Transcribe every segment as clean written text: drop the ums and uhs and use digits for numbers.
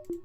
So.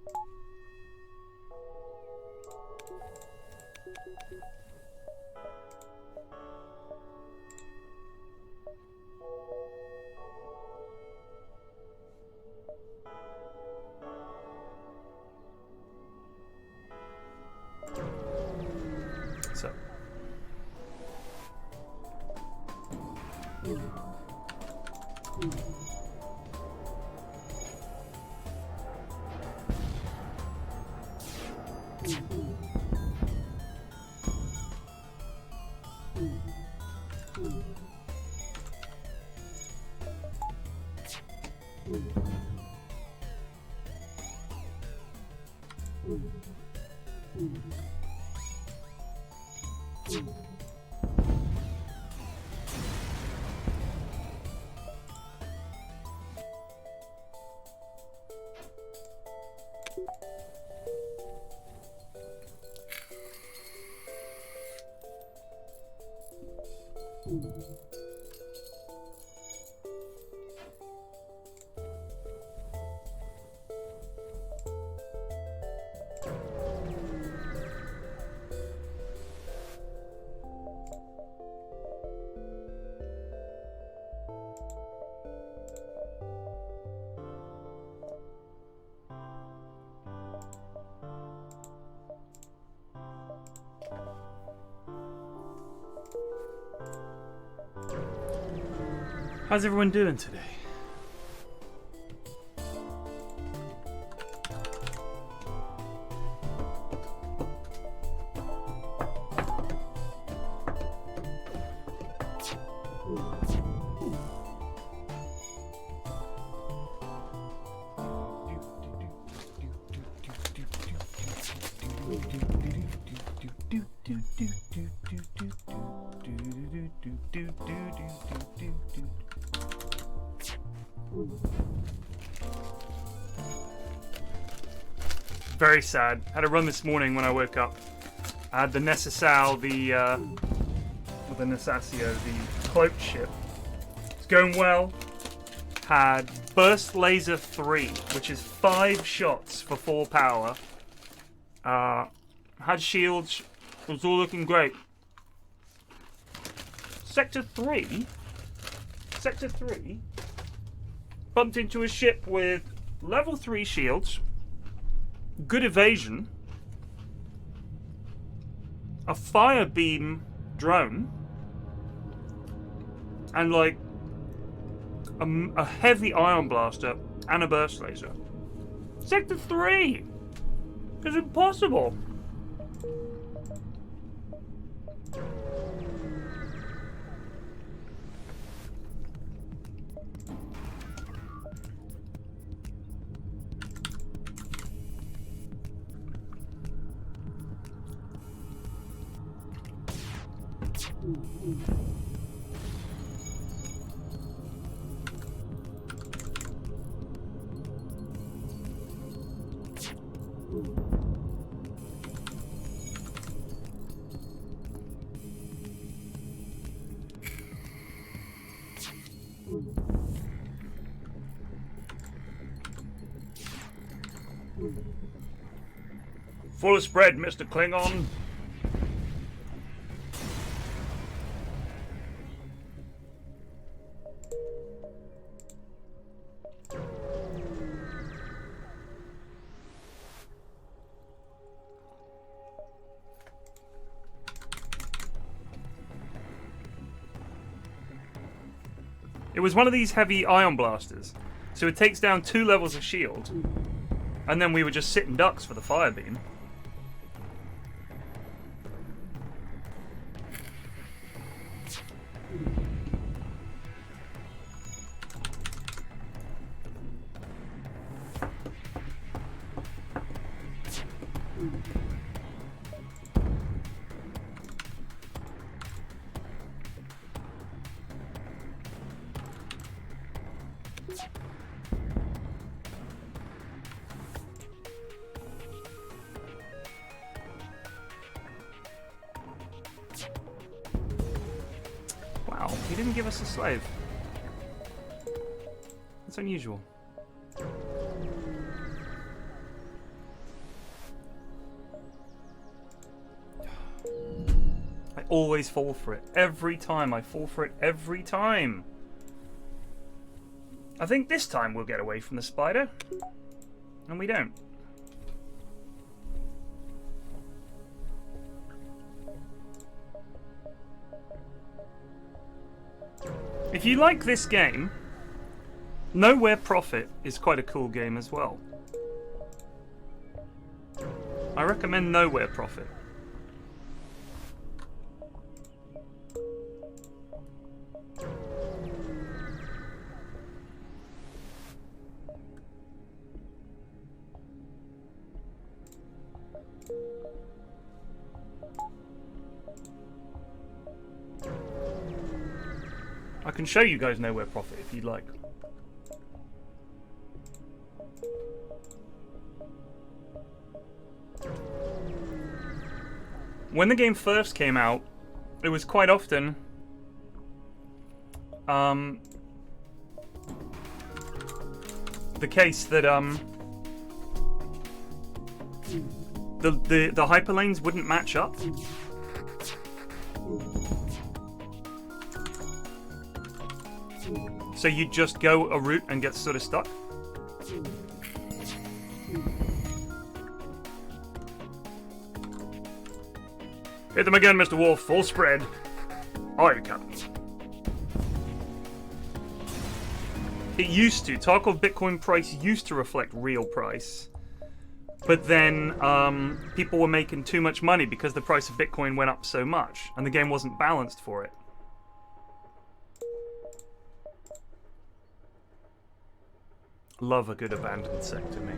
How's everyone doing today? Very sad. Had a run this morning when I woke up. I had the Necessal, the Necessio, the cloaked ship. It's going well. Had Burst Laser 3, which is 5 shots for 4 power. Had shields. It was all looking great. Sector 3 bumped into a ship with level 3 shields, good evasion, a fire beam drone, and like a heavy ion blaster and a burst laser. Sector 3 is impossible. Full of spread, Mr. Klingon. It was one of these heavy ion blasters, so it takes down 2 levels of shield, and then we were just sitting ducks for the fire beam. Wow, he didn't give us a slave. That's unusual. I always fall for it. Every time I fall for it. Every time. I think this time we'll get away from the spider. And we don't. If you like this game, Nowhere Profit is quite a cool game as well. I recommend Nowhere Profit. I can show you guys Nowhere Profit if you'd like. When the game first came out, it was quite often the case that the hyperlanes wouldn't match up. So you'd just go a route and get sort of stuck. Hit them again, Mr. Wolf. Full spread. Aye, Captain. It used to. Tarkov Bitcoin price used to reflect real price. But then people were making too much money because the price of Bitcoin went up so much. And the game wasn't balanced for it. Love a good abandoned sector, mate.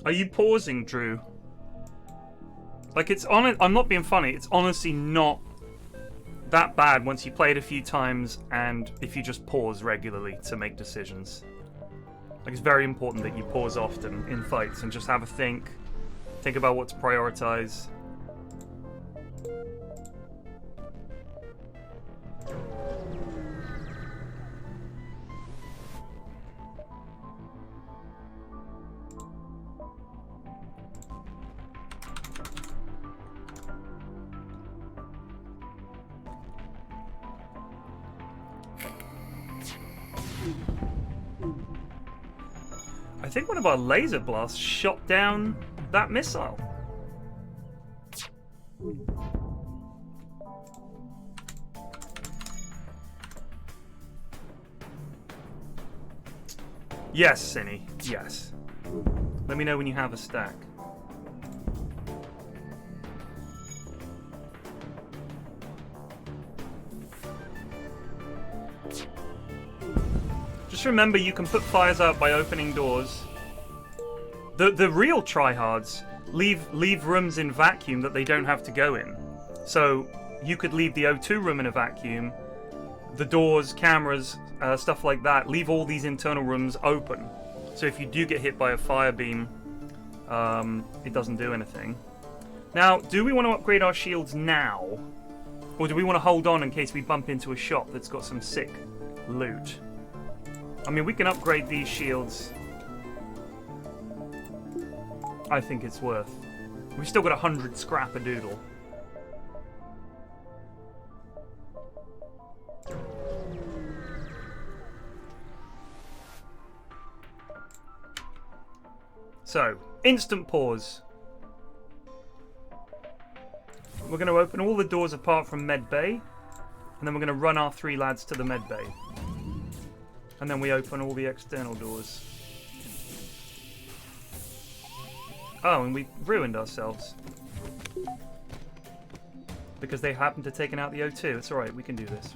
Are you pausing, Drew? Like, it's on it. I'm not being funny. It's honestly not that bad once you play it a few times and if you just pause regularly to make decisions. Like, it's very important that you pause often in fights and just have a think about what to prioritize. I think one of our laser blasts shot down that missile. Yes, Cinny, yes. Let me know when you have a stack. Just remember, you can put fires out by opening doors. The real tryhards leave rooms in vacuum that they don't have to go in. So you could leave the O2 room in a vacuum, the doors, cameras, stuff like that. Leave all these internal rooms open. So if you do get hit by a fire beam, it doesn't do anything. Now, do we want to upgrade our shields now? Or do we want to hold on in case we bump into a shop that's got some sick loot? I mean, we can upgrade these shields. I think it's worth. We've still got 100 scrap a doodle. So, instant pause. We're going to open all the doors apart from Med Bay. And then we're going to run our 3 lads to the med bay. And then we open all the external doors. Oh, and we ruined ourselves. Because they happened to taken out the O2. It's alright, we can do this.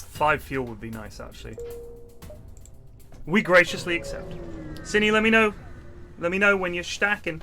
Five fuel would be nice, actually. We graciously accept. Cinny, let me know. Let me know when you're stacking.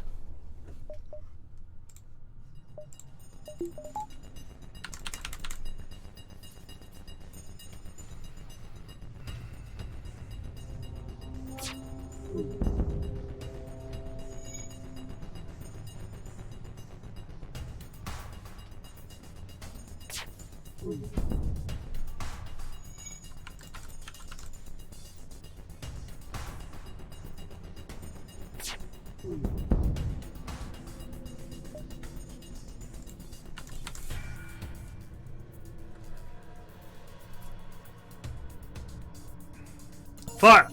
Fire!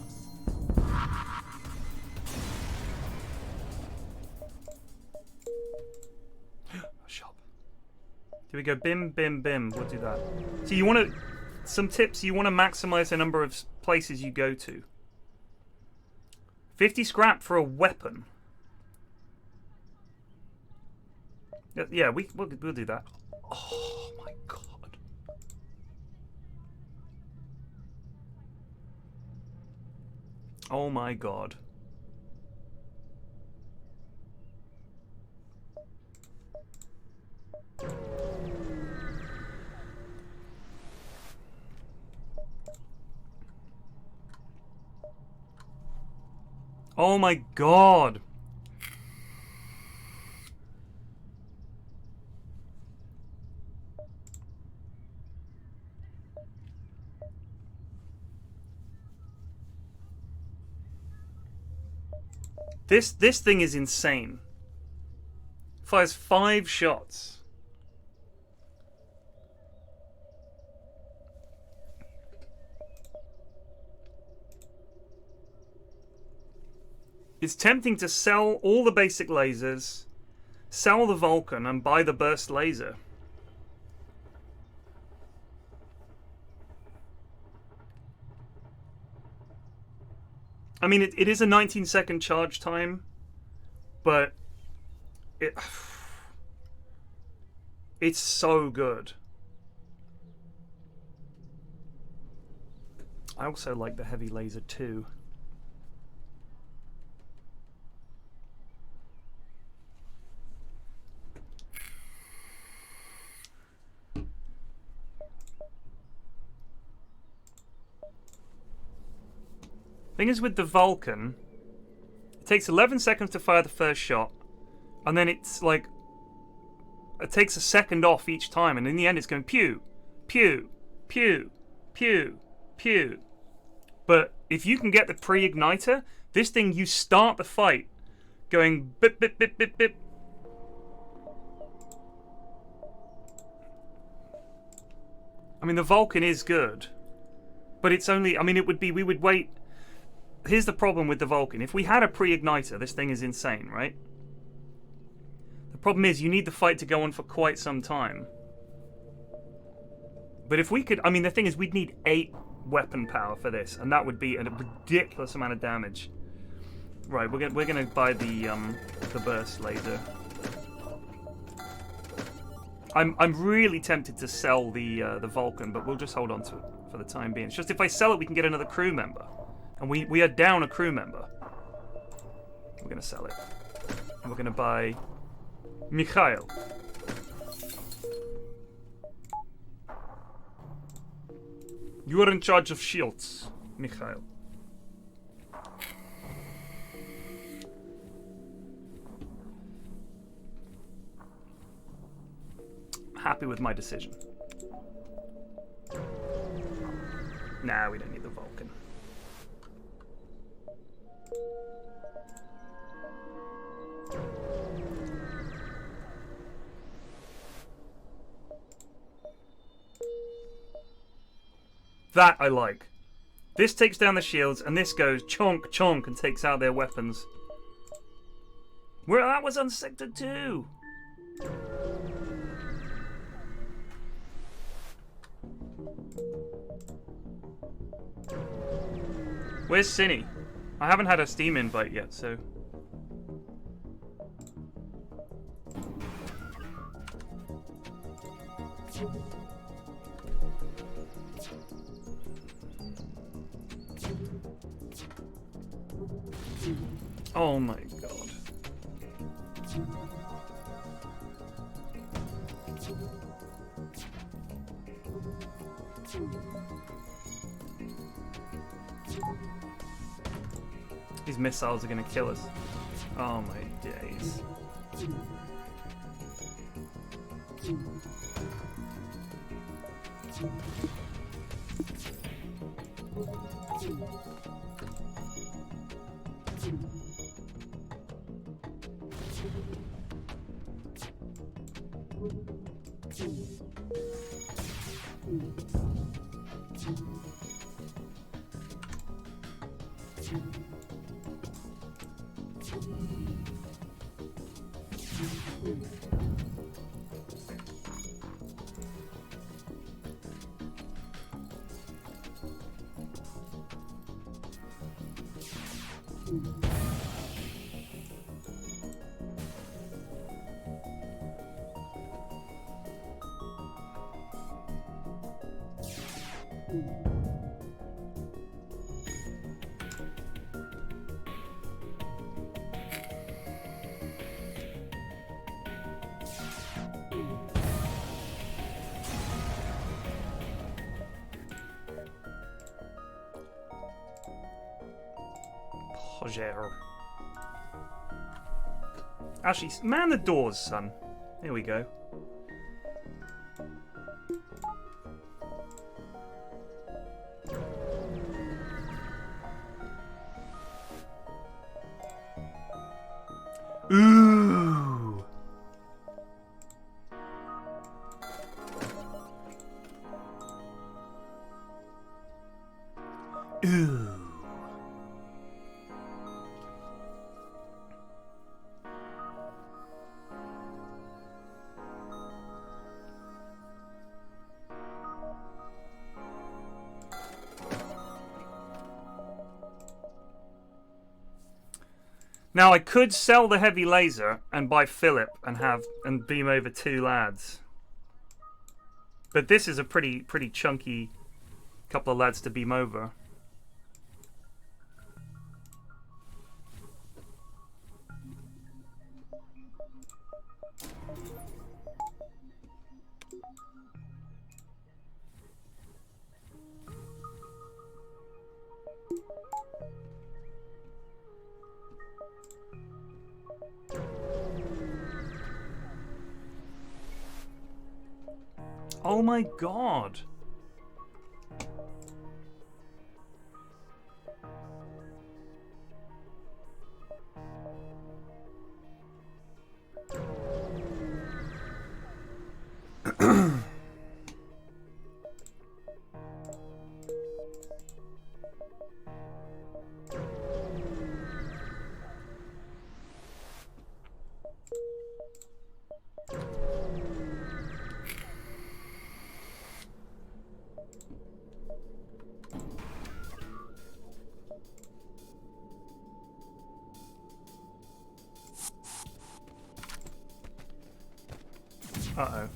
Shop. Do we go bim, bim, bim? We'll do that. So you want to... Some tips. You want to maximize the number of places you go to. 50 scrap for a weapon. Yeah, we'll do that. Oh my god. Oh my god. Oh my god. This thing is insane. Fires 5 shots. It's tempting to sell all the basic lasers, sell the Vulcan, and buy the burst laser. I mean, it is a 19-second charge time, but it's so good. I also like the heavy laser too. Thing is with the Vulcan, it takes 11 seconds to fire the first shot, and then it's like, it takes a second off each time, and in the end it's going pew, pew, pew, pew, pew. But if you can get the pre-igniter, this thing, you start the fight going bip, bip, bip, bip, bip. I mean, the Vulcan is good, but it's only, I mean, it would be, we would wait here's the problem with the Vulcan. If we had a pre-igniter, this thing is insane, right? The problem is you need the fight to go on for quite some time. But if we could, I mean, the thing is we'd need 8 weapon power for this, and that would be a ridiculous amount of damage. Right, we're gonna buy the burst laser. I'm really tempted to sell the Vulcan, but we'll just hold on to it for the time being. It's just if I sell it, we can get another crew member, and we are down a crew member. We're gonna sell it, and we're gonna buy Mikhail. You are in charge of shields, Mikhail. Happy with my decision. Nah, we don't need the Vulcan. That I like. This takes down the shields, and this goes chonk chonk and takes out their weapons. Well, that was on Sector 2. Where's Cinny? I haven't had a Steam invite yet, so... Oh my god. These missiles are gonna kill us. Oh my days. Actually, man the doors, son. Here we go. Ooh. Ooh. Now I could sell the heavy laser and buy Philip and beam over 2 lads. But this is a pretty chunky couple of lads to beam over. Oh my god. Uh-oh.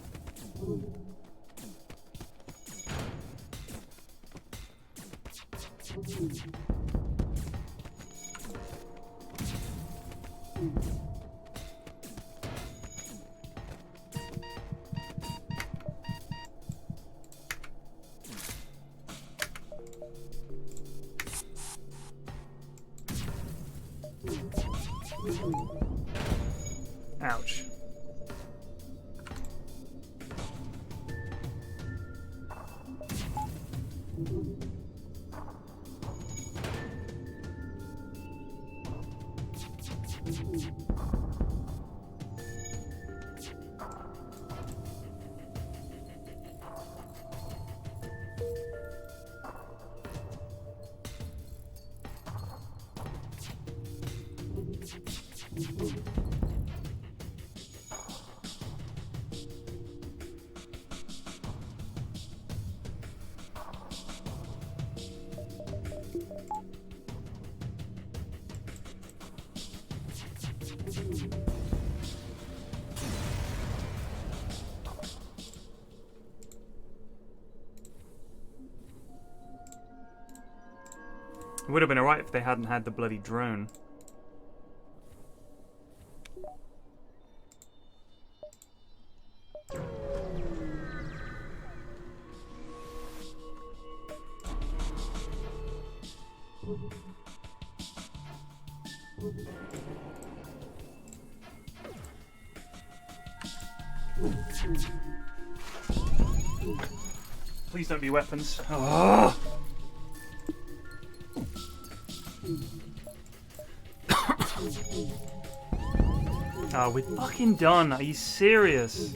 Ouch. It would have been alright if they hadn't had the bloody drone. Please don't be weapons. Oh. Oh, we're fucking done. Are you serious?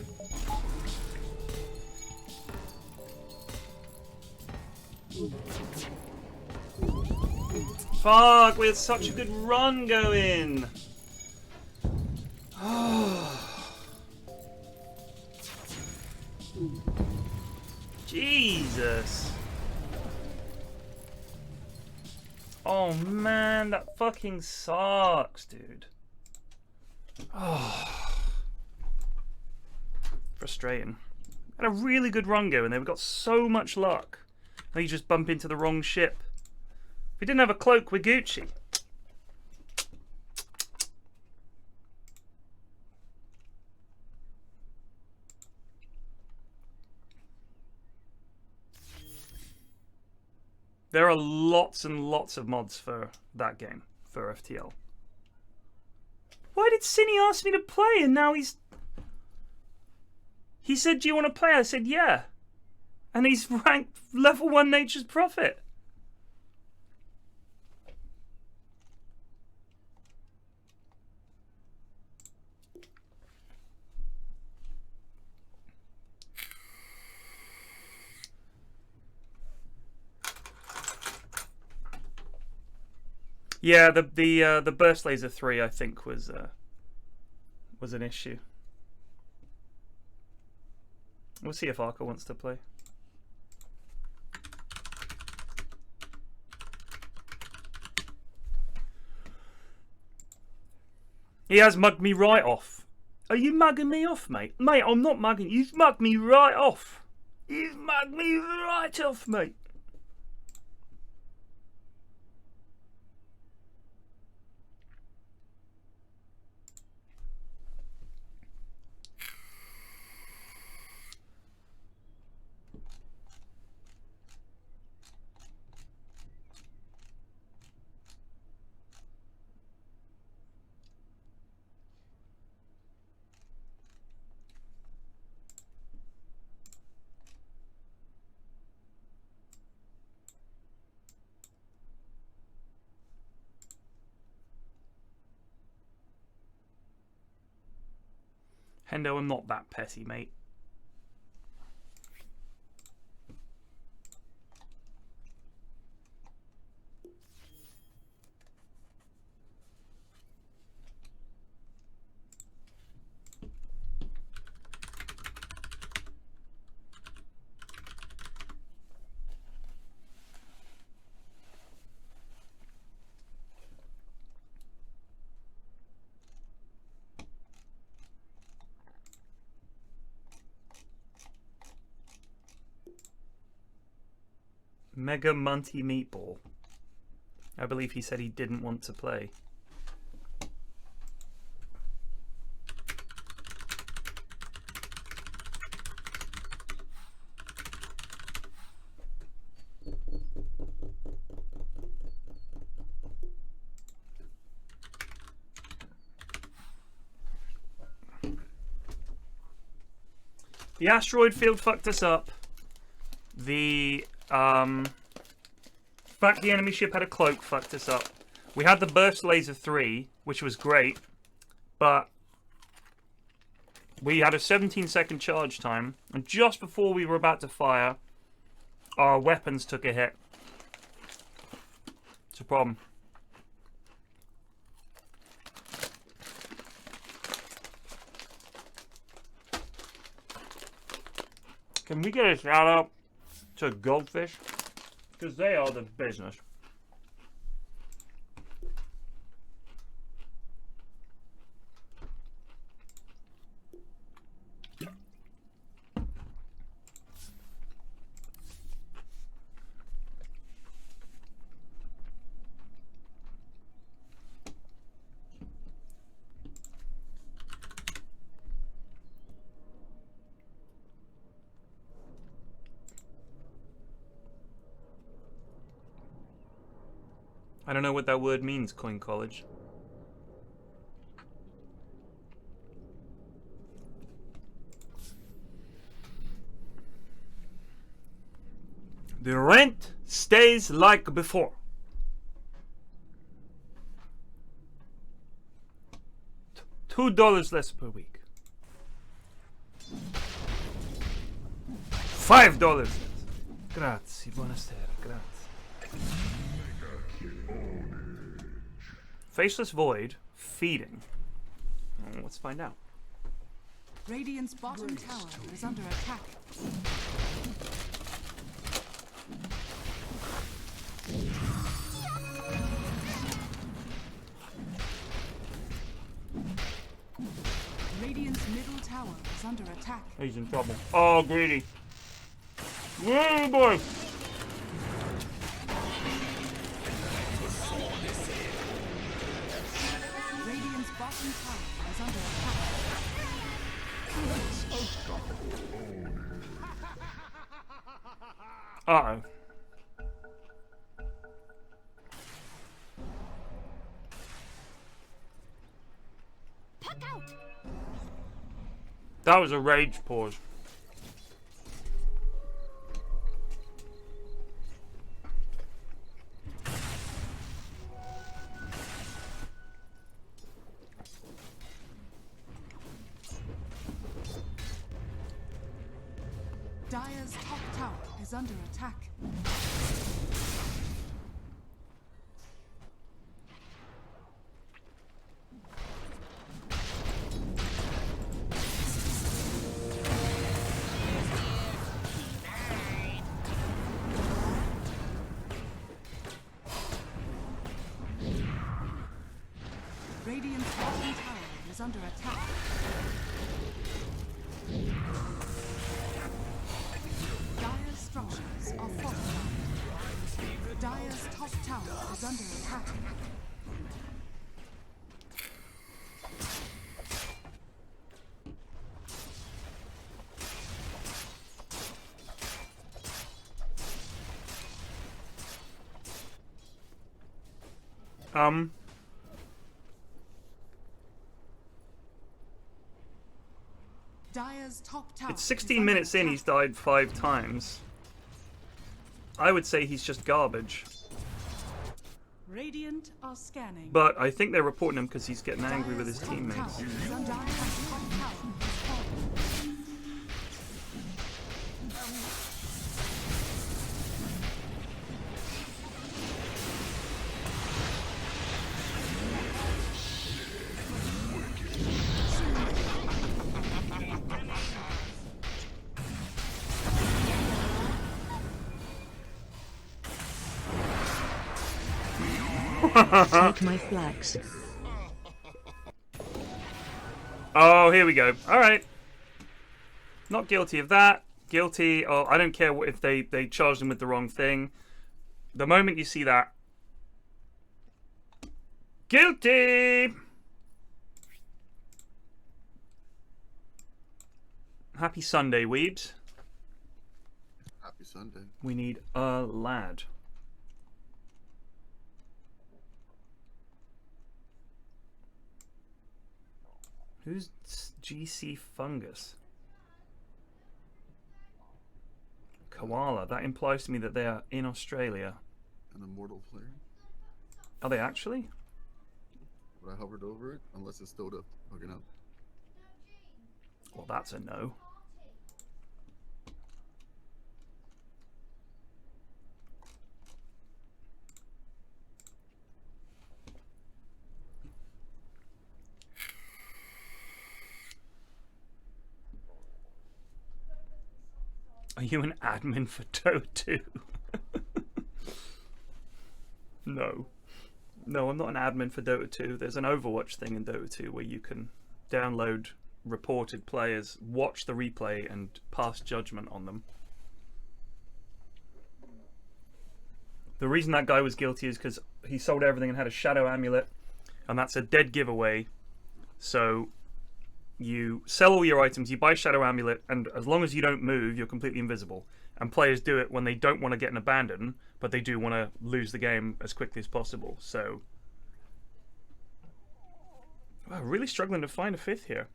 Fuck, we had such a good run going. Jesus. Oh man, that fucking sucks, dude. Oh. Frustrating. Had a really good run going there. We got so much luck. Now you just bump into the wrong ship. If we didn't have a cloak, we're Gucci. There are lots and lots of mods for that game, for FTL. Why did Cine ask me to play and now he's... He said, do you want to play? I said, yeah. And he's ranked level 1 Nature's Prophet. Yeah, the burst laser 3 I think was an issue. We'll see if Arca wants to play. He has mugged me right off. Are you mugging me off, mate? Mate, I'm not mugging you. You've mugged me right off. You've mugged me right off, mate. Hendo, I'm not that petty, mate. Mega Munty Meatball. I believe he said he didn't want to play. The asteroid field fucked us up. The fact the enemy ship had a cloak fucked us up. We had the burst laser 3, which was great, but we had a 17-second charge time, and just before we were about to fire, our weapons took a hit. It's a problem. Can we get a shout out to Goldfish? Because they are the business. I don't know what that word means, Coin College. The rent stays like before. $2 less per week. $5 less. Grazie, buonasera, grazie. Faceless Void, feeding. Let's find out. Radiant's bottom tower is under attack. Radiant's middle tower is under attack. He's in trouble. Oh, greedy. Greedy boy. Radiant's bottom tower is under attack. Uh-oh. That was a rage pause. Dire's top tower is under attack. Radiant's bottom tower is under attack. Dire's structures are fortified. Dire's top tower is under attack. Dire's top tower It's 16 minutes in, he's died 5 times. I would say he's just garbage. Radiant are scanning. But I think they're reporting him because he's getting angry with his Dire's top teammates. tower is under attack. Top tower is falling. Take my flax. Oh, here we go. Alright. Not guilty of that. Guilty of... I don't care if they charged him with the wrong thing. The moment you see that, guilty. Happy Sunday, weebs. Happy Sunday. We need a lad. Who's GC Fungus? Koala. That implies to me that they are in Australia. An immortal player. Are they actually? But I hovered over it, unless it's Dota hooking up. Well, that's a no. Are you an admin for Dota 2? No. No, I'm not an admin for Dota 2. There's an Overwatch thing in Dota 2 where you can download reported players, watch the replay, and pass judgment on them. The reason that guy was guilty is because he sold everything and had a shadow amulet, and that's a dead giveaway. So you sell all your items, you buy shadow amulet, and as long as you don't move, you're completely invisible. And players do it when they don't want to get an abandon, but they do want to lose the game as quickly as possible. So, wow, really struggling to find a fifth here.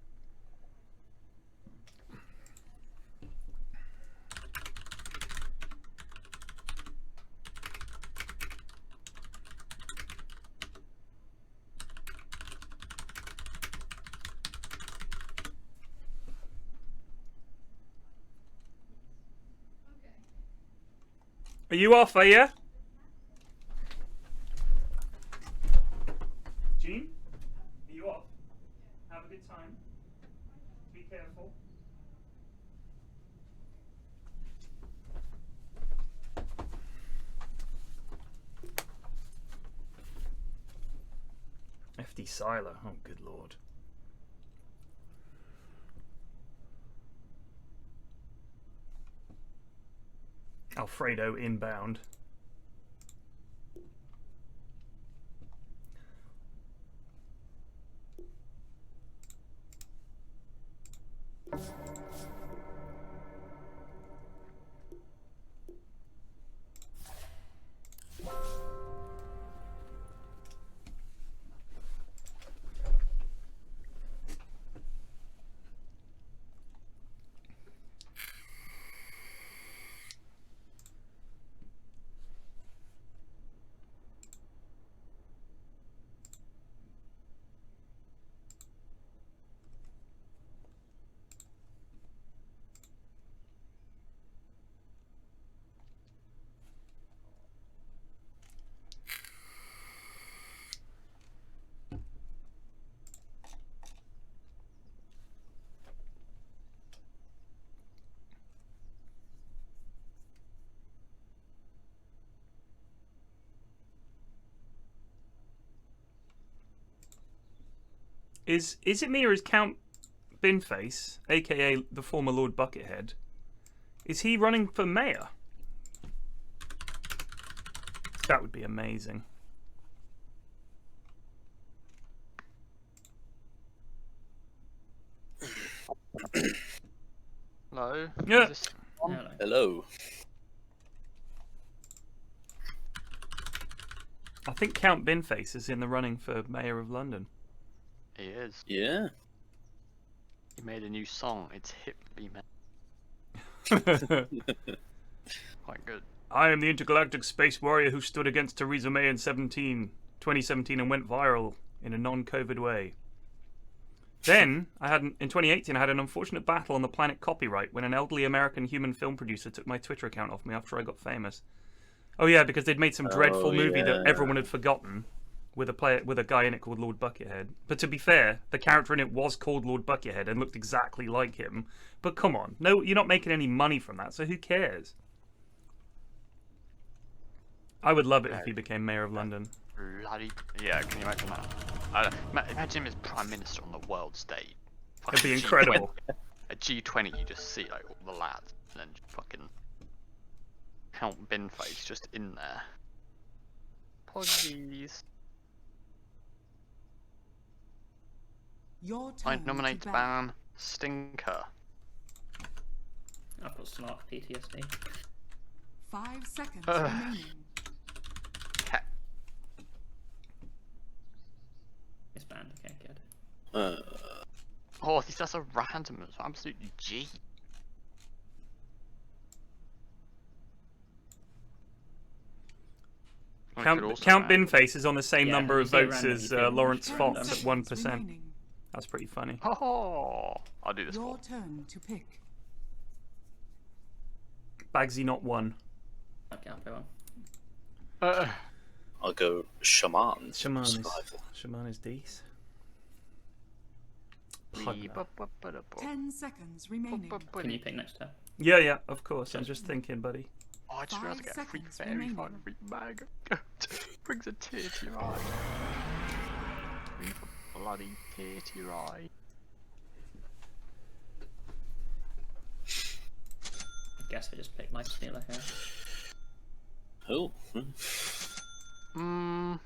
Are you off, are you? Gene? Are you off? Have a good time. Be careful. FD Siler. Oh, good lord. Alfredo inbound. Is it me or is Count Binface, aka the former Lord Buckethead, is he running for mayor? That would be amazing. Hello? Yeah. Is this on? Hello. I think Count Binface is in the running for mayor of London. He is. Yeah. He made a new song. It's hiply man. Quite good. I am the intergalactic space warrior who stood against Theresa May in 2017 and went viral in a non-COVID way. Then, in 2018, I had an unfortunate battle on the planet Copyright when an elderly American human film producer took my Twitter account off me after I got famous. Oh yeah, because they'd made some dreadful movie that everyone had forgotten with a guy in it called Lord Buckethead. But to be fair, the character in it was called Lord Buckethead and looked exactly like him. But come on, no, you're not making any money from that, so who cares? I would love it if he became mayor of London. Bloody yeah! Can you imagine that? Imagine him as prime minister on the world stage. It'd be incredible. At G20, you just see like all the lads, and then just fucking Count Binface just in there. Poggies. Your I turn nominate to ban Stinker. I've got Slark PTSD. 5 seconds Ugh. remaining. It's banned. Okay, good. Oh, these are random. It's absolutely G. We could also Count ban- Binface is on the same Yeah, number you of see it votes randomly, as you feel Lawrence 10 Fox at seconds 1%. remaining. That's pretty funny. Oh, I'll do this Your one. turn to pick. Bagsy not one. Okay, I'll play one. I'll go Shaman. Shaman is Survival. Shaman is decent. Wee, Pugna. bu- bu- bu- bu- bu- 10 seconds remaining. bu- bu- Can you pick next turn? Yeah, of course. I'm just thinking, buddy. Oh, I just realised I 5 get a free seconds fairy remaining. for every bag. Brings a tear to your eye. Brings a bloody tear to your eye. I guess I just pick Life Stealer here. Oh. I mean,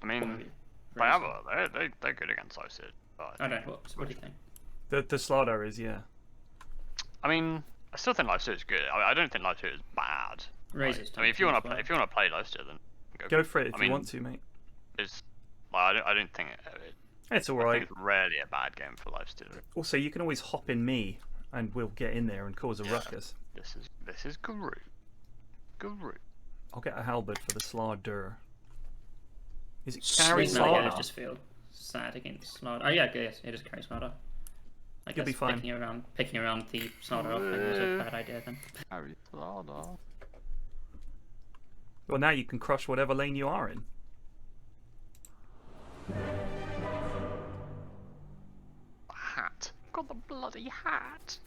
Maybe. they're good against Ice. But I don't know. What do you think? The slaughter is, yeah. I mean, I still think Life Steal is good. I don't think Life Steal is bad. Razor's I mean, if you want to well. play, Life Steal, then Go for it if I you mean, want to, mate. It's like, I don't think It's I alright. think it's rarely a bad game for Life Steal. Also, you can always hop in me, and we'll get in there and cause a ruckus. This is Guru. I'll get a halberd for the slaughter. Is it Sweet. carry No, yeah, I slaughter? just feel sad against Slaughter. Oh yeah, good. Yes, it just carries Slaughter. I You'll guess be fine. Picking around the Slaughter off thing was a bad idea then. Harry Slaughter. Well, now you can crush whatever lane you are in. Hat. Got the bloody hat.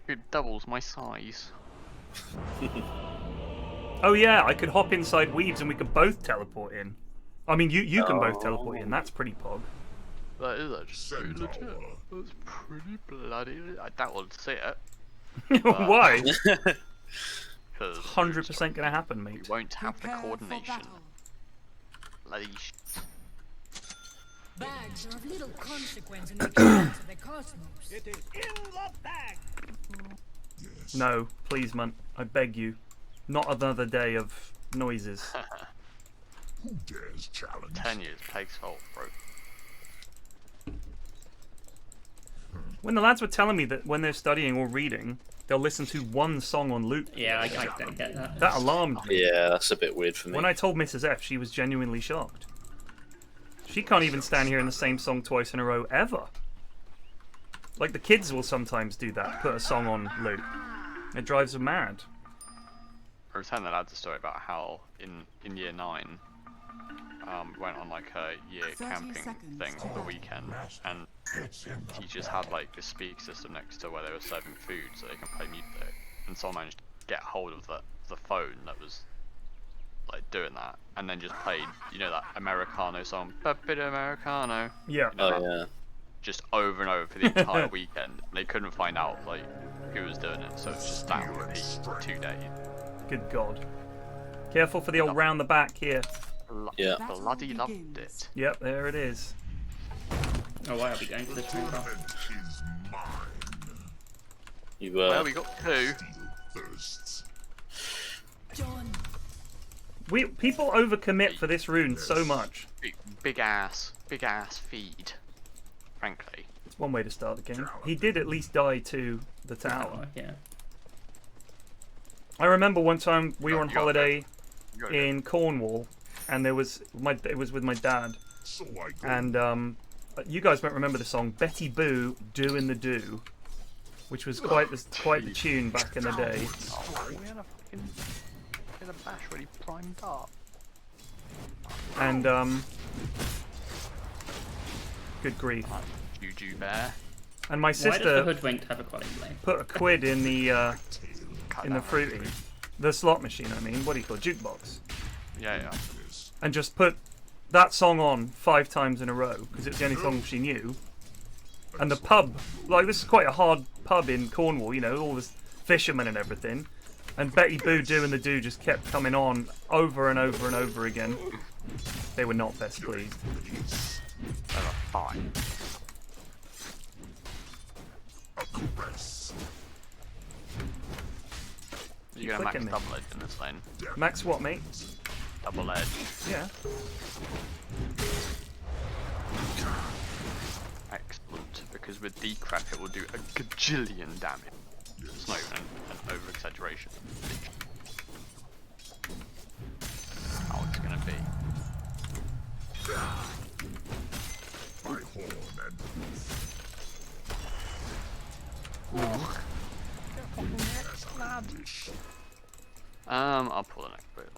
It doubles my size. Oh yeah, I could hop inside Weaves and we could both teleport in. I mean, you can both teleport in. That's pretty pog. That is actually pretty legit. That's pretty bloody. I doubt we'll see it. Why? Because 100% gonna happen, we mate. won't have the Prepare for coordination. battle. Bloody shit. Bags are of little consequence in the giants of the cosmos. It is in the bag. No, please, man. I beg you. Not another day of noises. Who dares challenge? 10 years, Peg's fault, bro. When the lads were telling me that when they're studying or reading, they'll listen to one song on loop, Yeah, I don't get that. that alarmed me. Yeah, that's a bit weird for me. When I told Mrs. F, she was genuinely shocked. She can't even stand hearing the same song twice in a row, ever. Like, the kids will sometimes do that, put a song on loop. It drives them mad. I was telling the lads a story about how in year 9, we went on like a year 30 camping seconds thing to for the go. weekend, and teachers had like a speak system next to where they were serving food so they can play music, and someone managed to get hold of the phone that was like doing that, and then just played, you know, that Americano song, Papito Americano, Yeah. you know, that, Oh yeah. just over and over for the entire weekend. They couldn't find out like who was doing it, so it's just that on repeat for 2 days. Good God. Careful for the old round the back here. Yeah. Bloody loved begins. it. Yep, there it is. Oh, why are we going for this room? Is mine. You Well, we got 2. Thirsts. John, People overcommit for this rune so much. Big ass feed. Frankly. It's one way to start the game. He did at least die to the tower. Oh, yeah. I remember one time we were on You got holiday You gotta go. in Cornwall, and it was with my dad, So I go. and you guys won't remember the song Betty Boo Doin' the Do, which was quite the tune back in the day. Oh, we had a fucking a bash already primed up. And good grief. Juju bear. And my Why does the sister hoodwinked have a quality blade? put a quid in the Cut in the that fruity, the slot machine. I mean, what do you call it? Jukebox, Yeah. and just put that song on 5 times in a row because it was the only song she knew. And the pub, like, this is quite a hard pub in Cornwall, you know, all this fishermen and everything. And Betty Boo Doing the Do just kept coming on over and over and over again. They were not best pleased. They were fine. You're gonna max Clicking me. double edge in this lane. Max what, mate? Double edge. Yeah. Excellent. Because with decrep it will do a gajillion damage. It's not even an over exaggeration. How it's gonna be. My horn and I'll pull the next bit.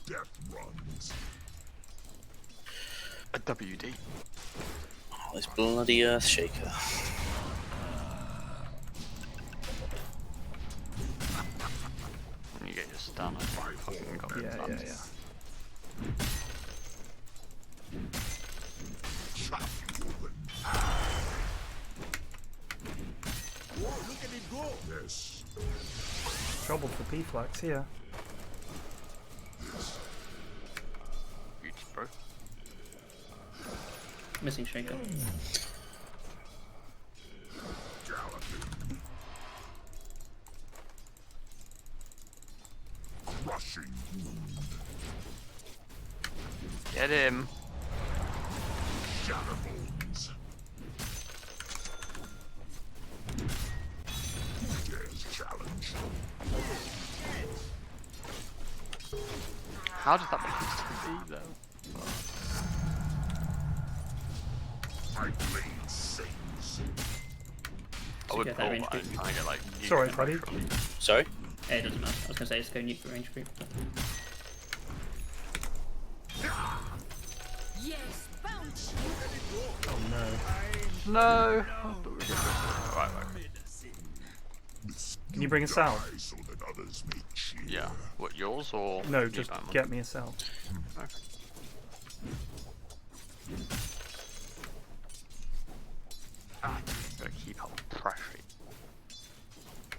death runs. A WD. Oh, this bloody Earthshaker. When you get your stun, I fucking got Yeah, stunned. yeah, yeah. Chop you open. Whoa, look at it go. Yes. Trouble for PFlax here. Huge, bro. Missing shaker. Galloping. Crushing wound. Get him. Shatterbones. Who dares challenge? How did that make it to be though? My blade sings. I would get pull, that range but I'm creep. trying to get like. It's alright, buddy. Sorry? It doesn't matter. I was gonna say it's going nuke for range creep. Yes, bounce. Oh no. No. Right. Can you bring us out? Die so that others may cheer. Yeah. What, yours or? No, me just buying one? get me a cell. Okay. Gotta keep up the pressure.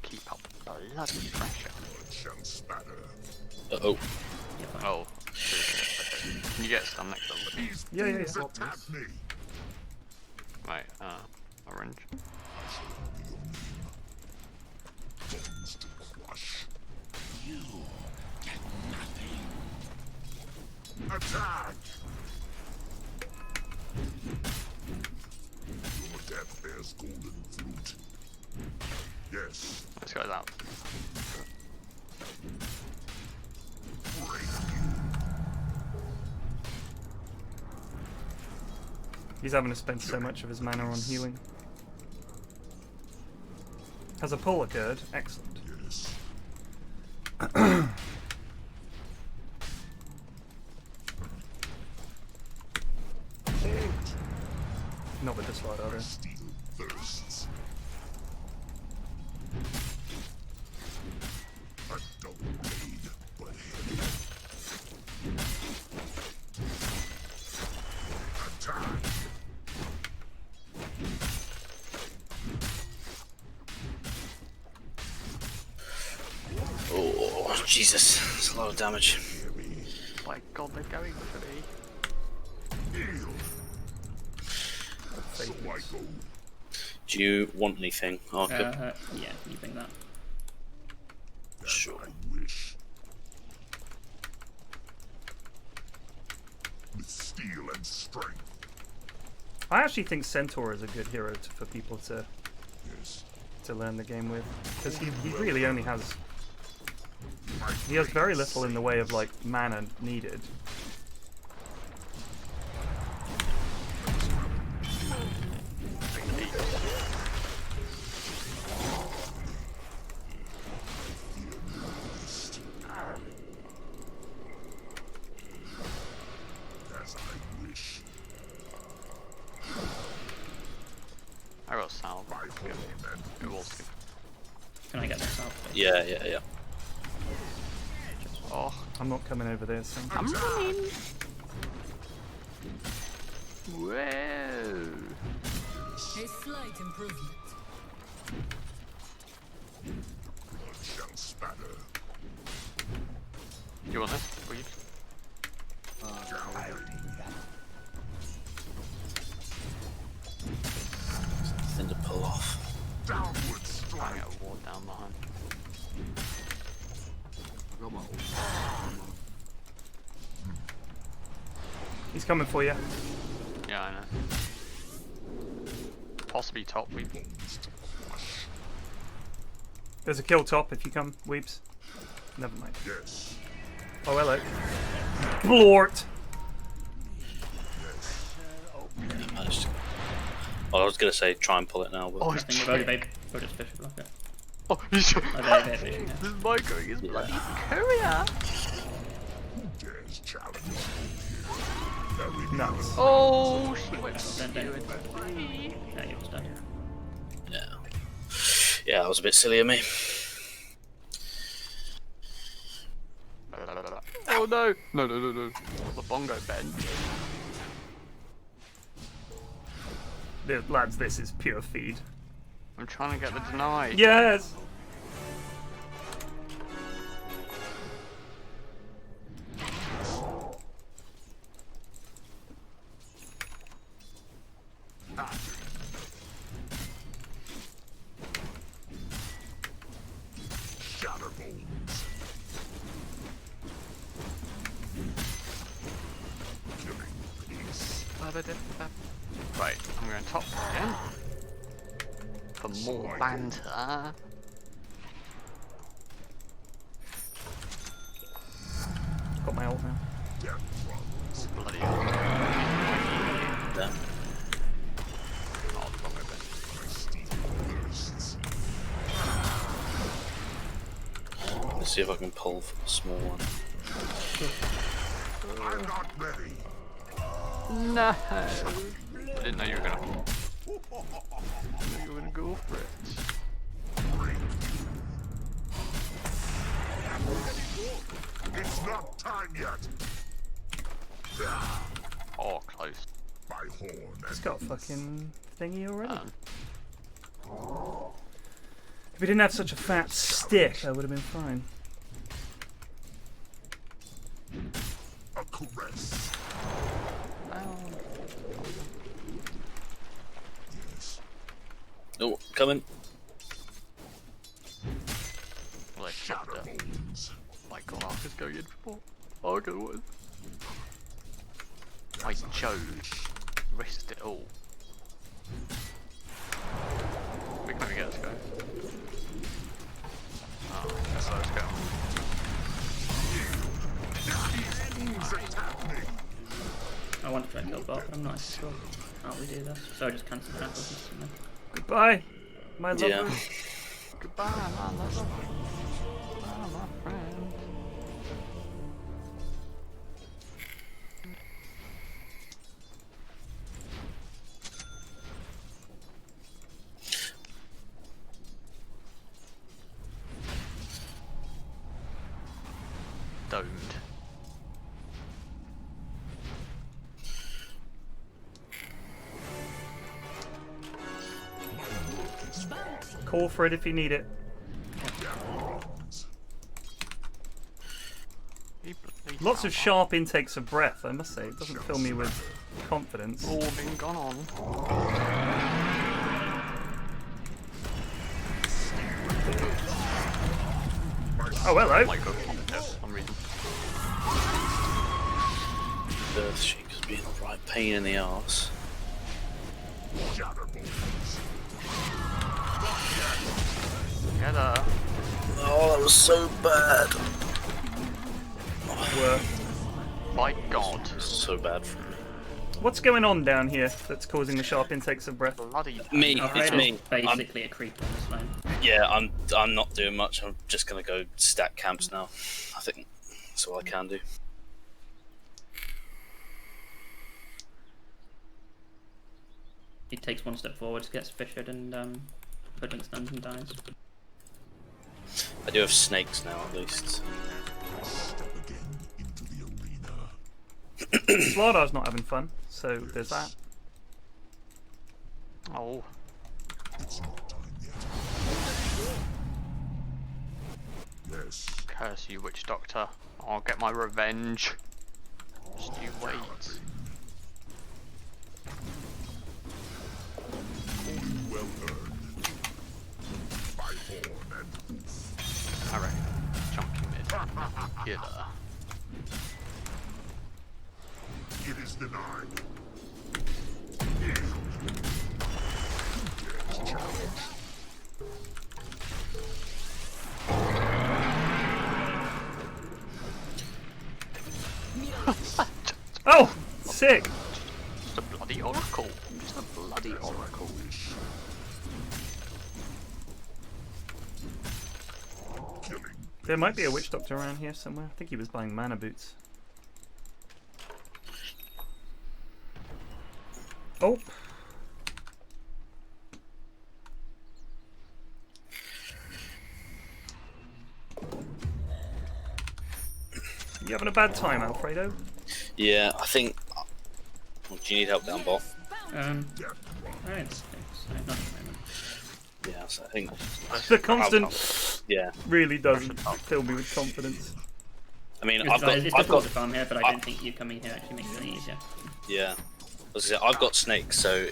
Keep up the bloody pressure. Blood shall spatter. Uh-oh. Yeah, fine. Oh. Okay. Can you get stun next level? These Yeah, yeah, things yeah. attack me. Right, orange. Bones to crush. You get nothing. Attack! Your death bears golden fruit. Yes, This guy's out. break He's having to spend so much of his mana on healing. Has a pull occurred? Excellent. you. Yes. Not with this lot, are they? Steel thirsts. A double blade, but heavy. Attack! Oh, Jesus. That's a lot of damage. My god, they're going for me. Heal! So I go. Do you want anything, Arkham? Yeah, you bring that. As Sure. I wish. With steel and strength. I actually think Centaur is a good hero for people to Yes. learn the game with, because he really only has very little in the way of like mana needed. As I wish. I got salve. My horn and It was good. Can I get this out? Yeah, yeah, yeah. Oh, I'm not coming over there. So I'm running. Whoa. A slight improvement. Do you want this? Will you? Nothing to pull off. I get a ward down behind. I got my ult. He's coming for you. Yeah, I know. Possibly top weep. There's a kill top if you come, Weeps. Never mind. Yes. Oh, hello. Blort! I managed to... Well, I was gonna say try and pull it now, but Oh, I think we've already made. We'll just fish block it. oh, he's Oh, they're fishing, yeah. This is my going his bloody courier. There's challenge. Nuts. Oh, she went Then, for you. yeah, you was done. yeah. Yeah, that was a bit silly of me. Oh no! No, no, no, no. The bongo bend. Lads, this is pure feed. I'm trying to get the deny. Yes! Shatterbones. Killing peace. Right, I'm going top again. For more banter. Got my ult now. Death runs. Bloody hell. Damn. Oh, the bongo bend. Bursts. Let's see if I can pull for the small one. I'm not ready. No! I didn't know you were gonna. I didn't know you were gonna go for it. It's not time yet. Oh, close. My horn He's and got a fucking thingy already. Um, If he didn't have such a fat stick, I would have been fine. a caress. Yes. Oh, coming. well, they shot it. Shatterbones. My god, Arthur's going in for. Oh, good one. I chose. Risked it all. We can maybe get this guy. Oh, that's let's go. I want to try and kill bot, but I'm not actually sure how we do this. So I just cancel the apples instantly. Goodbye, my lover. Yeah. Goodbye, my lover. Goodbye, my friend. Domed. Call for it if you need it. Lots of sharp intakes of breath, I must say. It doesn't fill me with confidence. All been gone on. Oh, hello. My god, yes, I'm reading. Earth Shake has been a right pain in the arse. Get her. Oh, that was so bad. My god. So bad for me. What's going on down here that's causing the sharp intakes of breath? Bloody Me, Our it's raid me. is basically a creep on this lane. Yeah, I'm not doing much. I'm just gonna go stack camps now. I think that's all I can do. He takes one step forward, gets fished, and Pudding stuns and dies. I do have snakes now, at least. Step again into the arena. Slardar's not having fun, so there's that. Oh. It's not time yet. Curse you, witch doctor. I'll get my revenge. Just you wait. Well earned. By horn and I reckon. Chunky mid. Killer. it is denied. Oh, sick. Just a bloody oracle. Just a bloody oracle. There might be a witch doctor around here somewhere. I think he was buying mana boots. Oh. You having a bad time, Alfredo? Yeah, I think. Well, do you need help down bot? Alright, thanks. Not at the moment. Yeah, so I think. The constant Yeah. really doesn't fill me with confidence. I mean, It's I've difficult got. to farm here, but I don't think you coming here actually makes it any easier. Yeah. I was gonna say, I've got snakes, so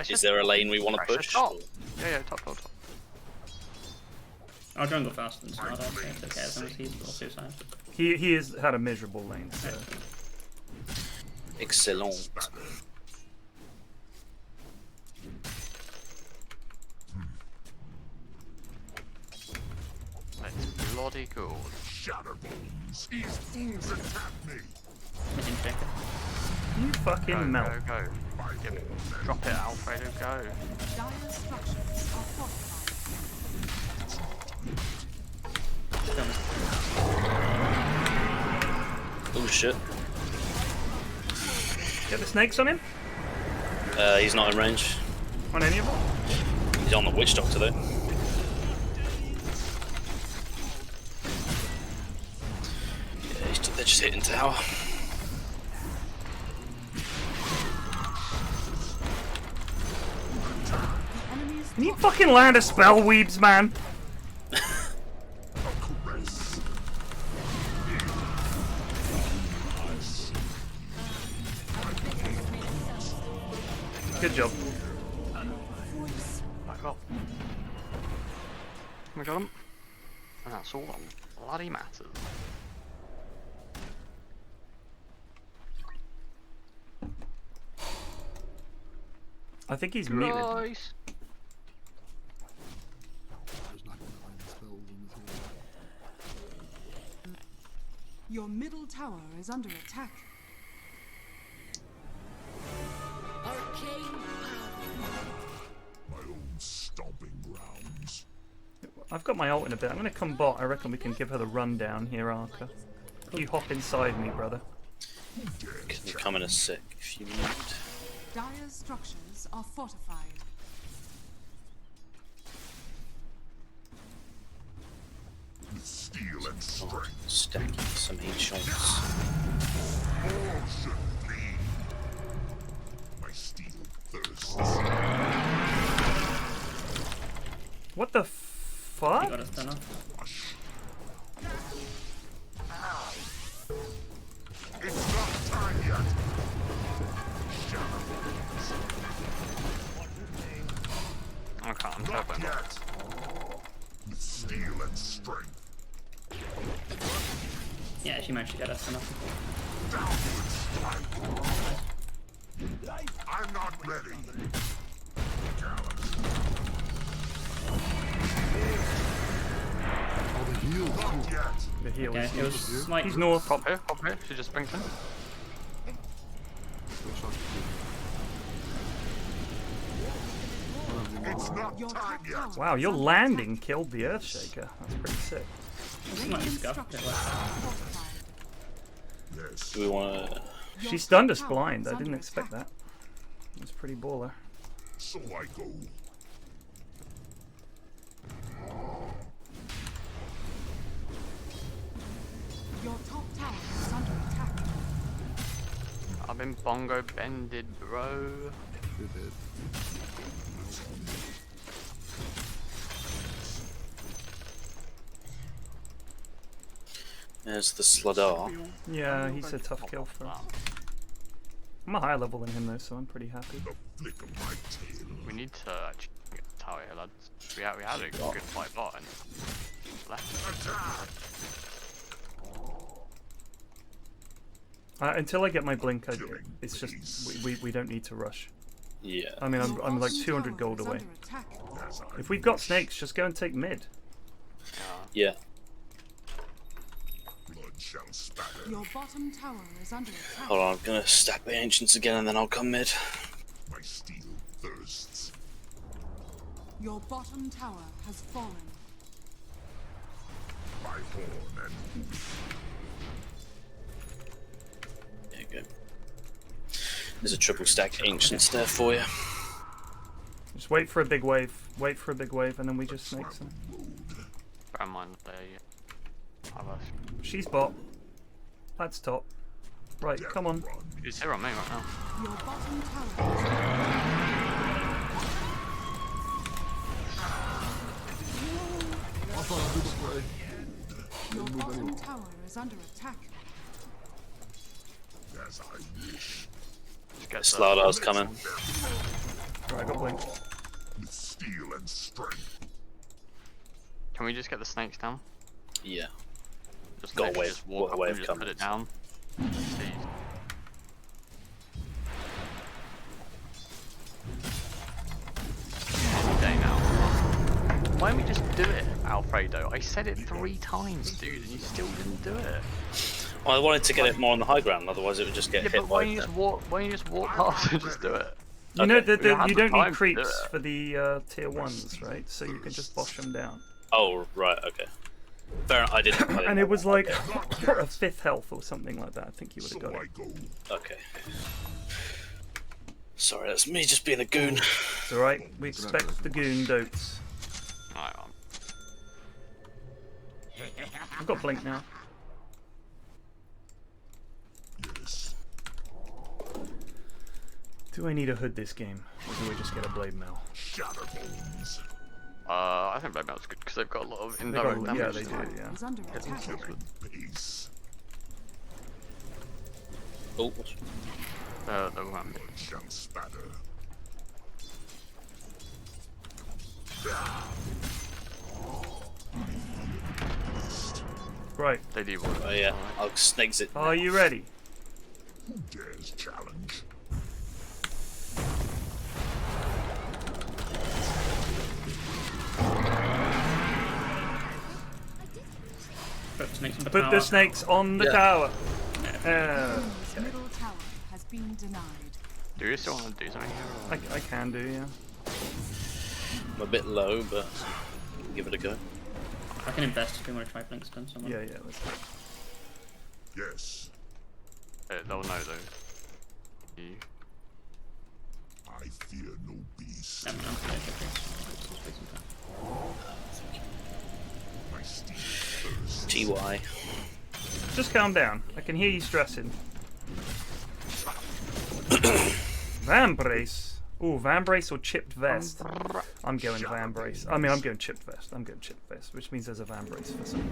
is there a lane we want to push? Top. Yeah, top. I'll jungle fast and smart, I'll say it's okay as long as he's also signed. He has had a miserable lane, so. Excellent. Let's bloody good. Shatterbones. These fools attack me. Missing checker. You fucking melt. Go. Give it. Drop it, Alfredo, go. Dire structures are fortified. Oh shit. Get the snakes on him? He's not in range. On any of them? He's on the witch doctor though. Yeah, they're just hitting tower. Can you fucking land a spell, weebs, man? Good job. Back up. We got him. And that's all that bloody matters. I think he's muted. Nice. There's not gonna find the spells in this whole. Your middle tower is under attack. My own stomping grounds. I've got my ult in a bit. I'm gonna come bot. I reckon we can give her the rundown here, Arca. You hop inside me, brother. Can you come in a sec if you need? Dire's structures are fortified. With steel and strength. Stacking some heat shots. All should bleed. My steel thirsts. What the He fuck? got us done off. It's not time yet. Okay, I'm Not tapping. yet. With steel and strength. Yeah, she managed to get us done off. Downward strike. I'm not ready. Oh, the heal. Not yet. The heal Okay, is it was smite. He's north. Pop here. She just brings him. It's not Your time top yet. tower Wow, is your under landing killed the Earthshaker. That's pretty sick. This might be scuffed. structures are fortified. Yes. Do we want to? Your She stunned us top tower blind. is I didn't under expect attack. that. It was pretty baller. So I go. Your top tower is under attack. I've been bongo bended, bro. Good hit. There's the Sladar. Yeah, he's a tough kill for us. I'm a higher level than him though, so I'm pretty happy. We need to actually get the tower here, lads. We had a good fight bot and left. Until I get my blink, it's just we don't need to rush. Yeah. I mean, I'm like 200 gold away. If we've got snakes, just go and take mid. Yeah. Your bottom tower is under attack. Hold on, I'm gonna stack the ancients again and then I'll come mid. My steel thirsts. Your bottom tower has fallen. My horn and There you go. There's a triple stack ancients there for you. Just wait for a big wave. Wait for a big wave, and then we just snake some. Bear in mind they have us. She's bot. That's top. Right, come on. He's here on me right now. Your bottom tower Your bottom tower is under attack. as I wish. Sladar's coming. Right, I got blink. With steel and strength. Can we just get the snakes down? Yeah. Just Got a literally wave- just walk got a up wave and just coming. put it down. See. Day now. Why don't we just do it, Alfredo? I said it 3 times, dude, and you still didn't do it. Well, I wanted to get it more on the high ground, otherwise it would just get Yeah, hit but why by don't you just walk? Why don't you just walk past and just do it? You know Okay. that We you have the don't time need to do creeps it. for the tier 1s, right? So you can just bosh them down. Oh, right, okay. Fair enough, I didn't. And it was like a 5th health or something like that. I think you would have So got I it. go. Okay. Sorry, that's me just being a goon. It's alright. We expect the goon dotes. Alright, I've got blink now. Yes. Do I need a hood this game? Or do we just get a blade mail? Shatterbones. I think Red Melt's good because they've got a lot of They indirect got, yeah, damage. they do, yeah. Is under attack. Pace. Oh, The one. Blood shall spatter. Right. They do one. oh yeah, I'll snakes it. Are you ready? Who dares challenge? Put snakes on the Put tower. the snakes on the Yeah. tower. His middle tower has been denied. Do you still want to do something here? I can do, yeah. I'm a bit low, but give it a go. I can invest if you want to try blink stun someone. Yeah, yeah. Let's Yes. They'll know though. You. I fear no beast. I'm okay. My steel thirsts. GY. Just calm down. I can hear you stressing. Vambrace. Ooh, Vambrace or chipped vest. I'm going Vambrace. I mean, I'm going chipped vest. I'm going chipped vest, which means there's a Vambrace for some.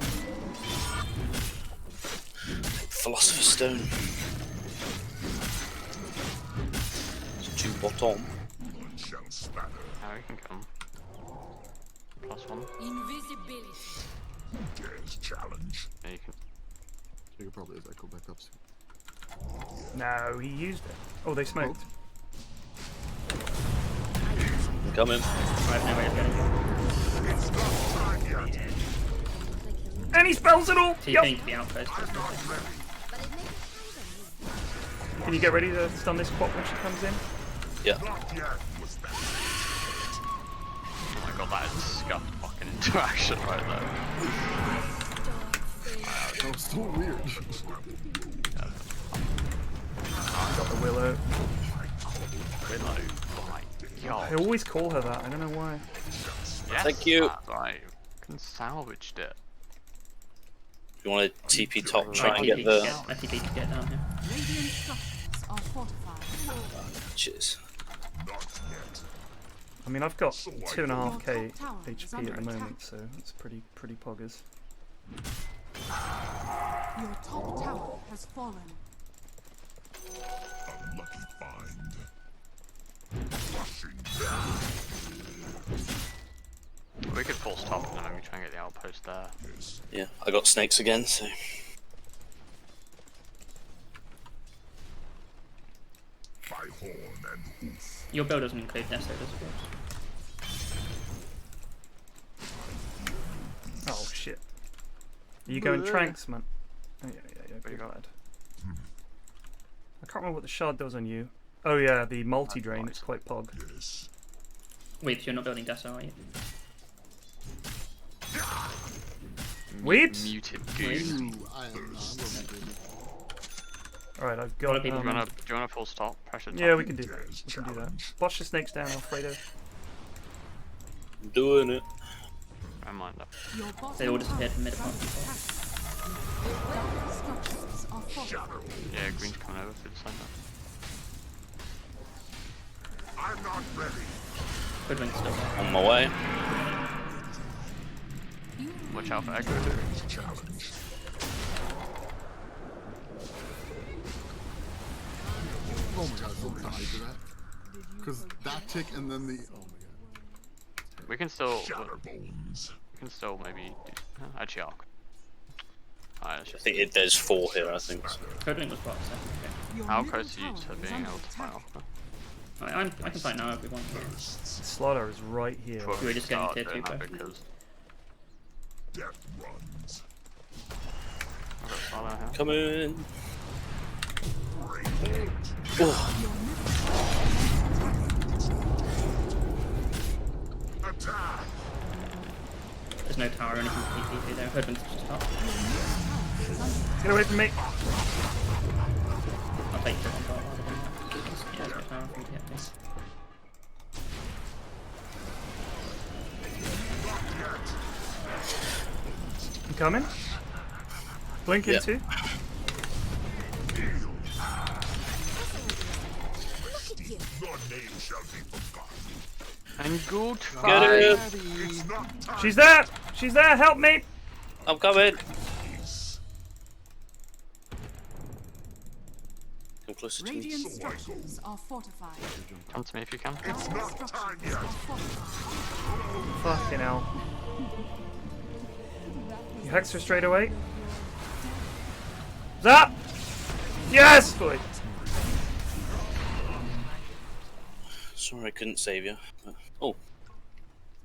Philosopher's Stone. It's 2 bottom. Blood shall spatter. How you can come. +1. Invisibility. Who dares challenge? Yeah, you can. You could probably echo back up soon. No, he used it. Oh, they smoked. Come in. Right, now we're getting It's not time yet. And he spells it all! TP Yep. to the outpost. Can you get ready to stun this quap when she comes in? Yeah. Not yet was that. Oh my god, that is a scuffed fucking interaction right there. That was so weird. Got the Willow. Willow. Oh my I god. always call her that. I don't know why. Yes, Thank you. that's right. Fucking salvaged it. If you want to TP top, try and I get TP the. I TP to get down here. Radiant structures are fortified. Cheers. Not yet. I mean, I've got 2.5k Your top tower is HP under at the moment, attack. so it's pretty poggers. Your top tower has fallen. A lucky find. Rushing down. We could force top and then maybe try and get the outpost there. Yes. Yeah, I got snakes again, so. By horn and hoof. Your build doesn't include Deso, does it? Oh shit. Are you going tranks, man? Oh, yeah, What you good got? lad. I can't remember what the shard does on you. Oh yeah, the multi-drain, it's quite pog. Yes. Wait, you're not building Deso, are you? Weeps? Muted goose. Ooh, I am not. Alright, I've A lot got... of people Do you wanna full stop? Pressure top? yeah, we can do that. We can do that. Watch the snakes down, Alfredo. I'm doing it. I don't mind that. Your bottom They all disappeared from mid tower is under attack. Radiant structures are fortified. Yeah, green's coming over through the center. I'm not ready. Hoodwink's still there. On my way. Watch out for echo. Challenge. Oh my god, so tied to that. Because that tick and then the. Oh my god. We can still Shatterbones. maybe actually arc. Alright, let's I just think there's 4 here, I think. So. Hoodwink was blocked, so okay. Your how middle close are you tower to is being under able to fight attack. alpha? I can fight now if we want. Slaughter is right here. Before We were just getting start tier 2 doing that first. because Death runs. I've got Sala here. Come in. Oh, Your middle Attack. There's no tower or anything to TP there. Hoodwink's just up. Get away from me! I'll take the one ball rather than that. Yeah, there's no tower for me to get to. I'm coming. Blink Yeah. into. Your name shall be forgotten. And good get fight. it. It's not time. She's there! She's there! Help me! I'm coming. Come closer to me. radiant structures are fortified. Come to me if you can. It's Dire not time structures yet. are fortified. Fucking hell. You hex her straight away. Zap! Yes! Boy. Sorry I couldn't save you. Oh.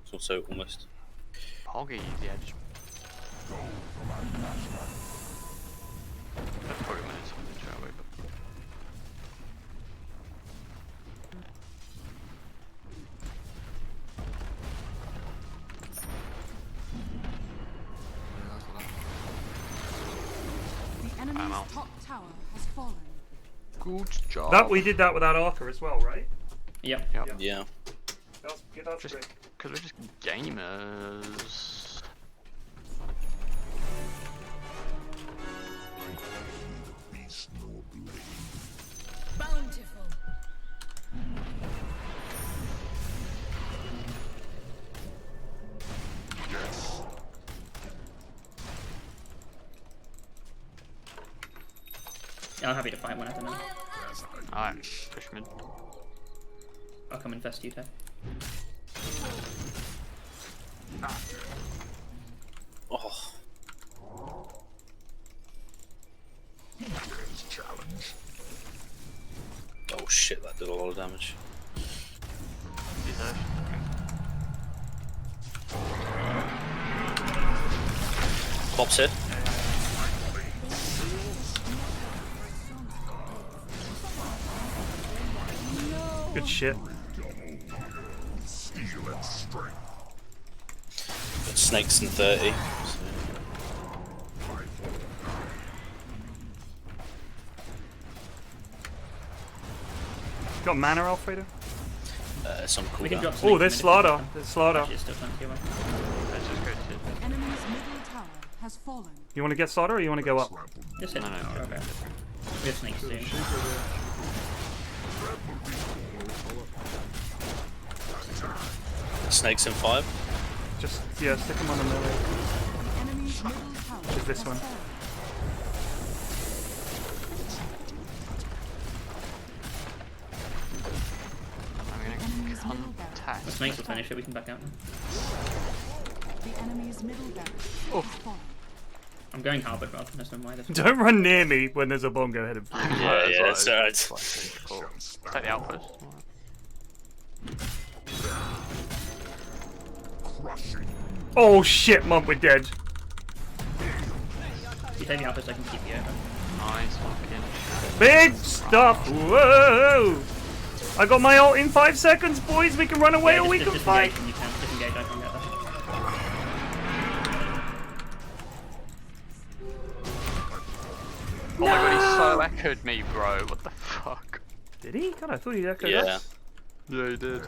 It's also almost. Poggy, the edge. That's probably minutes on the trail, but Yeah, that's what The enemy's I'm out. top tower has fallen. good job. That we did that without Archer as well, right? Yep. Yep. Yeah. That's Just great. because we're just gamers. Beast nor blade. Bountiful. Yes. Yeah, I'm happy to fight whenever now. As I Alright, wish. push mid. I'll come infest you, Tay. Oh. Here's challenge. Oh shit, that did a lot of damage. He's there. Pops here. Good shit. Steel and strength. Got snakes in 30. So. Got mana, Alfredo? Some cool. We can drop Oh, snakes there's mid if Slaughter. we can. There's Slaughter. Actually, it's still plenty away. Let's just go to. Enemy's middle tower has fallen. You want to get Slaughter or you want to go up? Trample. Just hit No, the no, tower, no. okay. We have snakes soon. Snakes in 5. Just, yeah, stick him on the melee. Enemy's middle tower Which is this has one. fallen. middle barracks. Attack. The snakes will finish it, we can back out now. The enemy's middle barracks has fallen. I'm going halberd rather than some way. Don't run near me when there's a bongo ahead of you. Yeah, it's alright. Cool. Take the outpost. Oh shit, Mum, we're dead. If you take the outpost, I can keep you over. Nice fucking. Big stuff. Whoa! I got my ult in 5 seconds, boys. We can run away Yeah, or we can fight. You can disengage, I can get that. Oh my god, he so echoed me, bro. What the fuck? Did he? God, I thought he'd echoed Yeah. us. Yeah, he did.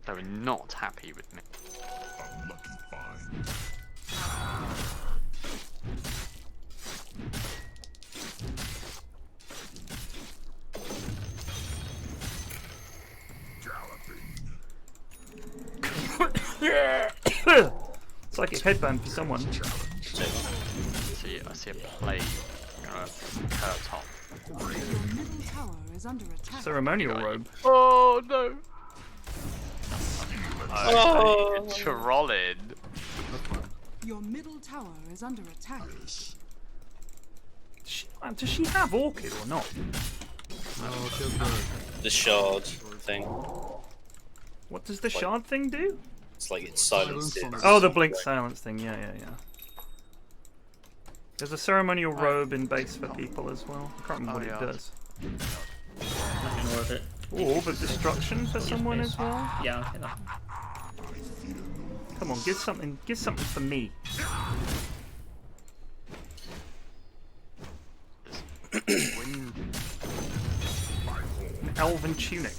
They were not happy with me. Unlucky find. Psychic headband for someone. I see a play. Hurt top. Your middle tower is under attack. Ceremonial robe. Oh no! Oh, trolling. Your middle tower is under attack. Does she have Orchid or not? No, kill the The shard thing. What does the shard thing do? It's like it's silenced. Oh, the blink silence thing. Yeah. There's a ceremonial robe in base for people as well. I can't remember what it does. Nothing more of it. Orb of destruction for someone as well. Yeah, I'll hit that. Come on, give something for me. An elven tunic.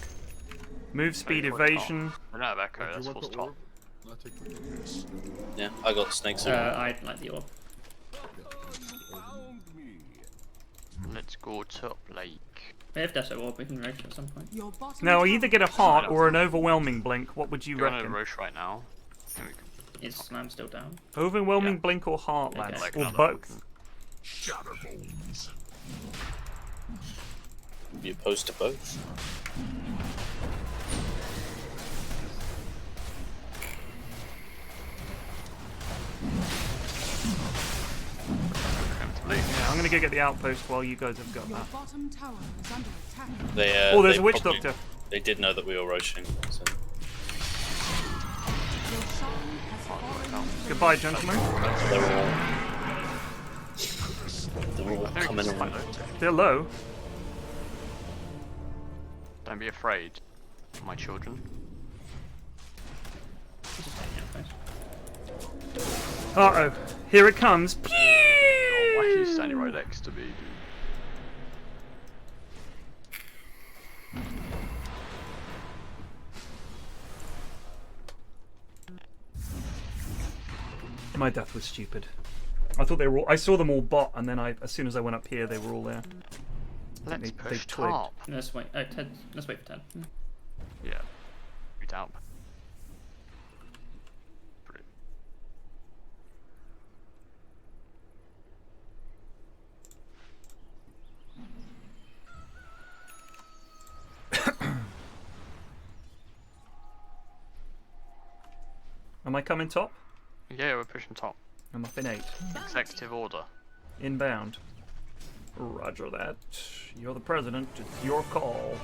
Move speed, evasion. I don't have echo, that's full stop. Yeah, I got snakes. I like the orb. Let's go top lake. If that's a orb, we can roach at some point. Your bottom Now, tower either get a heart or an overwhelming blink. What would you You're on a reckon? rush right now. Is Slam still down? Overwhelming blink or heartland, Okay. or both? Shatterbones. You opposed to both? Yeah, I'm gonna go get the outpost while you guys have got Your that. bottom tower is under attack. They, Oh, there's they a witch probably- doctor. They did know that we were roaching. So. Your shrine has fallen. Goodbye, gentlemen. They're all coming on. They're low. Don't be afraid, my children. Uh-oh. Here it comes. Oh, why are you standing right next to me, dude? My death was stupid. I thought they were all, I saw them all bot, and then as soon as I went up here, they were all there. Let's They push twigged. top. Let's wait. Oh, Ted. Let's wait for Ted. Yeah. Read out. Am I coming top? Yeah, we're pushing top. I'm up in 8. Executive order. Inbound. Roger that. You're the president. It's your call.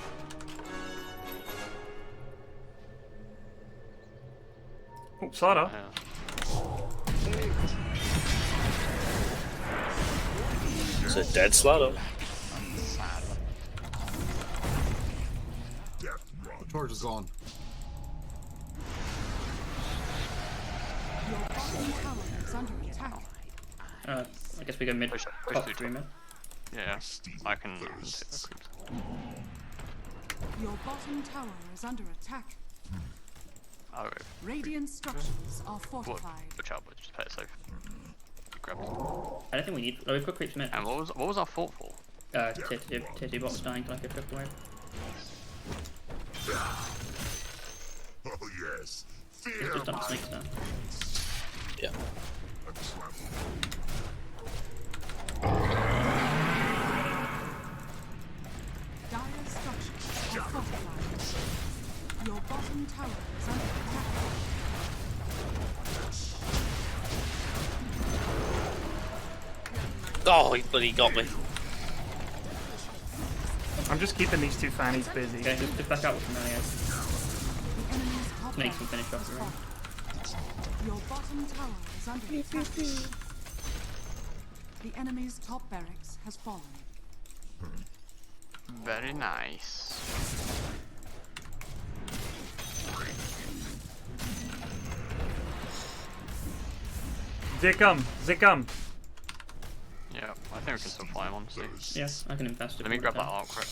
Oh, Sada. It's a dead Slaughter. The torch is gone. Your bottom tower is under attack. I guess we go mid. Push Top through 3 mid. Yeah, I can. Your bottom tower is under attack. Oh, Radiant structures are fortified. watch out, but just play it safe. Grab it. I don't think we need. Oh, we've got creeps mid. And what was our fault for? Tier 2 bot was dying to like a triple wave. Oh yes. We've Fear just done my snakes now. Yeah. Dire structures are fortified. Your bottom tower is under attack. Oh, he bloody got me. I'm just keeping these two fannies busy. Okay, just back out with them now, yeah. The enemy's top Snakes will barracks finish off has the round. fallen. Your bottom tower is under attack. The enemy's top barracks has fallen. Very nice. They come. Yeah, I think we can still fly him, honestly. Yeah, I can invest it. Let me grab that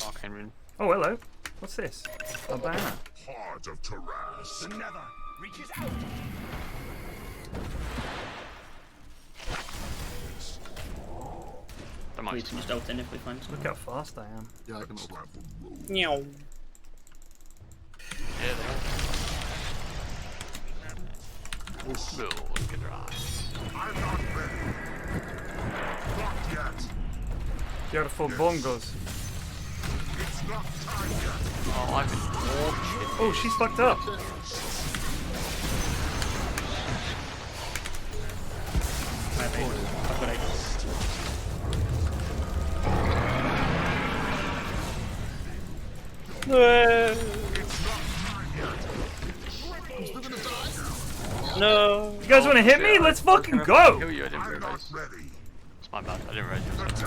arcane rune. Oh, hello. What's this? A banner. Heart of Taraz. Another reaches out. Don't mind. We can just ult in if we find some. Look how fast I am. Yeah, I can open. Meow. Yeah, they are. Look at their eyes. I'm not ready. Not yet. Beautiful bongos. It's not time yet. Oh, I've been tortured. Oh, she's fucked up. I've got 8. No. You guys want to hit me? Let's fucking go. Kill you, I didn't I'm realize. not ready. It's my bad, I didn't realize.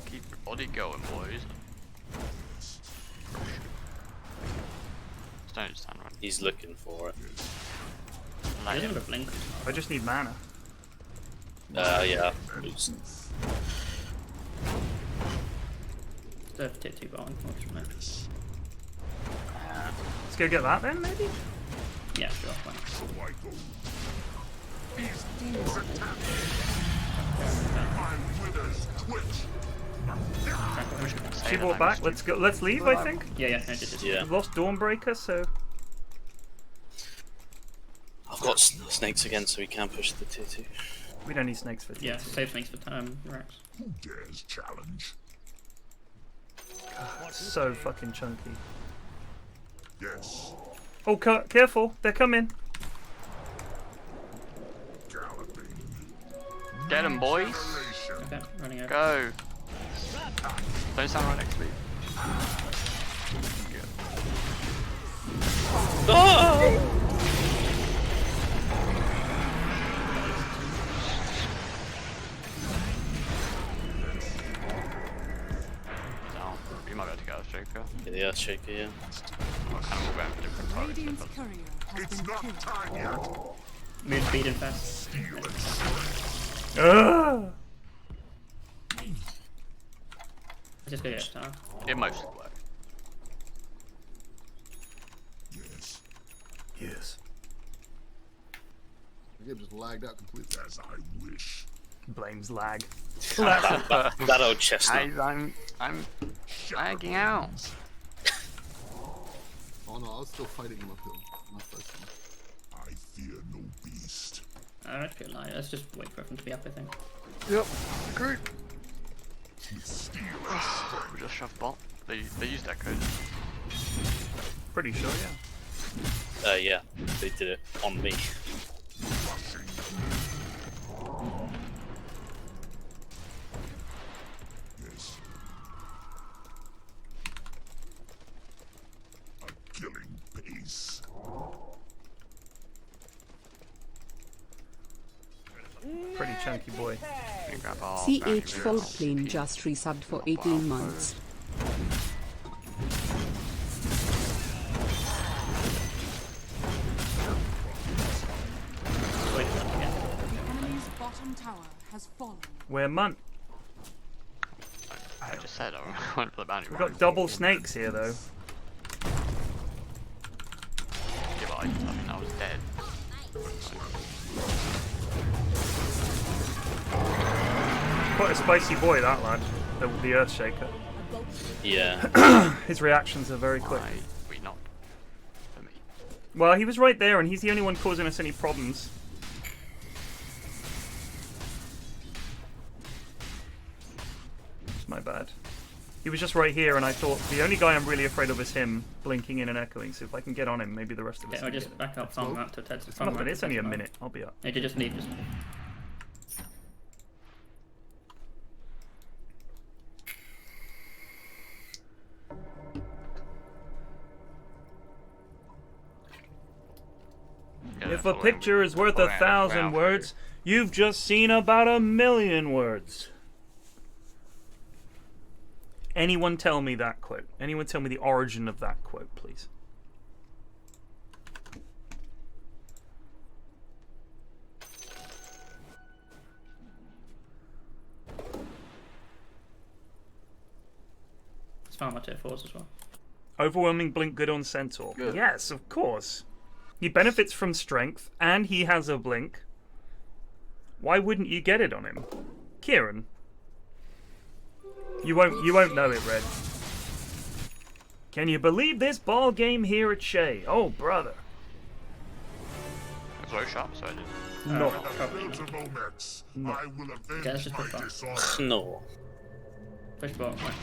Keep your body going, boys. Don't stand right. He's looking for it. He Like doesn't him. have a blink. I just need mana. Yeah. Oops. Don't have tit too bad, unfortunately. Let's go get that then, maybe? Yeah, sure, fine. My withers twitch. She brought back. Let's go. Let's leave, I think. Yeah, no, just Yeah. We've lost Dawnbreaker, so I've got snakes again, so we can push the tier 2. we don't need snakes for this. yeah, save things for Rex. Who dares challenge? So fucking chunky. Yes. Oh, careful. They're coming. Galloping. Get him, boys. Okay, running over. Go. Don't stand right next to me. Down. You might be able to get a shaker. Yeah, the Earthshaker, yeah. Well, kind of all going for different targets. Radiant's but- courier has It's been not killed. time yet. Move speed and fast. Ugh. Just go get tower. It mostly works. Yes. Yes. The game just lagged out completely. As I wish. Blames lag. That old chestnut. I'm lagging out. Oh no, I was still fighting him uphill. My first one. I fear no beast. Let's go light. Let's just wait for them to be up, I think. Yep. Great. Steel We just shoved bot. They used echoes. Pretty sure, yeah. Yeah. They did it on me. rushing. Yes. A killing pace. Pretty chunky boy. We grab our CH bounty Folkplane runes. just resubbed for 18 months. Wait for them again. The enemy's bottom tower has fallen. We're Munt. I just said I went for the bounty. We've got double snakes here, though. Yeah, but I mean, I was dead. Quite a spicy boy, that lad. The Earthshaker. Yeah. His reactions are very quick. Why we not for me? Well, he was right there, and he's the only one causing us any problems. Oops, my bad. He was just right here, and I thought the only guy I'm really afraid of is him blinking in and echoing. So if I can get on him, maybe the rest of us. Yeah, can or just get it. back up, farm out to Ted's. It's nothing. It's only a minute. I'll be up. Yeah, you just leave. Just leave. Yeah, If a following- picture is worth following 1,000 around words, you've just seen about 1,000,000 words. Anyone tell me that quote? Anyone tell me the origin of that quote, please? It's farm out tier 4s as well. Overwhelming blink good on Centaur. Good. Yes, of course. He benefits from strength, and he has a blink. Why wouldn't you get it on him? Kieran. You won't know it, Red. Can you believe this ball game here at Shea? Oh, brother. It's low sharp, so I didn't. No. Those are moments. I will avenge let's just my put that. dishonor. No. Push bot, right,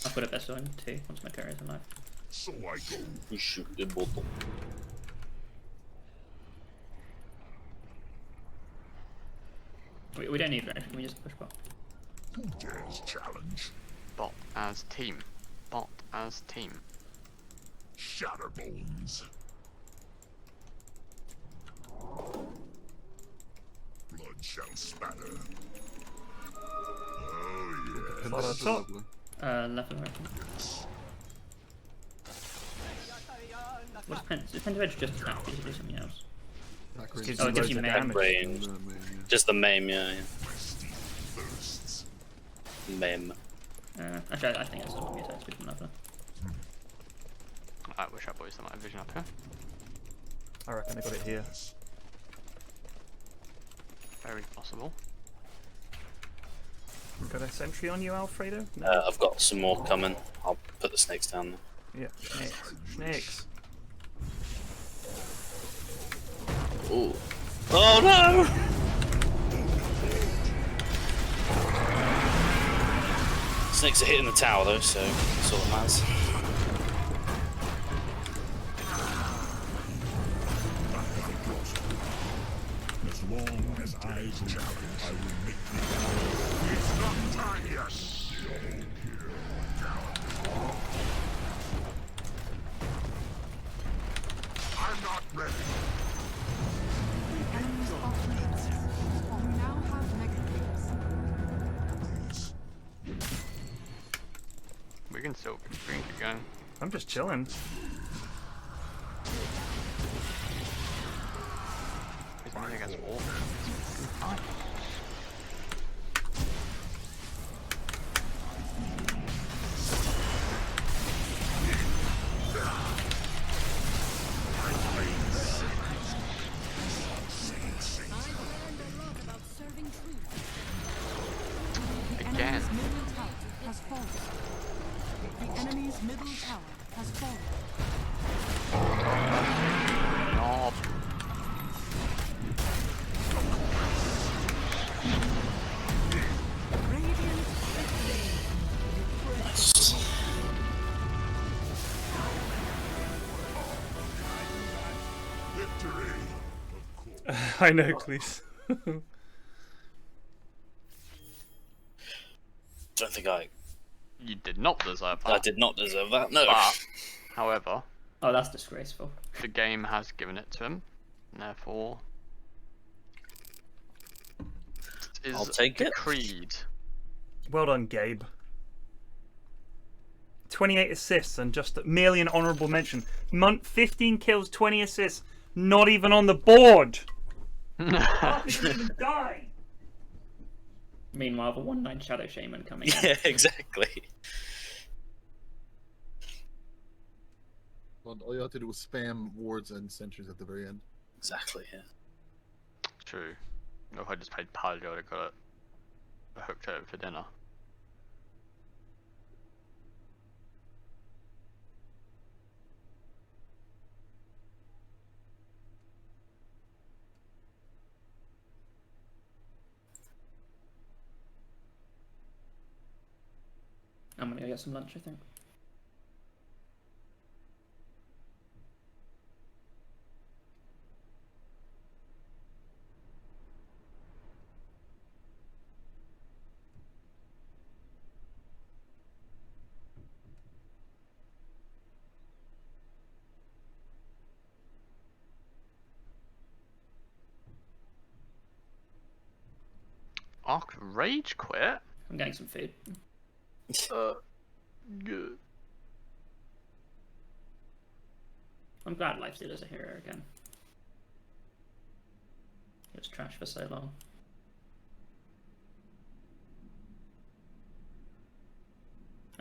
I'll put a vessel in too, once my carrier's alive. So I go. You shoot the bottle. We don't need red, can we just push bot? Who dares challenge? Bot as team. Bot as team. Shatterbones. Blood shall spatter. Oh Spot on top. Left and right. What's Pen Edge just attack? Does it do something else? Gives Oh, you it gives loads you of maim. damage. Range. Just the maim, yeah. thirsts. Maim. Actually, I think it's still be attached with another. I wish our boys had my vision up here. I reckon I got it here. Very possible. Got a sentry on you, Alfredo? No? I've got some more coming. I'll put the snakes down there. Yeah, snakes. Snakes. Ooh. Oh no! Snakes are hitting the tower though, so that's all that matters. As long as I live, I will make the It's not time yet. I'm not ready. Enemies bottom barracks. You now have mega creeps. We can still keep going. I'm just chilling. He's running against wall. Fine. Again. Enemy's middle tower has fallen. The enemy's middle tower has fallen. Oh, Radiant Victory. Of course. I know, please. Don't think I you did not deserve that. I did not deserve that, no. But, however, Oh, that's disgraceful. the game has given it to him, and therefore, it I'll is take it. decreed. Well done, Gabe. 28 assists and just merely an honourable mention. 15 kills, 20 assists. Not even on the board. How could you even die? Meanwhile, the 1-9 Shadow Shaman coming in. Yeah, exactly. Well, all you have to do is spam wards and sentries at the very end. Exactly, yeah. True. If I just played Palio, I got it hooked over for dinner. get some lunch, I think. Arc Rage quit? I'm getting some food. Good. I'm glad Lifestealer's a hero again. It was trash for so long.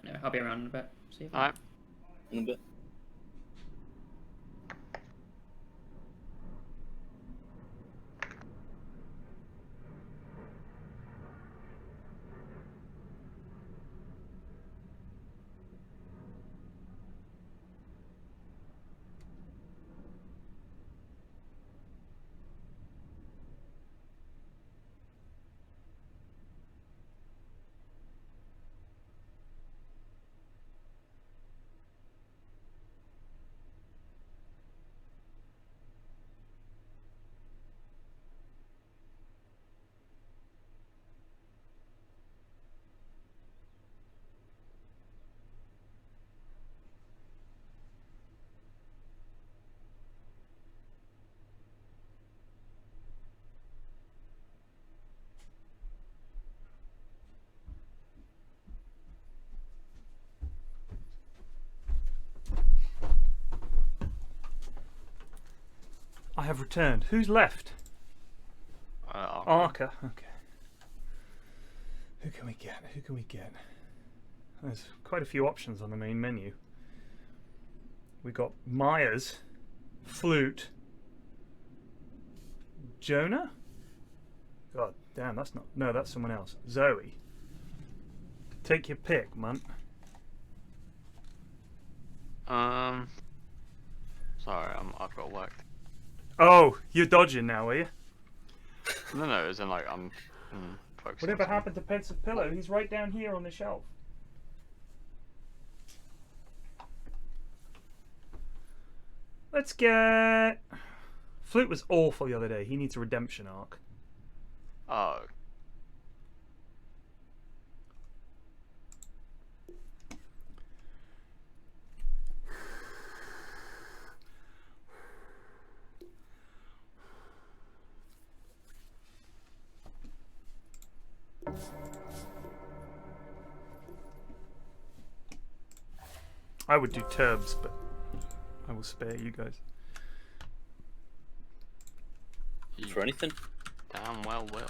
Anyway, I'll be around in a bit. See you. Alright. In a bit. I have returned. Who's left? Arca. Okay. Who can we get? Who can we get? There's quite a few options on the main menu. We got Myers, Flute, Jonah? God damn, that's not... No, that's someone else. Zoe. Take your pick, Munt. Sorry, I've got work. Oh, you're dodging now, are you? No, as in like I'm focusing. Whatever happened to Pensive Pillow? He's right down here on the shelf. Let's get... Flute was awful the other day. He needs a redemption arc. Oh. I would do Turbs, but I will spare you guys. For anything? Damn well will.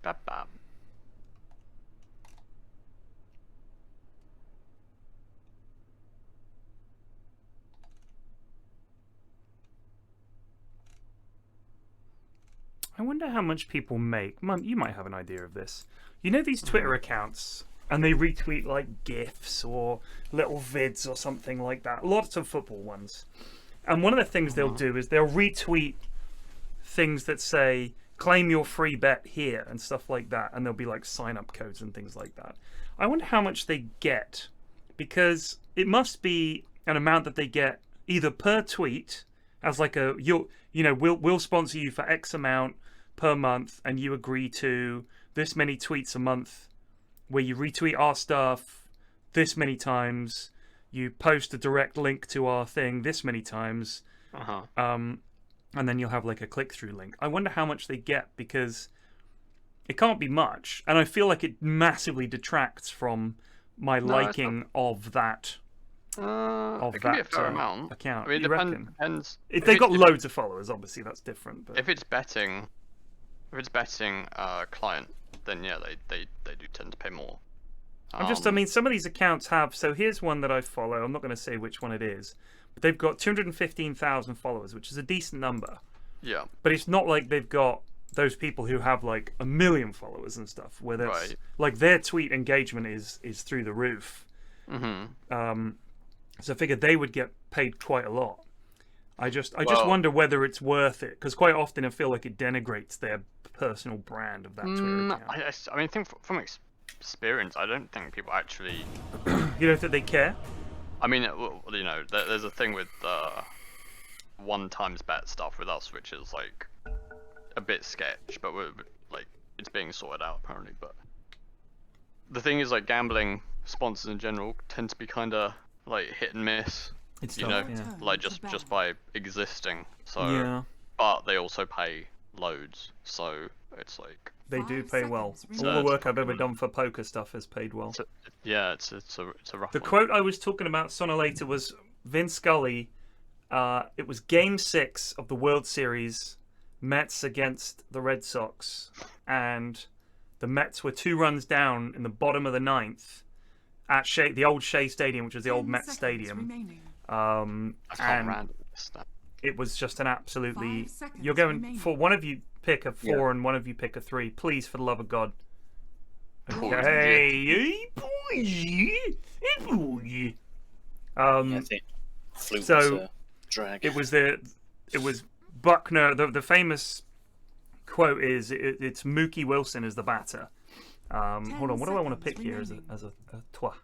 Bap. I wonder how much people make. Mum, you might have an idea of this. You know these Twitter accounts, and they retweet like GIFs or little vids or something like that. Lots of football ones. And one of the things they'll do is they'll retweet things that say, claim your free bet here and stuff like that. And there'll be like sign-up codes and things like that. I wonder how much they get, because it must be an amount that they get either per tweet as like a, we'll sponsor you for X amount per month, and you agree to this many tweets a month where you retweet our stuff this many times, you post a direct link to our thing this many times, and then you'll have like a click-through link. I wonder how much they get, because it can't be much, and I feel like it massively detracts from my liking of that. It can be a fair amount. Account. I mean, You it reckon? depends. If they've got loads of followers, obviously that's different. But If it's betting, client, then yeah, they do tend to pay more. I mean, some of these accounts have. So here's one that I follow. I'm not going to say which one it is, but they've got 215,000 followers, which is a decent number. Yeah. But it's not like they've got those people who have like 1 million followers and stuff, where that's like their tweet engagement is through the roof. So I figured they would get paid quite a lot. I just wonder whether it's worth it, because quite often I feel like it denigrates their personal brand of that Twitter account. I mean, from experience, I don't think people actually. You don't think they care? I mean, you know, there's a thing with one times bet stuff with us, which is like a bit sketch, but we're like it's being sorted out apparently. But the thing is, like, gambling sponsors in general tend to be kind of like hit and miss. It's you tough, know, yeah. like just by existing. So, Yeah. but they also pay loads, so it's like They do pay well. So All the it's work I've ever done for poker stuff has paid well. yeah, it's a rough The one. quote I was talking about sooner or later was Vin Scully. It was Game 6 of the World Series, Mets against the Red Sox, and the Mets were 2 runs down in the bottom of the 9th at the old Shea Stadium, which was the old Mets Stadium. And it was just an absolutely. You're going for one of you pick a 4 and one of you pick a 3. Please, for the love of God. Okay. I think Flute was So a drag. it was Buckner. The famous quote is it's Mookie Wilson as the batter. Hold on, what do I want to pick here as a trois?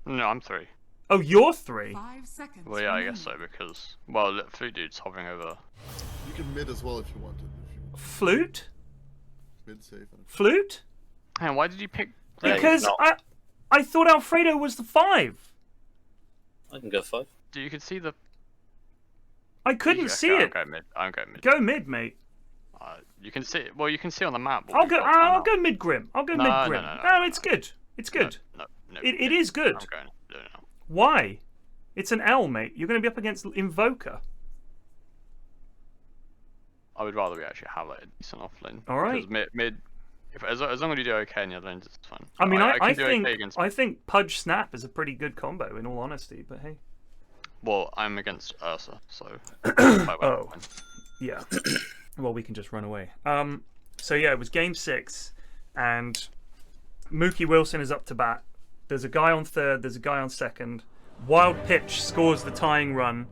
No, I'm 3. Oh, you're 3. 5 seconds. Well, yeah, I guess so, because look, Flute Dude's hovering over. You can mid as well if you wanted. Flute? Mid safe. Flute? And why did you pick? Because I thought Alfredo was the 5. I can go 5. You could see the. I couldn't see it. I'm going mid. Go mid, mate. You can see it. Well, you can see on the map. I'll go mid Grim. I'll go mid Grim. No, it's good. It's good. No, it is good. I'm going. No. Why? It's an L, mate. You're going to be up against Invoker. I would rather we actually have like a decent offlane. All right. Because mid, as long as you do okay in the other lanes, it's fine. I mean, I think Pudge Snap is a pretty good combo, in all honesty. But hey. Well, I'm against Ursa, so. Oh. Yeah. Well, we can just run away. So yeah, it was Game 6, and Mookie Wilson is up to bat. There's a guy on 3rd. There's a guy on 2nd. Wild pitch scores the tying run,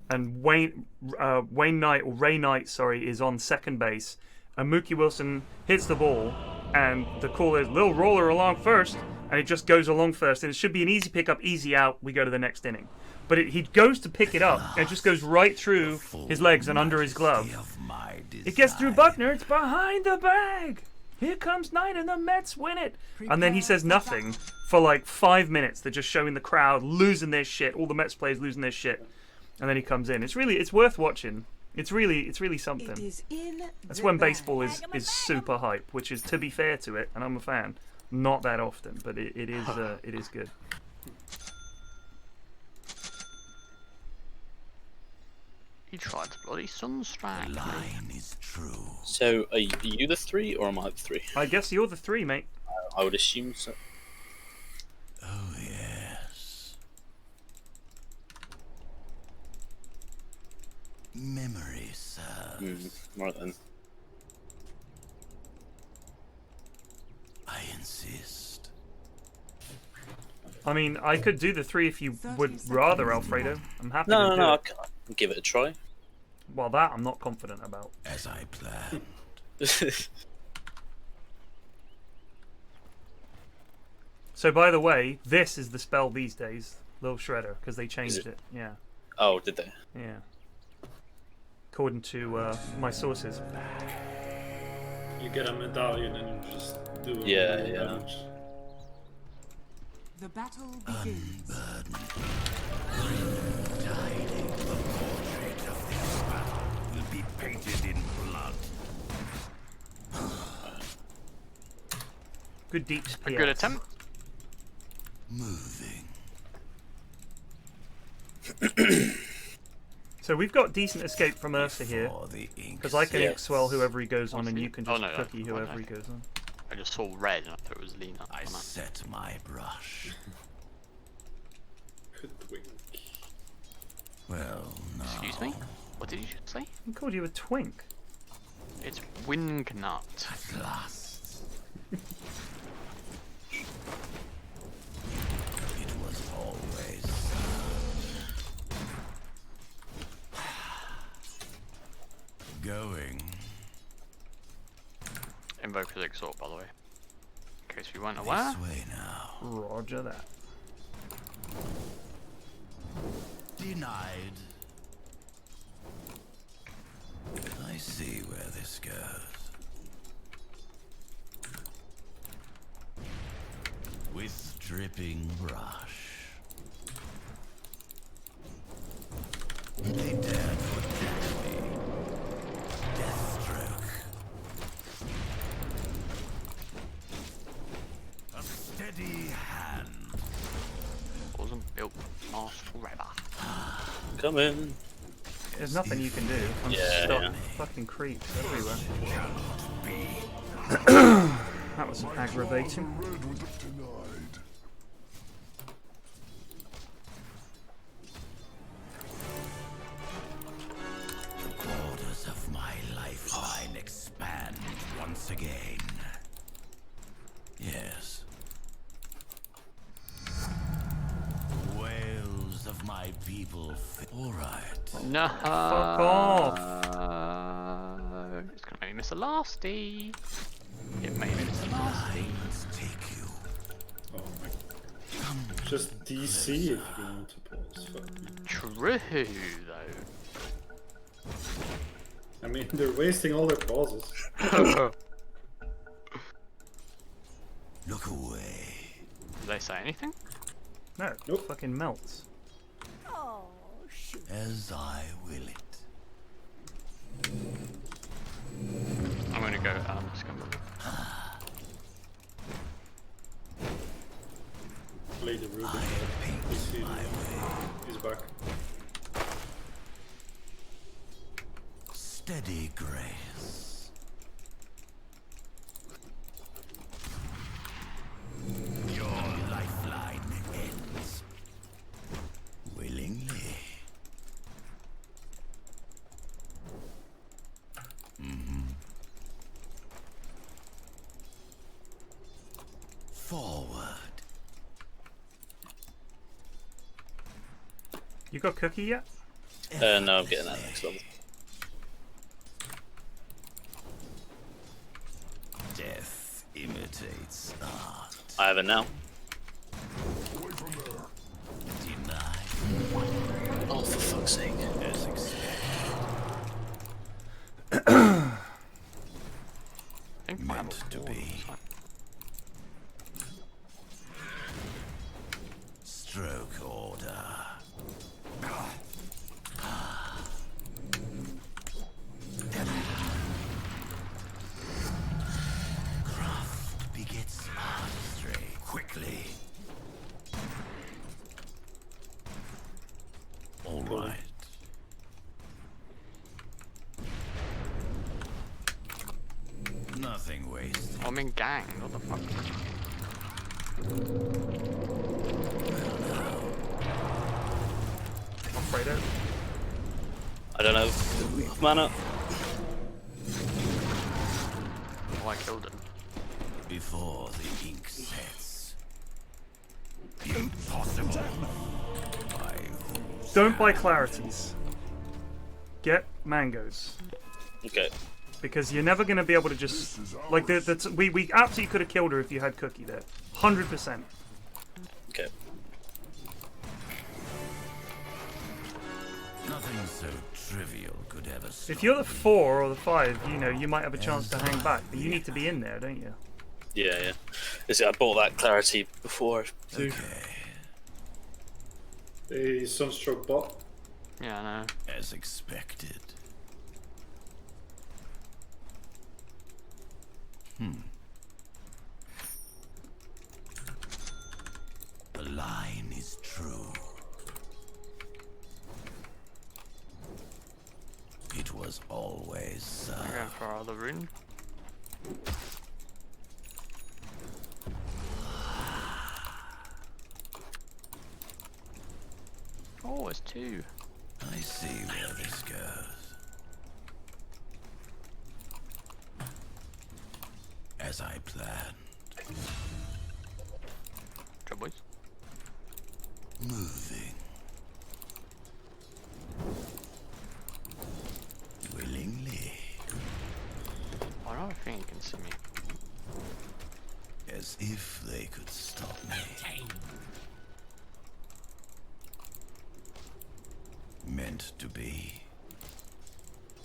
and Wayne Knight, or Ray Knight, sorry, is on 2nd base. And Mookie Wilson hits the ball, and the call is little roller along first, and it just goes along first, and it should be an easy pickup, easy out. We go to the next inning. But he goes to pick it up, and it just goes right through his legs and under his glove. It gets through Buckner. It's behind the bag. Here comes Knight, and the Mets win it. And then he says nothing for like 5 minutes. They're just showing the crowd losing their shit. All the Mets players losing their shit. And then he comes in. It's worth watching. It's really something. That's when baseball is super hype, which is, to be fair to it, and I'm a fan, not that often, but it is good. He tried to bloody sunstrike. The line is true. So, are you the 3 or am I the 3? I guess you're the 3, mate. I would assume so. Oh, yes. Memory serves. Right then. I insist. I mean, I could do the 3 if you would rather, Alfredo. I'm happy to do No, I it. can give it a try. Well, that I'm not confident about. As I planned. So, by the way, this is the spell these days, Lil Shredder, because they changed it. Yeah. Oh, did they? Yeah. According to my sources. You get a medallion and you just do Yeah. damage. The battle begins. The portrait of this battle will be painted in blood. Good deeps. A good attempt. Moving. So we've got decent escape from Ursa here, because I can swell whoever he goes on, and you can just cookie whoever he goes on. I just saw red and I thought it was Lena. I set my brush. Well, no. Excuse me? What did you just say? He called you a twink. It's Wingnut. At last. It was always going. Invoker's Exhort, by the way. In case we weren't aware. This way now. Roger that. Denied. I see where this goes. With dripping brush. They dared to attack me. Deathstroke. A steady hand. Wasn't built to last forever. Come in. There's nothing you can do. I'm stuck. Fucking creeps everywhere. That was aggravating. The borders of my lifeline expand once again. Yes. Wails of my people. All right. No. Fuck off. It's gonna make me miss a lasty. It made me miss a lasty. Let's take you. Oh my. Just DC if you want to pause. True, though. I mean, they're wasting all their pauses. Look away. Did they say anything? No, Nope. fucking melts. As I will it. I'm gonna go Scumber. Lady Ruben. He's back. Steady grace. Your lifeline ends. Willingly. Forward. You got cookie yet? No, I'm getting that next level. Death imitates art. I have it now. Denied. Oh, for fuck's sake. As expected. I think Meant to be. Stroke order. Craft begets artistry quickly. All right. Nothing wasted. I'm in gang, what the fuck? Alfredo? I don't know. Mana. Oh, I killed him. Before the ink sets. Impossible. Don't buy clarities. Get mangoes. Okay. Because you're never going to be able to just... Like, we absolutely could have killed her if you had cookie there. 100%. Okay. Nothing so trivial could ever stop If you're the me. 4 or the 5, you know, you might have a chance to hang back. But you need to be in there, don't you? Yeah. Is it, I bought that clarity before. Okay. A sunstroke bot. Yeah, I know. As expected. The line is true. It was always I'm going for our other rune. Oh, it's 2. I see where this goes. As I planned. Good boys. Moving. Willingly. I don't think you can see me. As if they could stop me. Meant to be.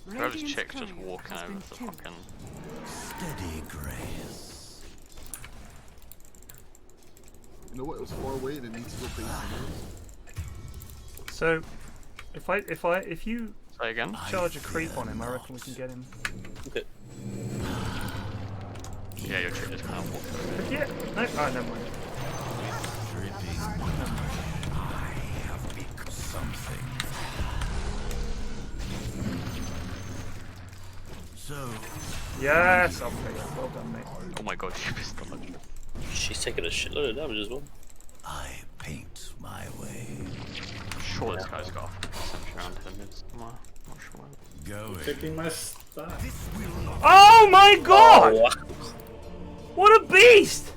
Whoever's Radiant's chick's just courier walking has over been the killed. fucking. Steady grace. You know what? It was far away and it needs to go face So, if you Say again? charge a creep on him, I reckon we can get him. Okay. Yeah, your chick just kind of walked over. But yeah, no, alright, never mind. Dripping. I have become something. So, Yes, I'll take it. Well done, mate. Oh my god, she missed the lunch. She's taking a shitload of damage as well. I paint my way. I'm sure this guy's got a sentry around him. It's not sure. Going. Taking my staff. Oh my god! Oh, What a beast!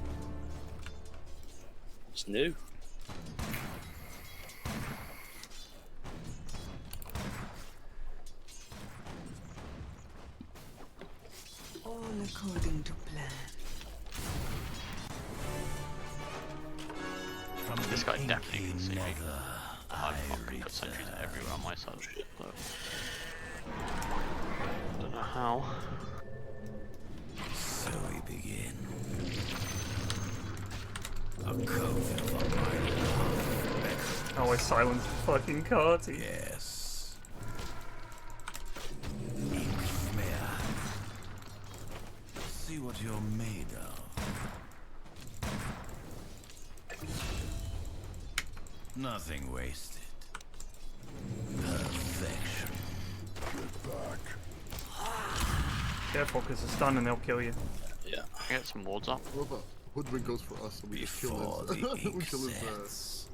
it's new. All according to plan. From This guy the definitely inky can see me. nether, I've I fucking got sentries return. everywhere on my side of shit, though. Don't know how. So we begin. A coven of my Oh, I silenced fucking Carty. yes. Ink smear. See what you're made of. Nothing wasted. Perfection. Get back. Careful, because it's stun and they'll kill you. Yeah. Get some wards up. What about Hoodwink goes for us and we just kill Before his, the we ink kill his sets.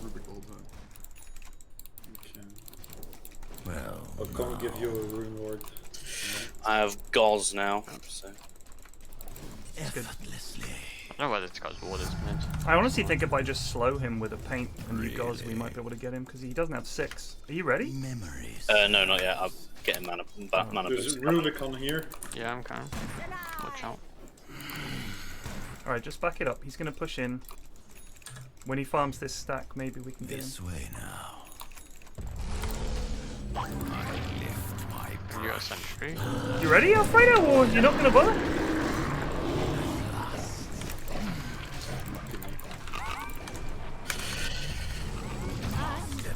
Rubik all the time. Okay. Well, I'll come give you a rune ward. I have gauze now, so. effortlessly. I don't know where this guy's ward is, mid. I honestly think if I just slow him with a paint and you guys, we might be able to get him, because he doesn't have 6. Are you ready? Memories. No, not yet. I'm getting mana There's boost. Rubicon here. Yeah, I'm kind of. Watch out. Alright, just back it up. He's going to push in. When he farms this stack, maybe we can get him. This way now. I lift my You got a sentry. You ready, Alfredo, or you're not going to bother?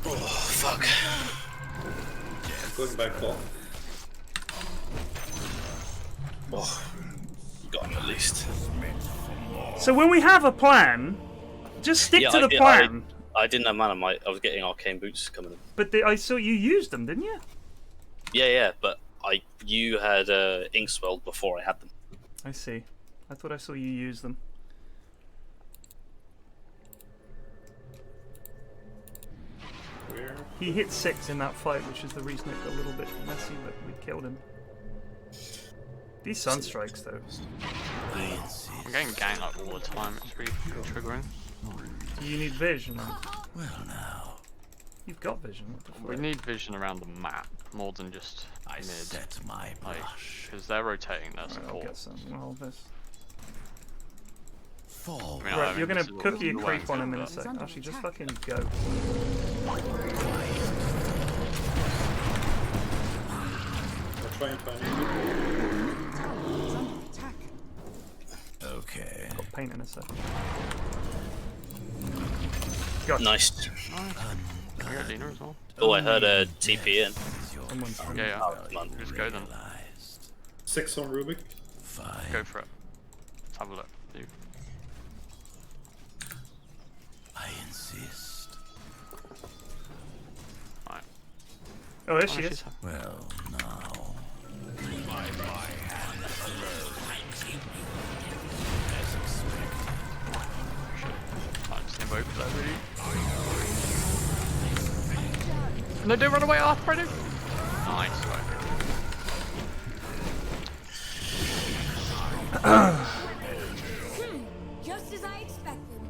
Oh, fuck. Going back bot. Oh, got him at least. So when we have a plan, just stick Yeah, to the I plan. I didn't have mana. I was getting arcane boots coming in. But I saw you used them, didn't you? Yeah, but you had Inkswell before I had them. I see. I thought I saw you use them. Where? He hit 6 in that fight, which is the reason it got a little bit messy, but we killed him. These sunstrikes, though. I'm getting ganked like all the time. It's really triggering. Do you need vision? well now. You've got vision. What the fuck? We need vision around the map more than just I mid. set my Like, brush. because they're rotating their Right, I'll support. get some. Well, this. Fall. I mean, Right, you're gonna this is cookie a the creep way on him in a to do sec. under Actually, just attack. fucking go. I'll try and find you. Tower is under attack. Okay. paint in a sec. Gosh. Nice. Can I get Lena as well? Oh, I heard a TP in. Someone's Yeah. Oh, come on. Just go then. 6 on Rubik. Go for it. Let's have a look. You. I insist. Right. Oh, there she she's is. happy. Well, now. By my hand alone. As expected. I just invoke that really. No, don't run away, Arthur, Fredo! Nice, right. Just as I expected.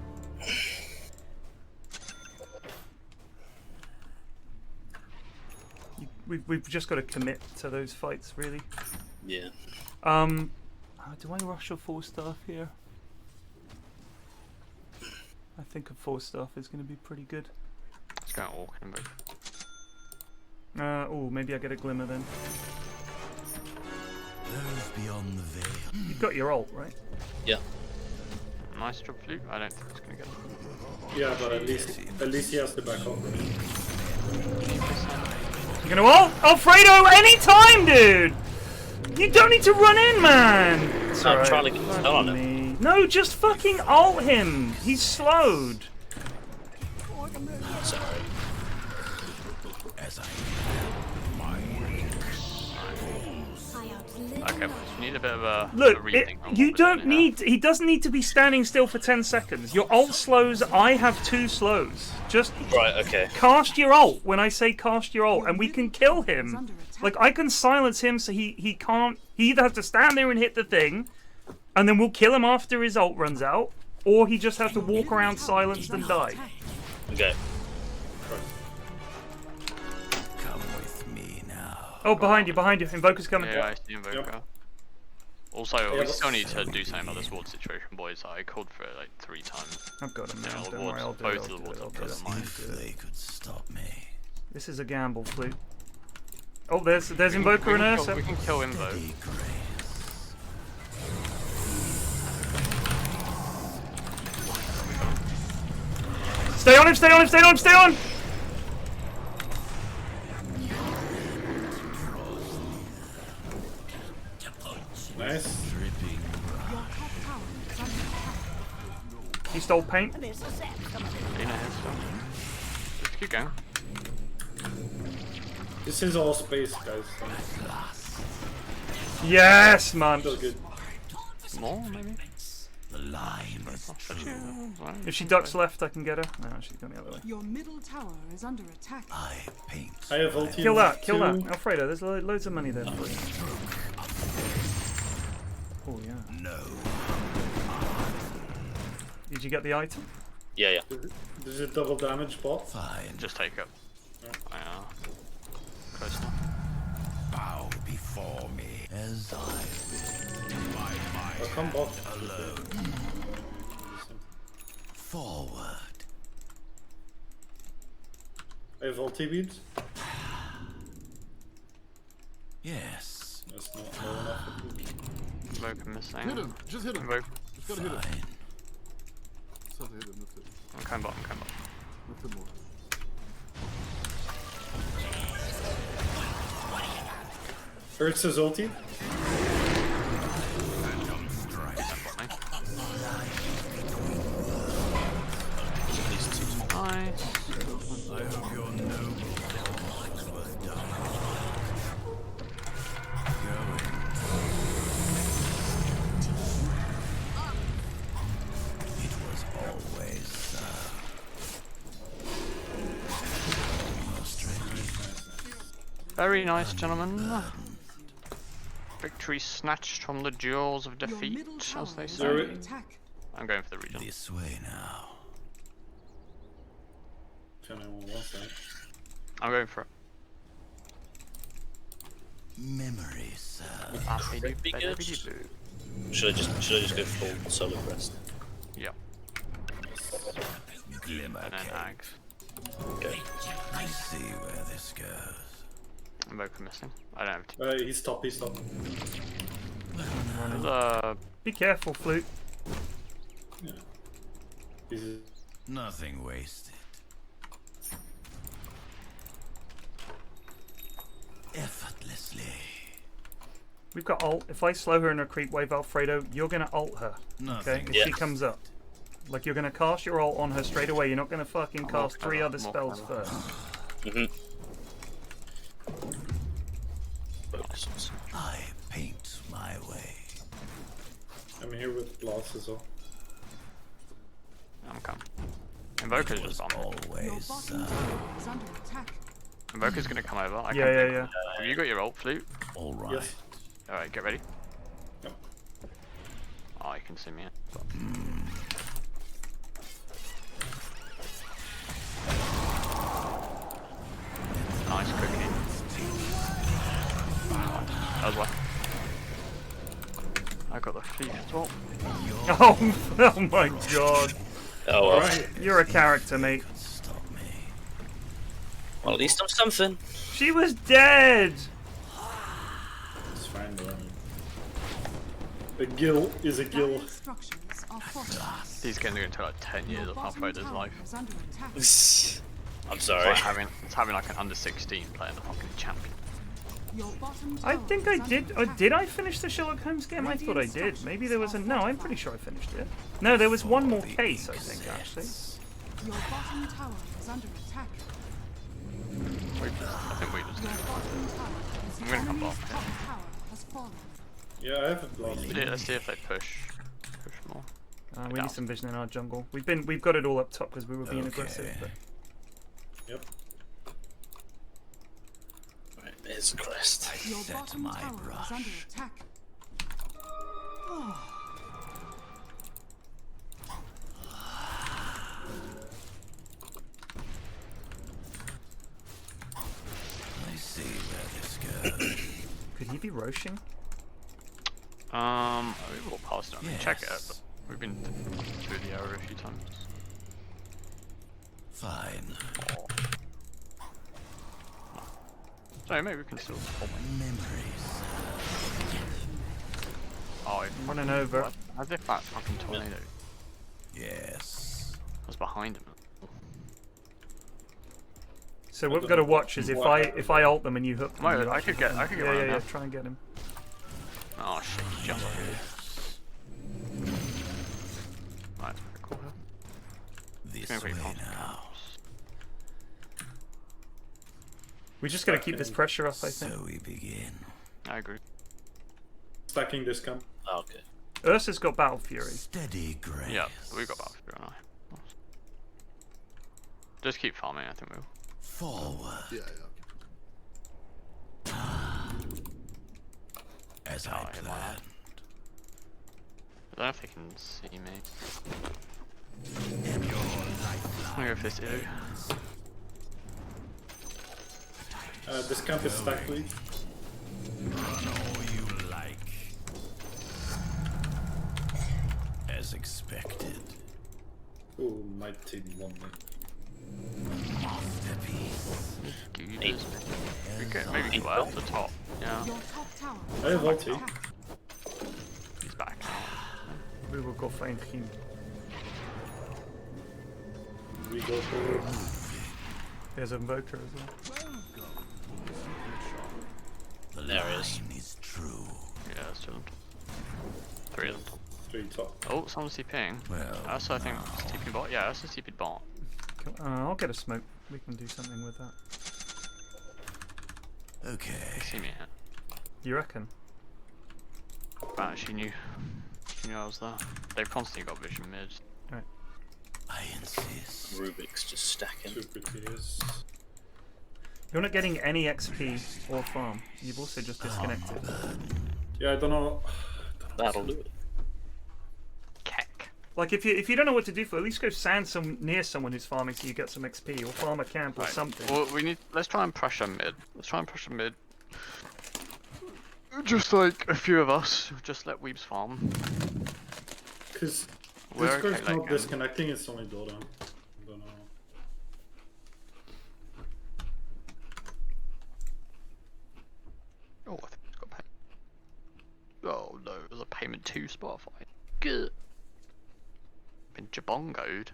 We've just got to commit to those fights, really. Yeah. Do I rush a 4-staff here? I think a 4-staff is going to be pretty good. Let's go and walk in, but Oh, maybe I get a glimmer then. Those beyond the veil. You've got your ult, right? Yeah. nice job, Flute. I don't think it's gonna get it. Yeah, but at least he has the back up. You're gonna ult? Alfredo, anytime, dude! You don't need to run in, man! It's I'm alright. trying to get the spell on him. Me. No, just fucking ult him! He's slowed. Sorry. As I Okay, but you need a bit of a Look, rethink on what you we're don't doing now. need. He doesn't need to be standing still for 10 seconds. Your ult slows. I have 2 slows. Just Right, okay. cast your ult when I say cast your ult, and we can kill him. Like, I can silence him so he can't. He either has to stand there and hit the thing, and then we'll kill him after his ult runs out, or he just has to walk around silenced and die. Okay. come with me now. Oh, behind you, behind you. Invoker's coming. Yeah, I see Invoker. Yep. Also, Yeah, we but- still need to do something about this ward situation, boys. I called for it like 3 times. I've got him Yeah, now. the Don't worry, wards, I'll do both it. of the I'll do wards it. I'll are do better it. than mine. If they could stop me. This is a gamble, Flute. Oh, there's Invoker and Ursa. We can kill Invo. Steady grace. Stay on him! Stay on him! Stay on him! Stay on! Nice. Dripping. Your top tower is under attack. He stole paint. Lena hits them. Just keep going. This is all space, guys. Yes, man. Feels good. More, maybe? The line is true. If she ducks left, I can get her. No, she's going the other way. Your middle tower is under attack. I paint. I have ulti. Kill that, kill that. too. Alfredo, there's loads of money there for you. Oh, yeah. No. Did you get the item? Yeah, yeah. This is a double damage bot. Fine. Just take it. Close enough. Bow before me as I will. My I'll mind come bot. alone. Forward. I have ulti beads. Yes. That's not low enough. Invoker missing. Hit him. Just hit him. Invoke. Just gotta hit him. Fine. Just have to hit him. That's it. I'm coming bot, I'm coming bot. Nothing more. Ursa's ulti. Nice. I hope your noble cause was done. Going. It was always Very nice, gentlemen. Victory snatched from the jaws of Your defeat, middle tower as they is say. under attack. I'm going for the region. this way now. Can I want that? I'm going for it. Memories serve. Be good. Should I just go full solo rest? Yeah, Glimmer and then cake. Ags. Okay. I see where this goes. Invoker missing. I don't have to. He's top, he's top. There's Be careful, Flute. Yeah. Easy. Nothing wasted. Effortlessly. We've got ult. If I slow her in her creep wave, Alfredo, you're gonna ult her. Okay? If she comes up. Like, you're gonna cast your ult on her straight away. You're not gonna fucking cast 3 other spells first. I paint my way. I'm here with Blast as well. I'm coming. Invoker's just on. Your bottom tower is under attack. Invoker's gonna come over. I Yeah, can yeah, think. yeah. Have you got your ult, Flute? Alright. Yes. Alright, get ready. Yep. Oh, you can see me. Nice cookie. That was one. I got the thief as well. Oh my god. Oh well. Alright. You're a character, mate. Well, at least I'm something. She was dead! It's fine, though. A gill is a gill. Dire structures are fortified. These games are going to take like 10 years Your of bottom Half-Raiders tower life. is under attack. I'm It's sorry. like having like an under 16 playing the fucking champion. Your bottom I tower think I is under did. attack. Did I finish the Sherlock Holmes game? I thought I did. Maybe there was a. No, I'm pretty sure I finished it. No, there was one more case, I think, actually. Your bottom tower is under attack. I think we just Your bottom tower is I'm gonna come enemy's back. top tower has fallen. Yeah, I have a Blast. Yeah, let's see if they push more. We need some vision in our jungle. We've got it all up top because we were being aggressive. But... Yep. Right, here's the quest. Your bottom tower is under attack. I see where this goes. Could he be roshing? We will pass it on and check it, but we've been through the area a few times. Fine. So maybe we can still hold my Memories. Oh, I'm running over. as if that fucking tornado Yes. was behind him. So what we've got to watch is if I ult them and you hook them. Wait, you I actually could get hit them. around Yeah, now. try and get him. Oh shit, he jumped off here. Right, cool. This Gonna way be fun. now. We just got to keep this pressure up, I think. So we begin. I agree. Stacking this camp. Oh, okay. Ursa's got Battle Fury. Steady grace. Yeah, we got Battlefield and I. Just keep farming, I think we'll. Forward. Yeah, yeah. As Oh, I I hit my planned. head. I don't know if they can see me. I wonder if this is. This camp is stacked, please. Run all you like. As expected. Ooh, my team won me. Masterpiece. We could maybe go out the top. Yeah, Your top tower I have under ulti. attack. he's back. We will go find him. We go for There's a Invoker as well. The There it is. line is true. Yeah, that's two of them. 3 of them. 3 top. Oh, someone's TPing. Well, Also, I think it's TP bot. Yeah, that's a TP bot. I'll get a smoke. We can do something with that. okay. They see me here. You reckon? Right, she knew I was there. They've constantly got vision mid. I insist. Rubik's just stacking. Super tears. You're not getting any XP or farm. You've also just disconnected. Yeah, I don't know. That'll do it. Keck. Like if you don't know what to do for, at least go stand near someone who's farming so you get some XP, or farm a camp or Right. something. Well, let's try and pressure mid. Let's try and pressure mid. Just like a few of us. Just let Weebs farm. Because We're this okay guy's late not game. disconnecting, it's only Dota. I don't know. Oh, I think it's got paid. Oh no, there's a payment to Spotify. Good. Been jabongoed.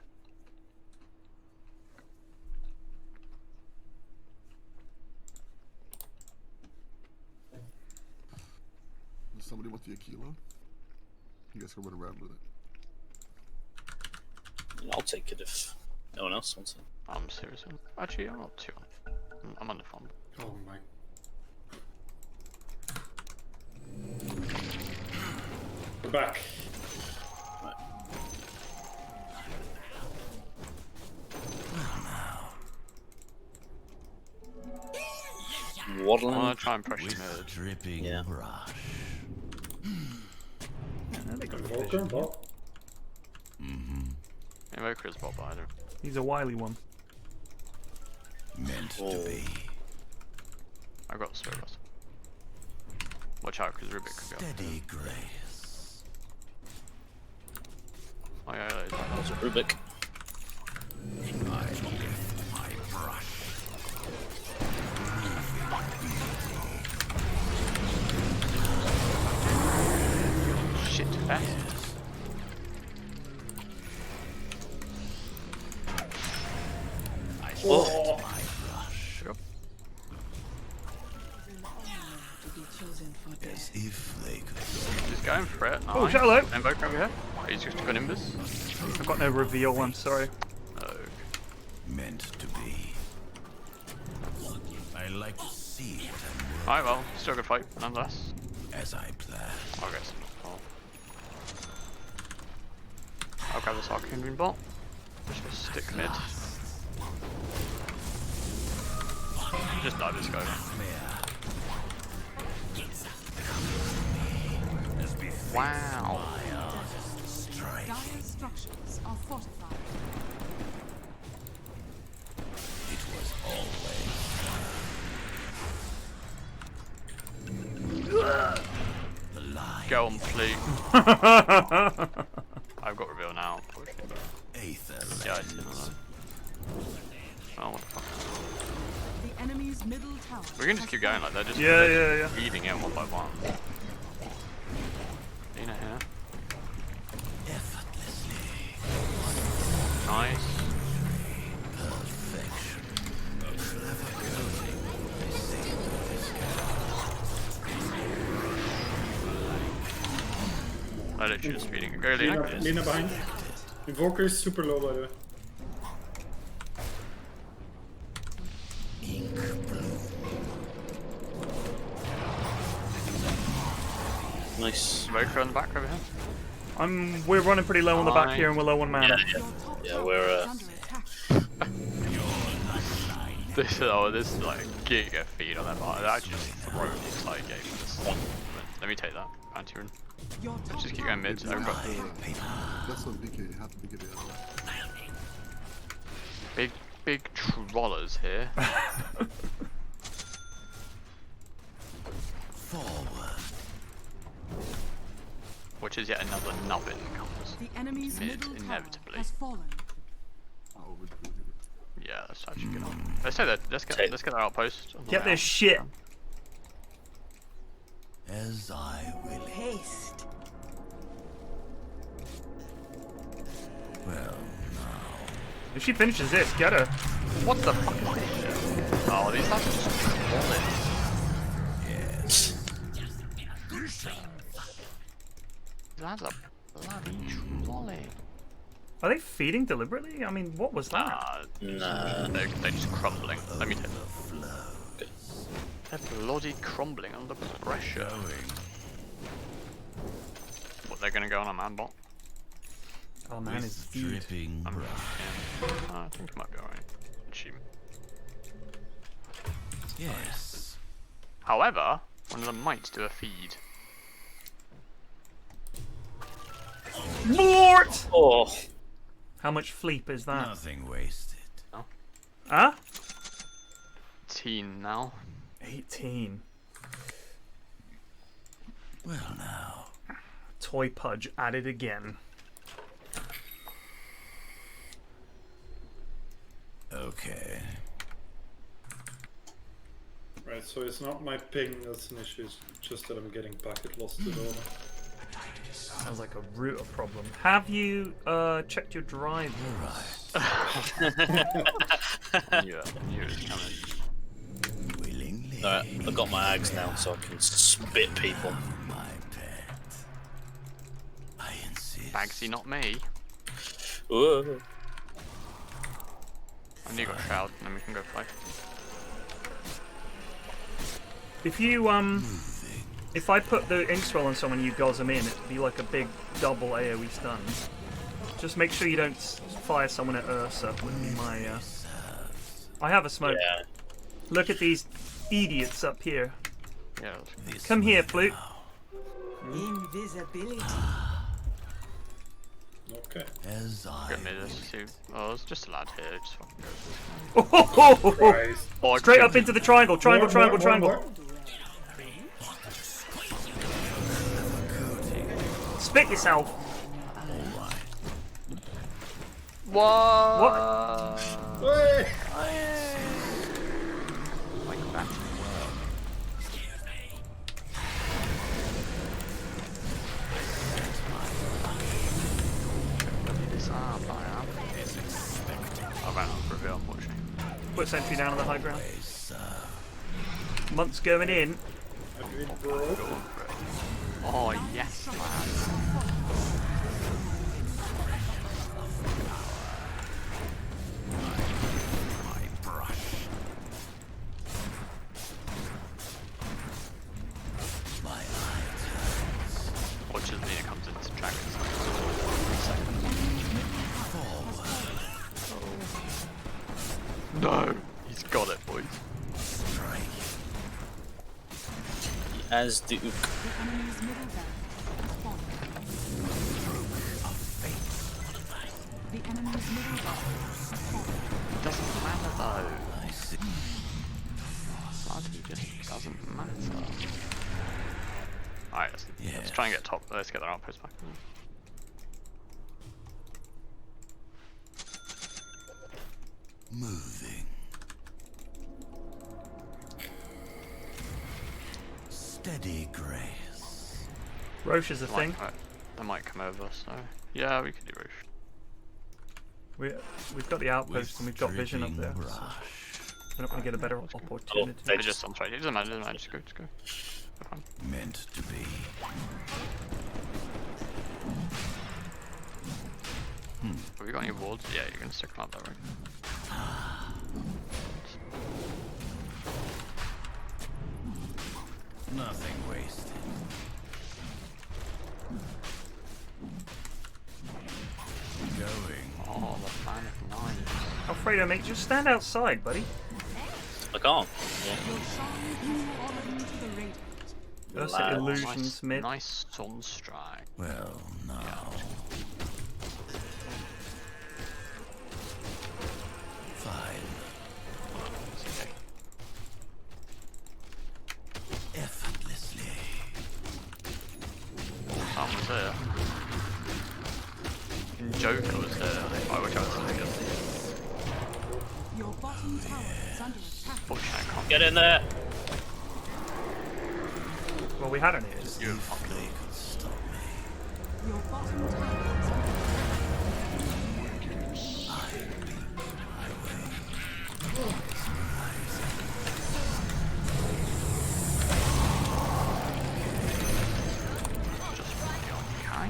Does somebody want the Aquila? You guys can run around with it. I'll take it if no one else wants it. I'm serious. Actually, I'm not too. I'm under farm. Oh my. We're back. Waddling. I want to try and pressure mid. Dripping Yeah. brush. Invoker, bot. Invoker is bot, but I don't. He's a wily one. Meant to be. I got Spirit. Watch out, because Rubik could be up. Steady grace. Oh yeah, yeah, There's a Rubik. I lift my brush. shit, fast. Oh. As if they could. Just going for it. Oh, Nice. hello. Invoker over here. Oh, he's just got Nimbus. I've got no reveal, I'm sorry. Oh. Meant to be. I like to see what I'm Alright, well, still a good fight, nonetheless. as I plan. I'll get some. I'll grab this Arcane Rune bot. Just gonna stick mid. Just dive this guy. Wow. Dire structures are fortified. It was always the lie. Go on, please. I've got reveal now, unfortunately. Aether Yeah, I didn't know that. Oh, what the fuck. The enemy's middle tower. We can just keep going like that, just Yeah. eating it one by one. Lina here. Effortlessly. Nice. Perfection. Clever coding. They say this I literally just feeding it. Go, Lina. Lina behind. Invoker is super low, by the way. ink bloom. Nice. Invoker on the back over here. We're running pretty low on the back Nice. here and we're low on mana. Yeah, we're Under attack. This is like giga feed on that part. I actually just throw the side game with this. Let me take that. Anti-rune. Your top Just keep going mid. I've got That's on BK, you have to be the other way. big trollers here. Forward. Which is yet another nubbin comes. The enemy's Mid, middle tower inevitably. has fallen. Oh, Yeah, let's actually get on. Let's say that. Let's get that outpost. on the Get way this out. shit. As I will. Haste. Well, If she finishes this, get her. What the fuck is this shit? Oh, these lads are just trolling. yes. These lads are bloody trolling. Are they feeding deliberately? I mean, what was that? Nah. They're just crumbling. Let me take that. They're bloody crumbling under pressure. What, they're gonna go on a man bot? Oh man, is feed. Dripping brush. I think it might be alright. Assume. Yes. However, one of them might do a feed. Mort! Oh. How much fleep is that? Nothing wasted. Huh? 18 now. 18. Well now. Toy Pudge added again. Okay. Right, so it's not my ping that's an issue, it's just that I'm getting packet lost to Dota. Sounds like a router problem. Have you checked your drive? I knew it was coming. Alright, I've got my ags now, so I can spit people. Bagsy, not me. Whoa. I knew you got shroud, and then we can go play. If you if I put the ink swell on someone, you gauze them in, it'd be like a big double AoE stun. Just make sure you don't fire someone at Ursa. Would be my. I have a smoke. Yeah. Look at these idiots up here. Yeah. Come here, Flute. Invisibility. Okay. Get me this too. Oh, it's just a lad here. Just fucking go. Christ. Oh, Straight up into the triangle. Triangle, More, triangle, more, triangle. more. Spit yourself. What? Hey. Like that. I ran out of reveal, unfortunately. Put sentry down on the high ground. Monk's going in. Oh, yes, man. Watch as Nina comes into dragons. No, he's got it, boys. As Duke. The enemy's middle barracks has fallen. Doesn't matter though. Bloody just doesn't matter. Alright, let's try and get top. Let's get their outpost back. Moving. Steady grace. Roche is a thing. They might come over, so yeah, we could do Roche. We've got the outpost and we've got vision up there. So we're not going to get a better opportunity. They just on trade. It doesn't matter. Just go. Just go. Meant to be. Have we got any wards? Yeah, you're gonna stick them up there, right? Nothing wasted. Going. Oh, the fan of 9. Alfredo, mate, just stand outside, buddy. I can't. That's the illusions mid. Nice sunstrike. Well, now. Fine. Okay. Effortlessly. Tom was there. And Joker was there. I wish I was there. Your bottom tower is under attack. Fortunately, I can't. Get in there! Well, we had an ear. You fucking. Could stop me. Your bottom tower is under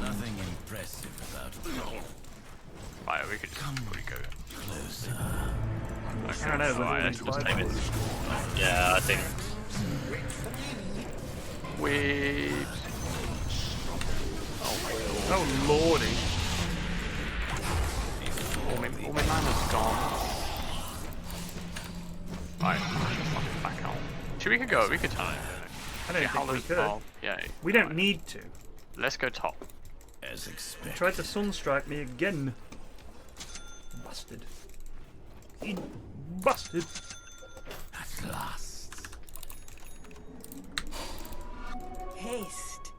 Nothing impressive about it. Right, we could just probably go. Closer. Okay, I don't know, right, let's let's just do name it. Yeah, I think. Weebs. Oh my god. Oh lordy. All my mana's gone. Right, fucking back out. Should we could go? We could turn it. I don't think we could. Yeah. We don't need to. Let's go top. As expected. Tried to sunstrike me again. Busted. He busted. At last. Haste.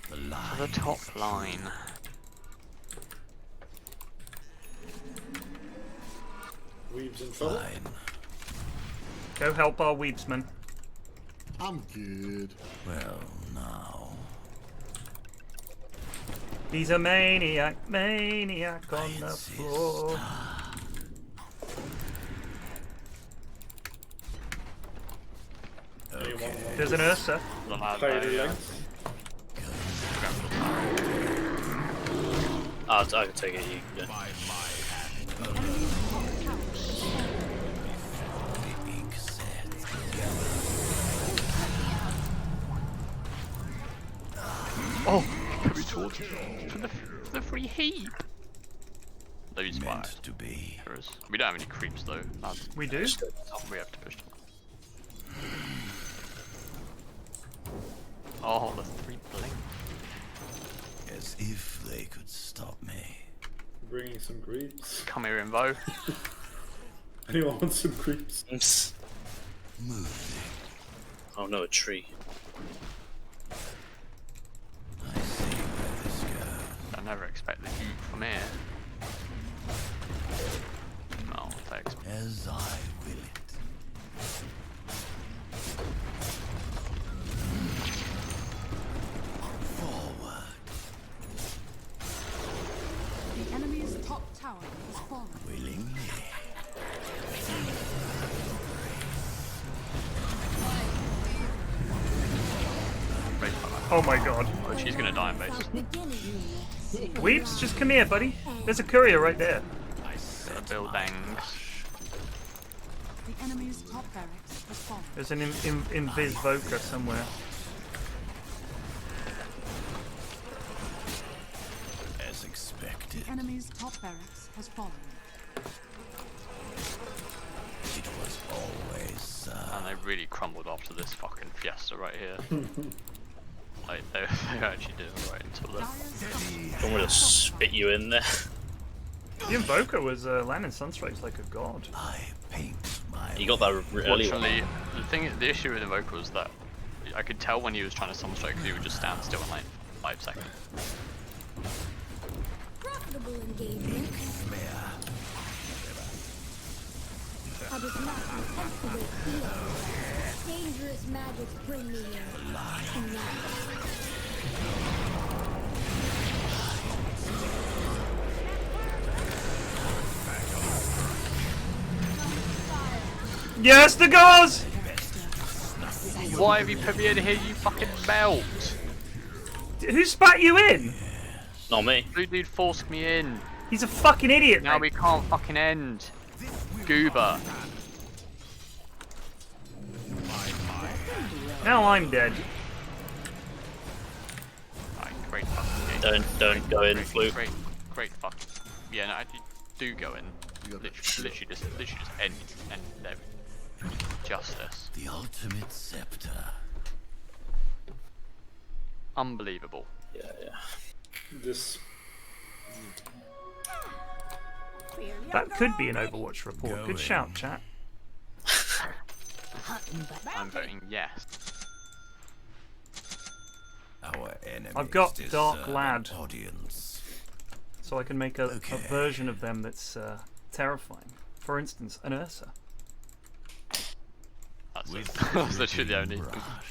The line. The top line. Weebs in trouble. Fine. Go help our weepsman. I'm good. Well, now. He's a maniac on the floor. There's an Ursa. I can take it. You can Oh, can we talk for the free heat? Those spires. To be. We don't have any creeps though. We do? We have to push them. Oh, the 3 blink. As if they could stop me. Bringing some creeps. Come here, Invo. Anyone want some creeps? Moving. Oh no, a tree. I see where this goes. I never expect the heat from here. No, thanks. As I will it. Forward. The enemy's top tower has fallen. Willingly. Oh my god. Oh, she's gonna die in base. Weeps, just come here, buddy. There's a courier right there. Buildings. The enemy's top barracks has fallen. There's an invis Voker somewhere. As expected. The enemy's top barracks has fallen. It was always And they really crumbled after this fucking fiesta right here. Like, they actually did it right until then. I'm gonna spit you in there. The Invoker was landing Sunstrikes like a god. I paint my. You got that early one. Fortunately, the issue with Invoker was that I could tell when he was trying to Sunstrike because he would just stand still in like 5 seconds. Profitable engagement. I was not content to wait here. Dangerous magics bring me here. Yes, the gods! Why have you put me in here, you fucking melt? Who spat you in? Not me. Blue dude forced me in. He's a fucking idiot, Now mate. we can't fucking end. Goober. Now I'm dead. Right, great fucking game. Don't go in, Flute. Great fucking. Yeah, no, actually do go in. Literally just end there. Justice. The ultimate scepter. Unbelievable. Yeah. This. That could be an Overwatch report. Good shout, chat. I'm voting yes. Our enemies I've got deserve Dark Lad, an audience. so I can make a version of them that's terrifying. For instance, an Ursa. That's literally the only.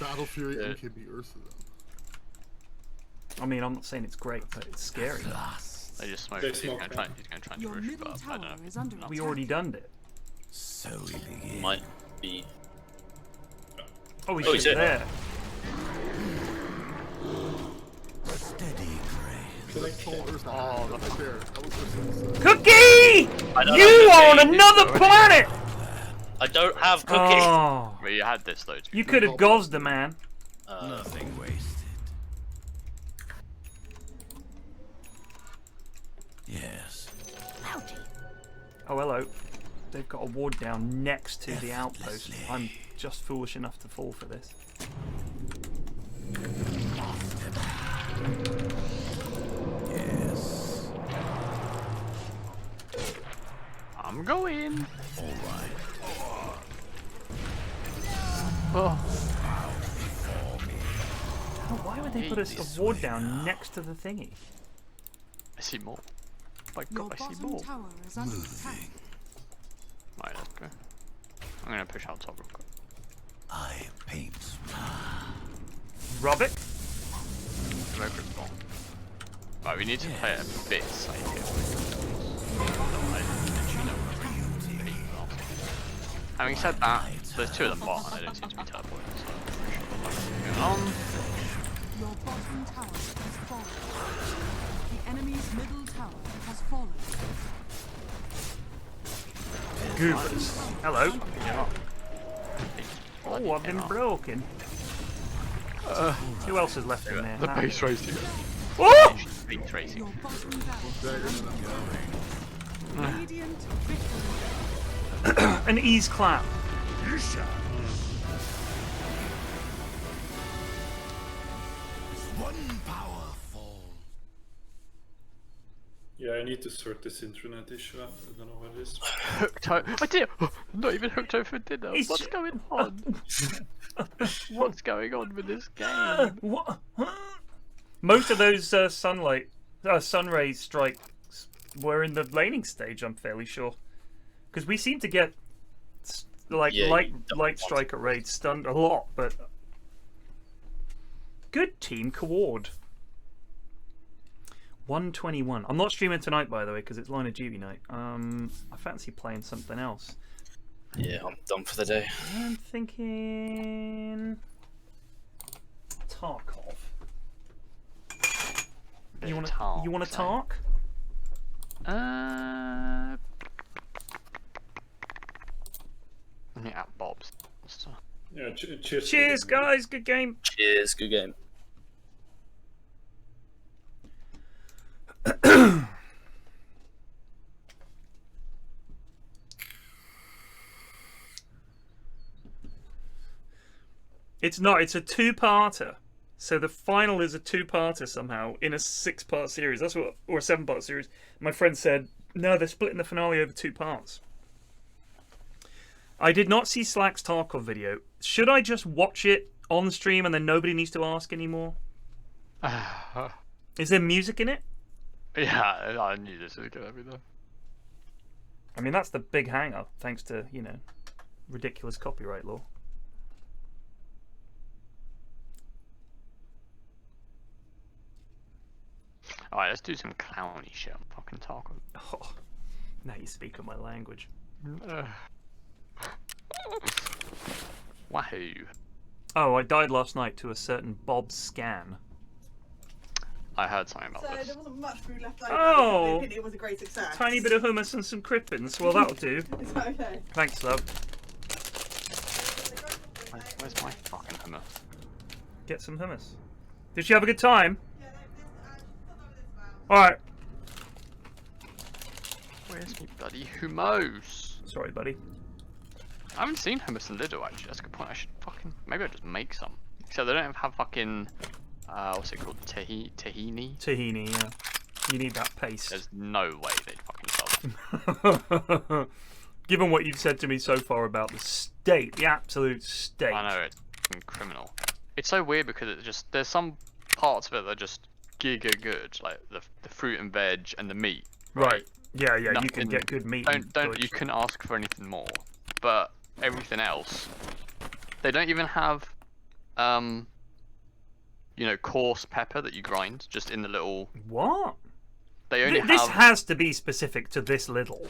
Battle Fury and KB Ursa though. I mean, I'm not saying it's great, but it's scary. They just smoked it. He's gonna try and Your rush, middle but I tower don't know. is under We attack. already done it. So we begin. Might be. Oh, he's Oh, just he's there. Steady grace. Oh, that's fair. That was Ursa. Cookie! You are on another planet! I don't have cookie. Oh, Well, you had this though. you could have gozzed the man. Nothing wasted. Yes. Oh, hello. They've got a ward down next to the outpost. I'm just foolish enough to fall for this. Yes. I'm going. All right. Oh. Oh, why would they put a ward down next to the thingy? I see more. My Your God, I see bottom more. tower is under attack. Right, let's go. I'm gonna push out top real quick. I paint. Rob it. No grip ball. Right, we need to play it a bit safe here. Having said that, there's two of them bot and they don't seem to be teleporting, so I'm pretty sure moving on. Your bottom tower has fallen. The enemy's middle tower has fallen. Goobers. Hello. Yeah. Oh, I've been broken. Who else is left in there? The base racing. Oh! Base racing. Your bottom barracks. Radiant victory. An ease clap. One power fall. Yeah, I need to sort this internet issue out. I don't know what it is. Hooked over. I did. I'm not even hooked over for dinner. What's going on? What's going on with this game? What? Most of those sun rays strikes were in the laning stage. I'm fairly sure, because we seem to get like light striker raids stunned a lot. But good team coord. 121. I'm not streaming tonight, by the way, because it's Line of Duty night. I fancy playing something else. Yeah, I'm done for the day. I'm thinking Tarkov. You want to talk? Yeah, at Bob's. Yeah, cheers. Cheers, guys. Good game. Cheers, good game. It's not. It's a two-parter. So the final is a two-parter somehow in a 6-part series. That's what, or a 7-part series. My friend said, no, they're splitting the finale over 2 parts. I did not see Slack's Tarkov video. Should I just watch it on stream and then nobody needs to ask anymore? Is there music in it? Yeah, I knew this was gonna be there. I mean, that's the big hang-up, thanks to, you know, ridiculous copyright law. Alright, let's do some clowny shit on fucking Tarkov. Oh, now you speak of my language. Wahoo. Oh, I died last night to a certain Bob Scan. I heard something about this. There wasn't much food left over. Oh! It was a great success. Tiny bit of hummus and some crippins. Well, that'll do. Is that okay? Thanks, love. Where's my fucking hummus? Get some hummus. Did she have a good time? Alright. Where's me bloody hummus? Sorry, buddy. I haven't seen hummus in Lidl actually. That's a good point. I should fucking maybe I'll just make some. So they don't have fucking what's it called? Tahini? Tahini, yeah. You need that paste. There's no way they'd fucking sell that. Given what you've said to me so far about the state, the absolute state. I know, it's criminal. It's so weird because it just there's some parts of it that are just giga good, like the fruit and veg and the meat. Right. Yeah, yeah. Nothing, you can get good meat. Don't you can ask for anything more. But everything else, they don't even have, you know, coarse pepper that you grind just in the little. What? They only This have has to be specific to this Lidl.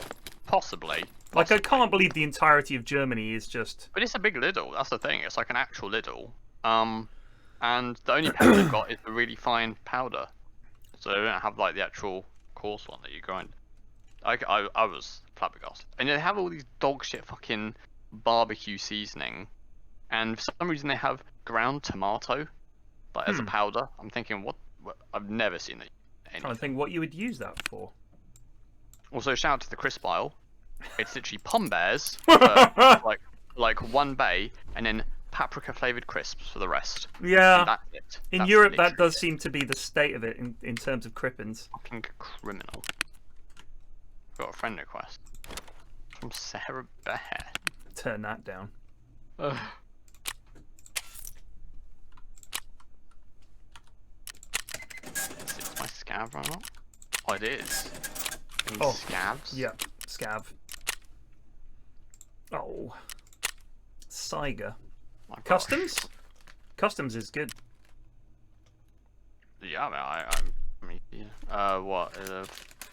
possibly. Like, I can't believe the entirety of Germany is just. But it's a big Lidl. That's the thing. It's like an actual Lidl. And the only pepper they've got is the really fine powder. So they don't have like the actual coarse one that you grind. I was flabbergasted. And they have all these dog shit fucking barbecue seasoning, and for some reason they have ground tomato, like as a powder. I'm thinking, what? I've never seen that. I'm trying to think what you would use that for. Also, shout out to the crisp aisle. It's literally Pom Bears, like one bay, and then paprika flavored crisps for the rest. Yeah. And that's it. In That's Europe, that literally does seem to be the state of it in terms of crippins. fucking criminal. Got a friend request from Sarah Bear. Turn that down. Ugh. Is my scav run up? Oh, it is. Any scavs? Yeah, scav. Oh. Saiga. My gosh. Customs? Customs is good. Yeah, I mean, what?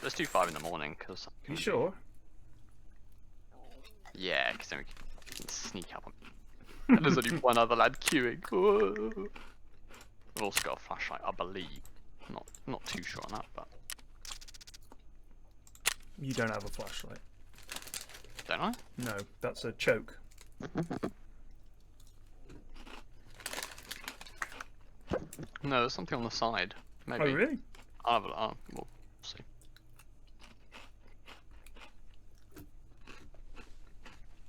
Let's do 5 in the morning, cause. You sure? Yeah, because then we can sneak up on. And there's only one other lad queuing. Whoa. We've also got a flashlight, I believe. Not too sure on that, but. You don't have a flashlight. Don't I? No, that's a choke. No, there's something on the side. Maybe. Oh, really? We'll see.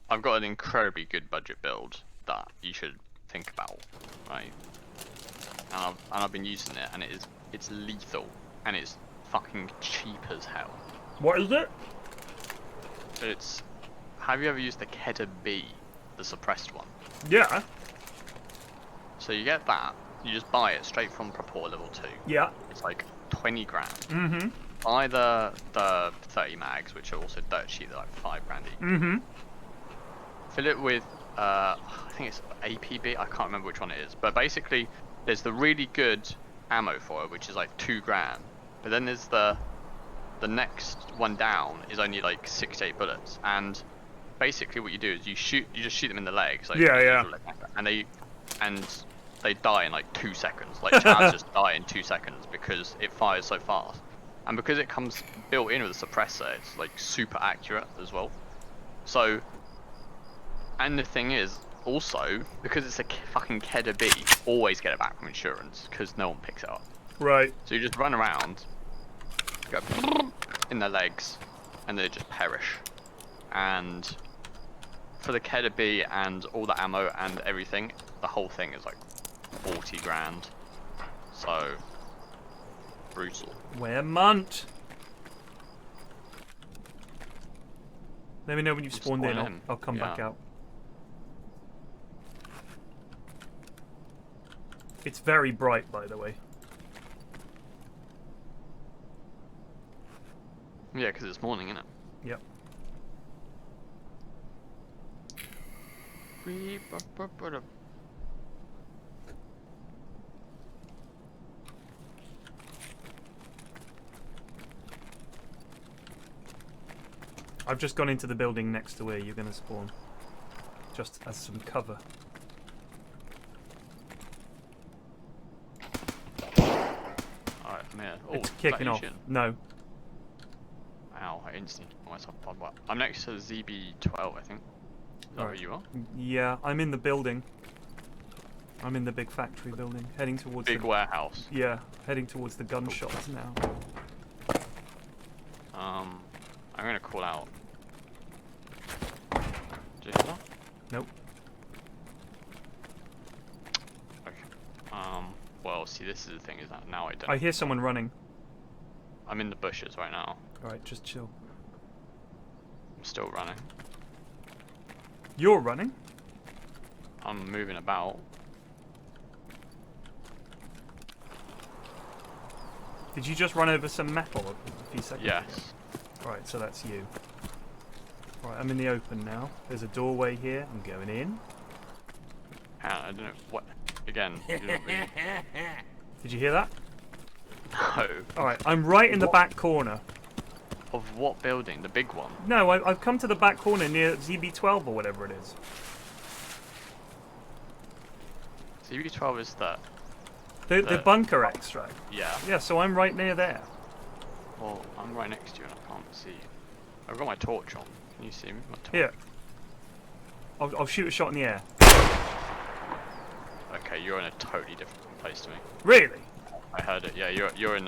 I've got an incredibly good budget build that you should think about, right? And I've been using it, and it's lethal, and it's fucking cheap as hell. What is it? It's. Have you ever used the Kedda B, the suppressed one? Yeah. So you get that. You just buy it straight from Purport level 2. Yeah. It's like 20 grand. Mm-hmm. Buy the 30 mags, which are also dirt cheap, they're like 5 grand each. Mm-hmm. Fill it with, I think it's APB, I can't remember which one it is. But basically, there's the really good ammo for it, which is like 2 grand. But then there's the next one down is only like 6 to 8 bullets. And basically what you do is you just shoot them in the legs. Like, yeah. And they die in like 2 seconds. Like Chads just die in 2 seconds because it fires so fast. And because it comes built in with a suppressor, it's like super accurate as well. So, and the thing is, also, because it's a fucking Kedda B, always get it back from insurance because no one picks it up. Right. So you just run around, go in their legs, and they just perish. And for the Kedda B and all the ammo and everything, the whole thing is like 40 grand. So brutal. Where Munt? Let me know when you've spawned in. I'll come back out. It's very bright, by the way. Yeah, because it's morning, isn't it? Yep. I've just gone into the building next to where you're going to spawn. Just as some cover. Alright, I'm here. Oh, It's kicking off. No. Ow, I instantly put myself on what? I'm next to ZB12, I think. Is that where you are? Yeah, I'm in the building. I'm in the big factory building, heading towards big warehouse. Yeah, heading towards the gunshots now. I'm gonna call out. Do you hear that? Nope. Okay. Well, see, this is the thing, is that now I don't. I hear someone running. I'm in the bushes right now. Alright, just chill. I'm still running. You're running? I'm moving about. Did you just run over some metal a few seconds ago? Yes. Right, so that's you. Right, I'm in the open now. There's a doorway here. I'm going in. I don't know what. Again. You don't really... Did you hear that? No. Alright, I'm right in the back corner. Of what building? The big one? No, I've come to the back corner near ZB12 or whatever it is. ZB12 is that. The bunker extract. Yeah. Yeah, so I'm right near there. Well, I'm right next to you and I can't see you. I've got my torch on. Can you see me? My torch. Here. I'll shoot a shot in the air. Okay, you're in a totally different place to me. Really? I heard it. Yeah, you're in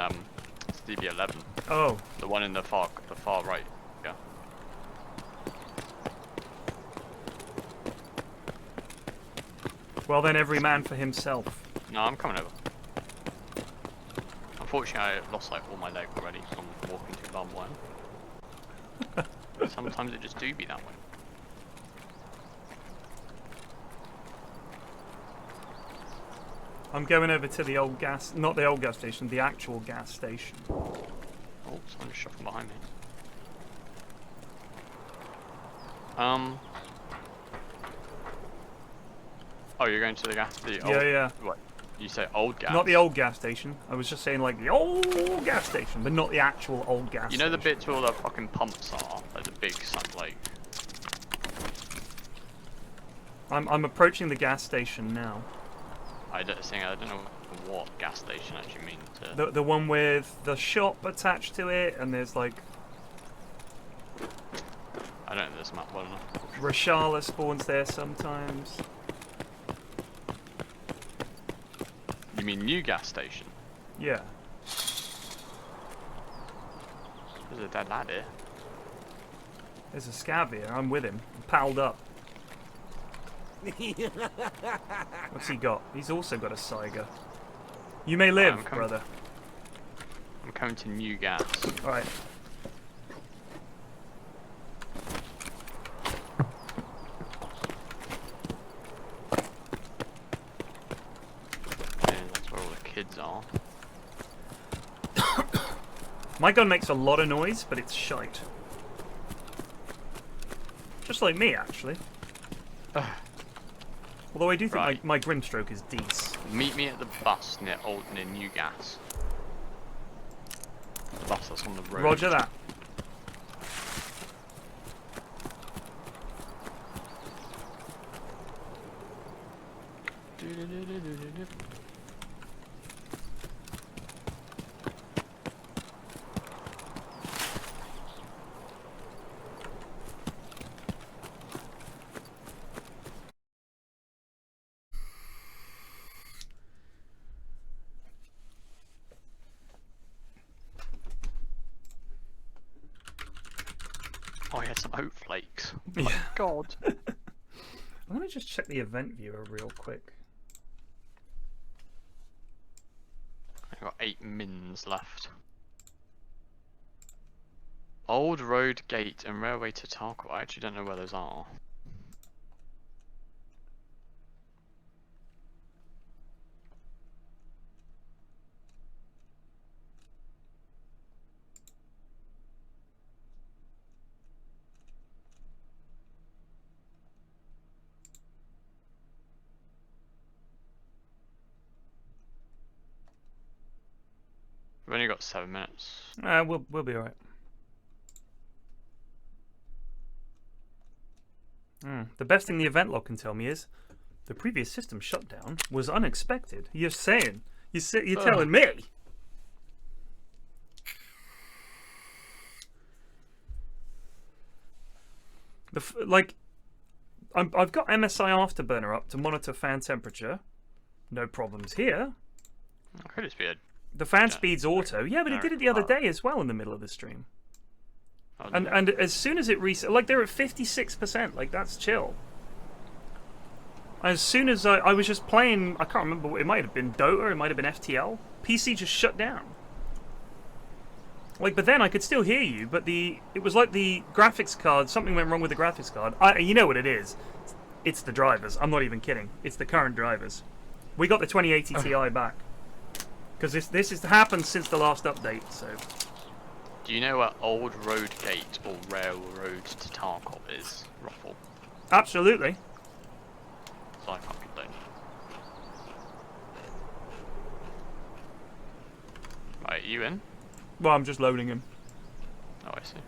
DB11. Oh. The one in the far right. Yeah. Well then, every man for himself. No, I'm coming over. Unfortunately, I lost like all my leg already from walking too barbed wire. Sometimes it just do be that way. I'm going over to the old gas, not the old gas station, the actual gas station. Oh, someone's shot from behind me. Oh, you're going to the gas? The old, Yeah. What? You say old gas? Not the old gas station. I was just saying like the old gas station, but not the actual old gas. You know the station. bits where all the fucking pumps are, like the big like. I'm approaching the gas station now. I don't know what gas station actually means. The one with the shop attached to it, and there's like. I don't know this map well enough. Rashala spawns there sometimes. You mean new gas station? Yeah. There's a dead lad here. There's a scav here. I'm with him. I'm palled up. What's he got? He's also got a Saiga. You may live, brother. I'm coming to new gas. Alright. That's where all the kids are. My gun makes a lot of noise, but it's shite. Just like me, actually. Although I do think my Grimstroke is decent. Meet me at the bus near New Gas. The bus that's on the road. Roger that. Oh, he had some oat flakes. Oh my god. I'm gonna just check the event viewer real quick. I've got 8 mins left. Old Road Gate and Railway to Tarkov. I actually don't know where those are. We've only got 7 minutes. We'll be alright. The best thing the event log can tell me is the previous system shutdown was unexpected. You're saying? You're telling me? I've got MSI Afterburner up to monitor fan temperature. No problems here. Could just be a... The fan speed's auto. Yeah, but it did it the other day as well in the middle of the stream. And as soon as it reset, like they're at 56%, like that's chill. As soon as I was just playing, I can't remember, it might have been Dota, it might have been FTL. PC just shut down. Like, but then I could still hear you, but it was like the graphics card, something went wrong with the graphics card. You know what it is. It's the drivers. I'm not even kidding. It's the current drivers. We got the 2080 Ti back. Because this has happened since the last update, so... Do you know where Old Road Gate or Railroad to Tarkov is, Ruffle? Absolutely. So I fucking don't. Right, you in? Well, I'm just loading him. Oh, I see.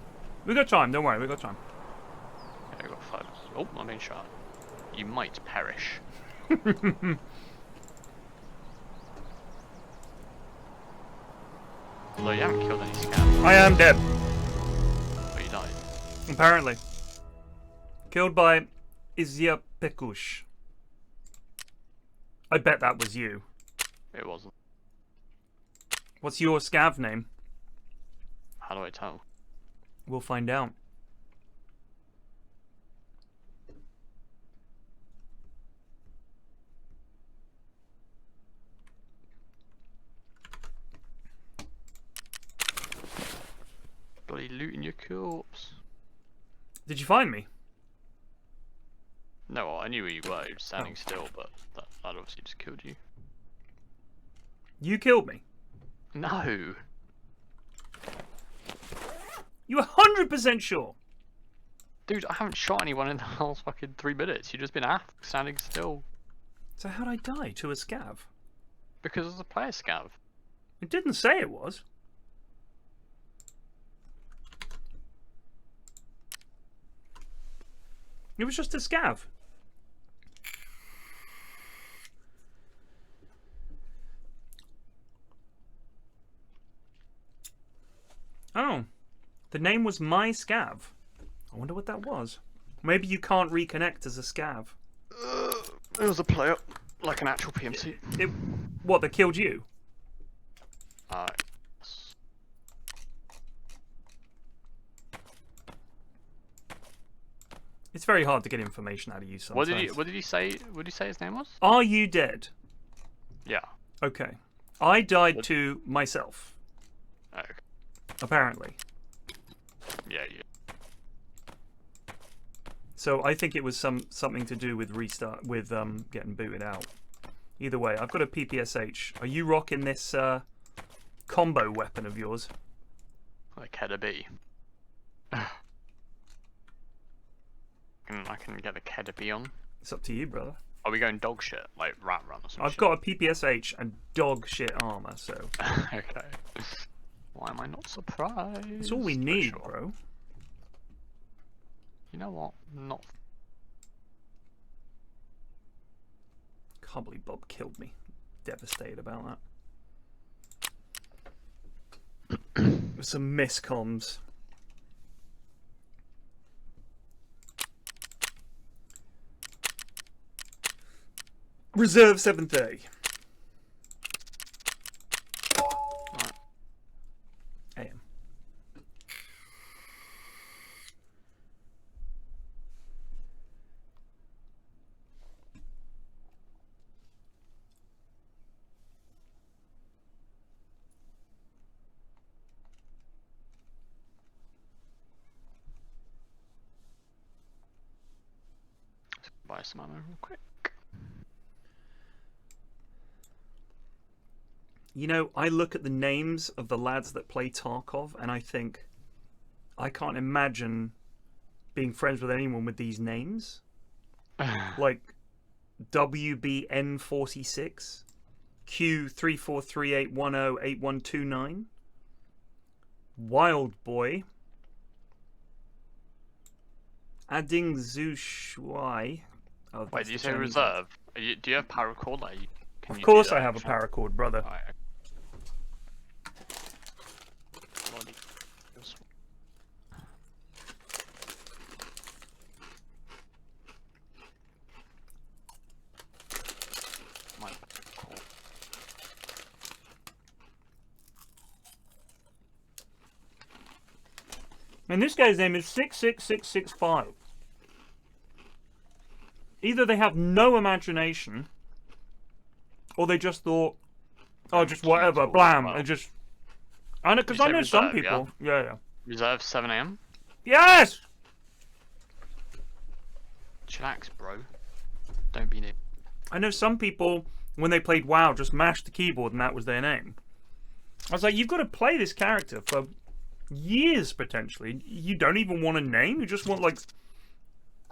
We got time, don't worry, we got time. Yeah, we got 5. Oh, I'm being shot. You might perish. Although you haven't killed any scavs. I am dead. Oh, you died? Apparently. Killed by Izia Pekush. I bet that was you. It wasn't. What's your scav name? How do I tell? We'll find out. Bloody looting your corpse. Did you find me? No, I knew where you were. You were standing still, but that obviously just killed you. You killed me? No. You 100% sure? Dude, I haven't shot anyone in the last fucking 3 minutes. You've just been standing still. So how'd I die to a scav? Because of the player scav. It didn't say it was. It was just a scav. Oh, the name was My Scav. I wonder what that was. Maybe you can't reconnect as a scav. It was a player, like an actual PMC. What, that killed you? It's very hard to get information out of you sometimes. What did he say? What did he say his name was? Are you dead? Yeah. Okay. I died to myself. Okay. Apparently. Yeah. So I think it was something to do with restart, with getting booted out. Either way, I've got a PPSH. Are you rocking this combo weapon of yours? Like header B. I can get the header B on. It's up to you, brother. Are we going dog shit, like rat run or something? I've got a PPSH and dog shit armor, so. Okay. Why am I not surprised? It's all we need, bro. You know what? Not. Can't believe Bob killed me. Devastated about that. With some miscomms. Reserve 730. Right. AM. Buy some ammo real quick. You know, I look at the names of the lads that play Tarkov and I think, I can't imagine being friends with anyone with these names. Like WBN46, Q3438108129, Wild Boy, Ading Zushuai. Oh, wait, do you say reserve? Do you have paracord? Like, of course I have a paracord, brother. Right. And this guy's name is 66665. Either they have no imagination, or they just thought, oh, just whatever, blam. They just. I know, because I know some people. Yeah. Reserve 7 AM? Yes! Chillax, bro. Don't be near. I know some people, when they played WoW, just mashed the keyboard and that was their name. I was like, you've got to play this character for years, potentially. You don't even want a name? You just want, like,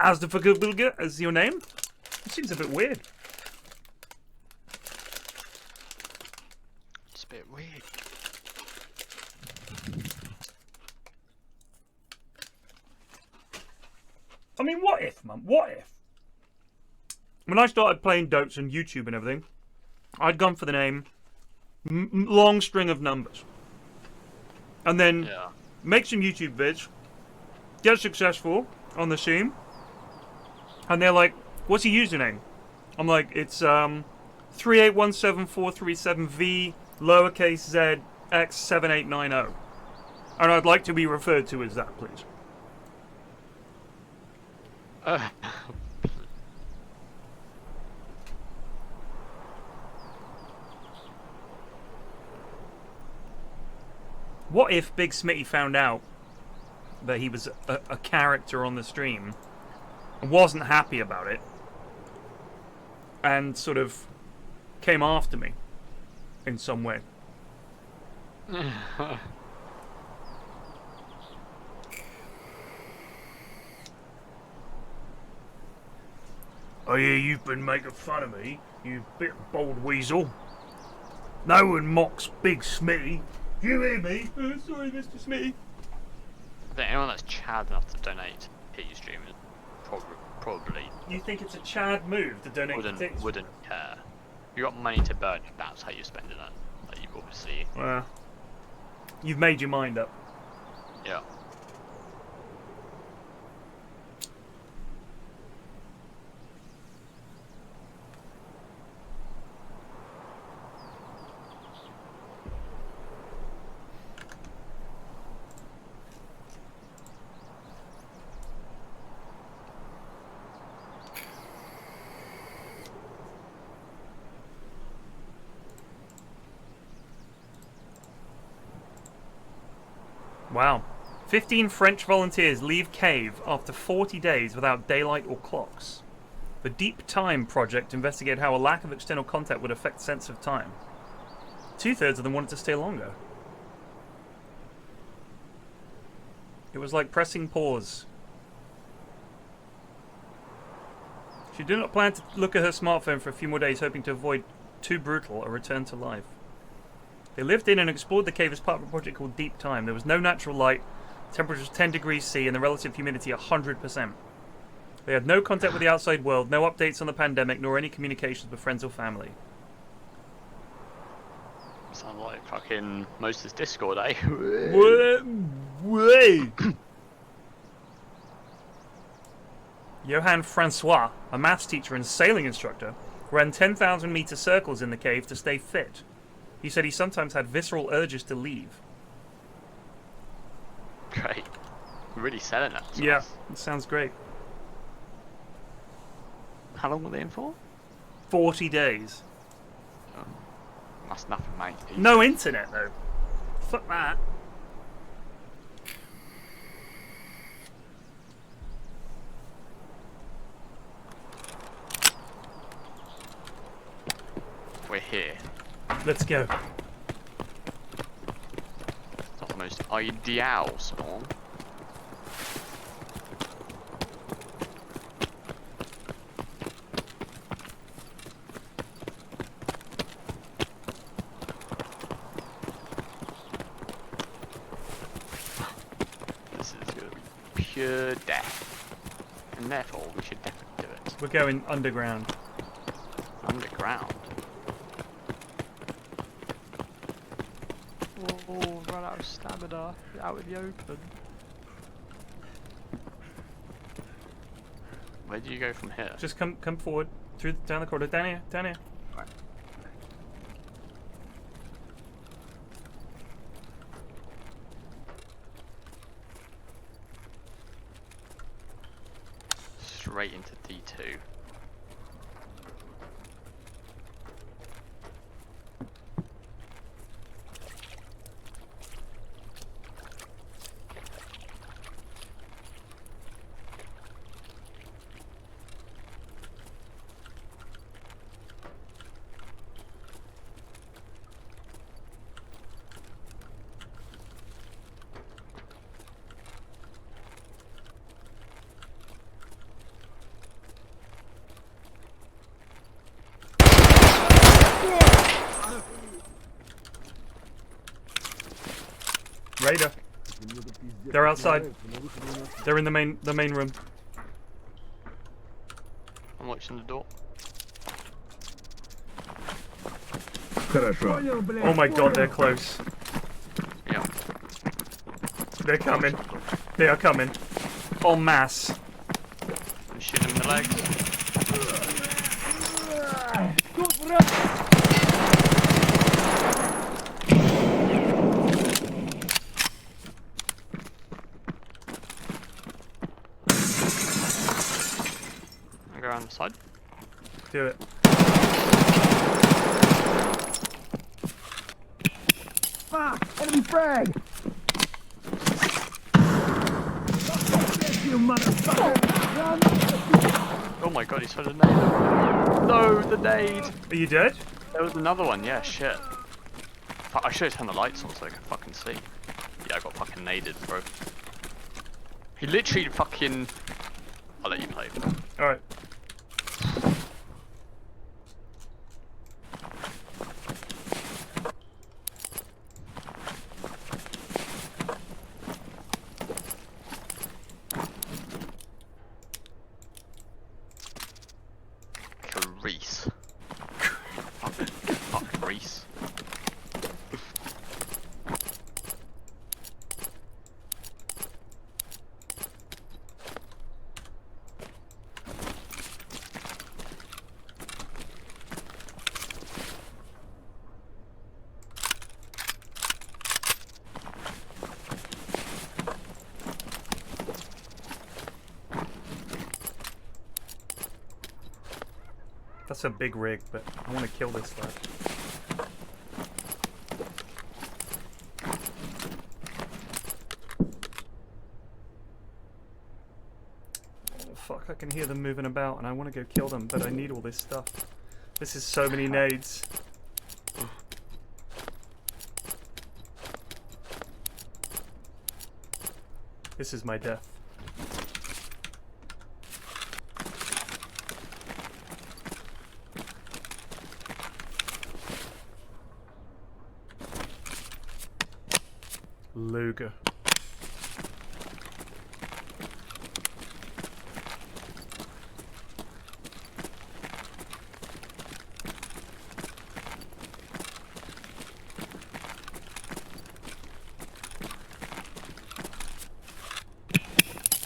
Asdafagulga as your name? It seems a bit weird. It's a bit weird. I mean, what if, man? What if? When I started playing Dotes and YouTube and everything, I'd gone for the name long string of numbers. And then make some YouTube vids, get successful on the scene, and they're like, what's your username? I'm like, it's 3817437V lowercase z x7890. And I'd like to be referred to as that, please. What if Big Smitty found out that he was a character on the stream and wasn't happy about it and sort of came after me in some way? I hear you've been making fun of me, you bit bold weasel. No one mocks Big Smitty. You hear me? Oh, sorry, Mr. Smitty. I think anyone that's Chad enough to donate to your stream is probably You think it's a Chad move to donate to Tix? wouldn't care. If you got money to burn, that's how you're spending it. Like you've obviously. Well, you've made your mind up. Yeah. Wow. 15 French volunteers leave cave after 40 days without daylight or clocks. The Deep Time project investigated how a lack of external contact would affect sense of time. 2/3 of them wanted to stay longer. It was like pressing pause. She did not plan to look at her smartphone for a few more days, hoping to avoid too brutal a return to life. They lived in and explored the cave as part of a project called Deep Time. There was no natural light, temperature was 10 degrees C, and the relative humidity 100%. They had no contact with the outside world, no updates on the pandemic, nor any communications with friends or family. Sound like fucking Moses Discord, eh? Way. Johann Francois, a maths teacher and sailing instructor, ran 10,000-meter circles in the cave to stay fit. He said he sometimes had visceral urges to leave. Great. You're really selling that to Yeah, us. it sounds great. How long were they in for? 40 days. Oh, that's nothing, mate. No internet, though. Fuck that. We're here. Let's go. It's not the most ideal spawn. This is going to be pure death. And therefore, we should definitely do it. We're going underground. Underground? Oh, run out of stamina, out in the open. Where do you go from here? Just come forward, down the corridor, down here. Right. Straight into D2. Raider. They're outside. They're in the main room. I'm watching the door. Oh my god, they're close. Yeah. They're coming. They are coming. En masse. I'm shooting him in the legs. I'll go around the side. Do it. Enemy frag! You motherfucker! Oh my god, he's had a nade. No, the nade! Are you dead? There was another one, yeah, shit. Fuck, I should have turned the lights on so I could fucking see. Yeah, I got fucking naded, bro. He literally fucking... I'll let you play. Alright. Reese. Fucking Reese. That's a big rig, but I want to kill this lad. Oh, fuck, I can hear them moving about and I want to go kill them, but I need all this stuff. This is so many nades. This is my death. Luger.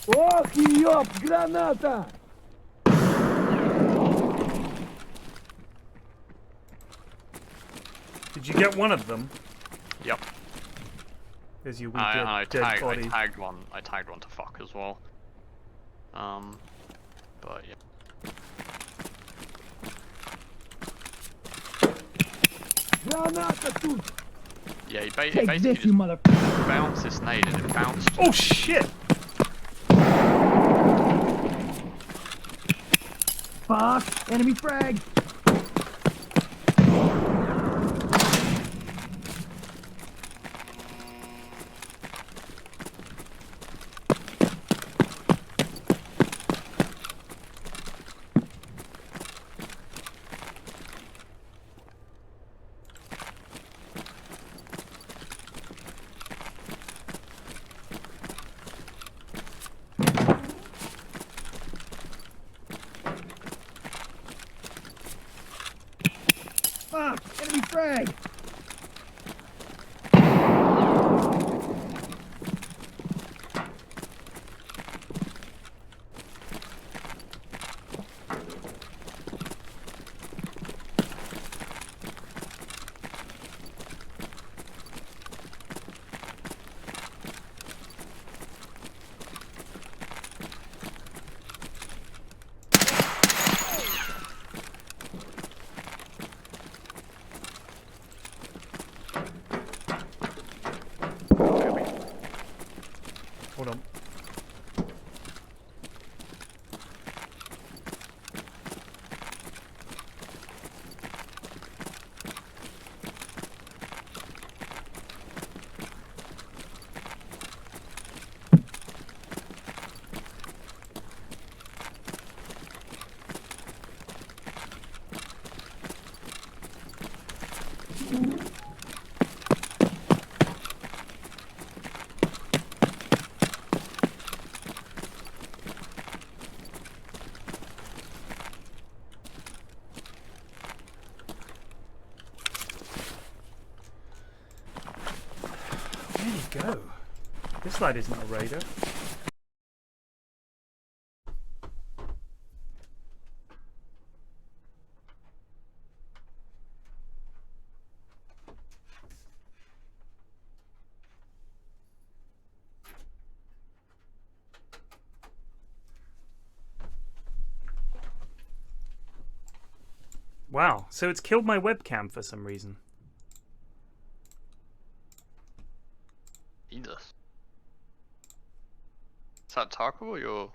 Ох, ёп, граната! Did you get one of them? Yep. There's your I dead body. I tagged one to fuck as well. But yeah. Граната тут! Yeah, he Take basically this, you just motherfucker! bounced this nade and it bounced. Oh shit! Fuck! Enemy frag! Fuck! Enemy frag! Hold on. Go. This lad isn't a raider. Wow, so it's killed my webcam for some reason. Jesus. Is that Tarkov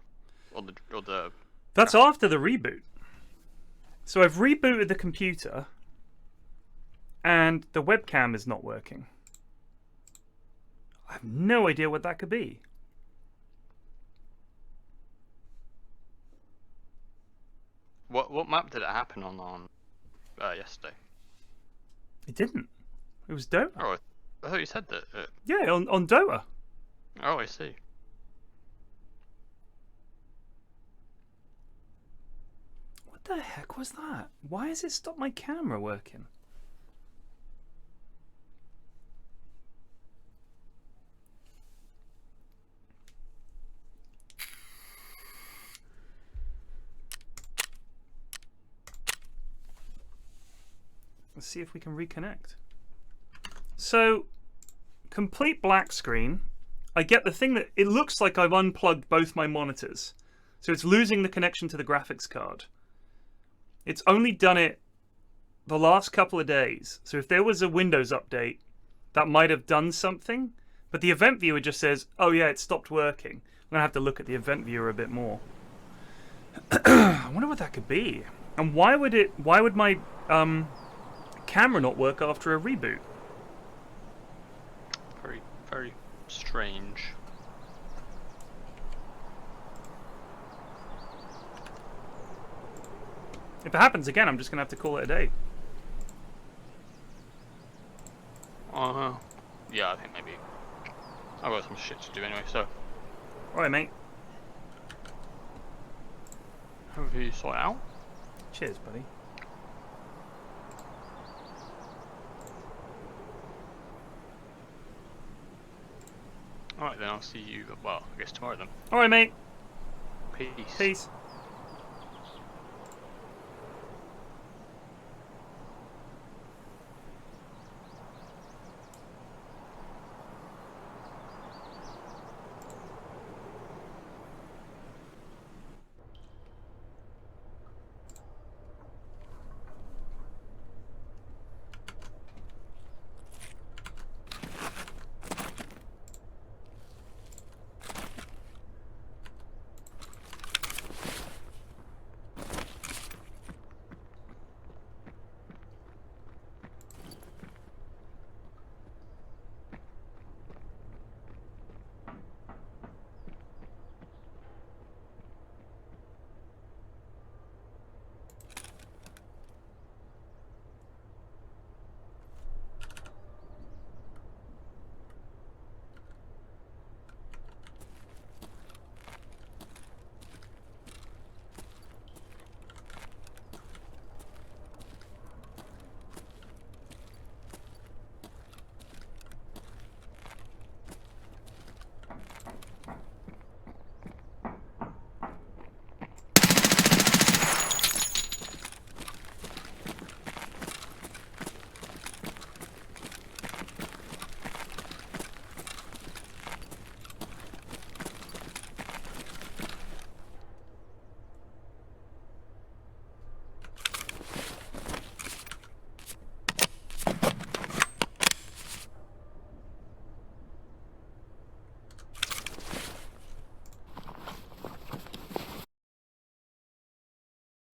or the That's after the reboot. So I've rebooted the computer and the webcam is not working. I have no idea what that could be. What map did it happen on yesterday? It didn't. It was Dota. Oh, I thought you said that. Yeah, on Dota. Oh, I see. the heck was that? Why has it stopped my camera working? Let's see if we can reconnect. So, complete black screen. I get the thing that it looks like I've unplugged both my monitors. So it's losing the connection to the graphics card. It's only done it the last couple of days. So if there was a Windows update, that might have done something. But the event viewer just says, oh yeah, it stopped working. I'm going to have to look at the event viewer a bit more. I wonder what that could be. And why would my camera not work after a reboot? Very, very strange. If it happens again, I'm just going to have to call it a day. Yeah, I think maybe I've got some shit to do anyway, so. Alright, mate. Hope you sort it out. Cheers, buddy. Alright then, I'll see you, well, I guess tomorrow then. Alright, mate. Peace. Peace.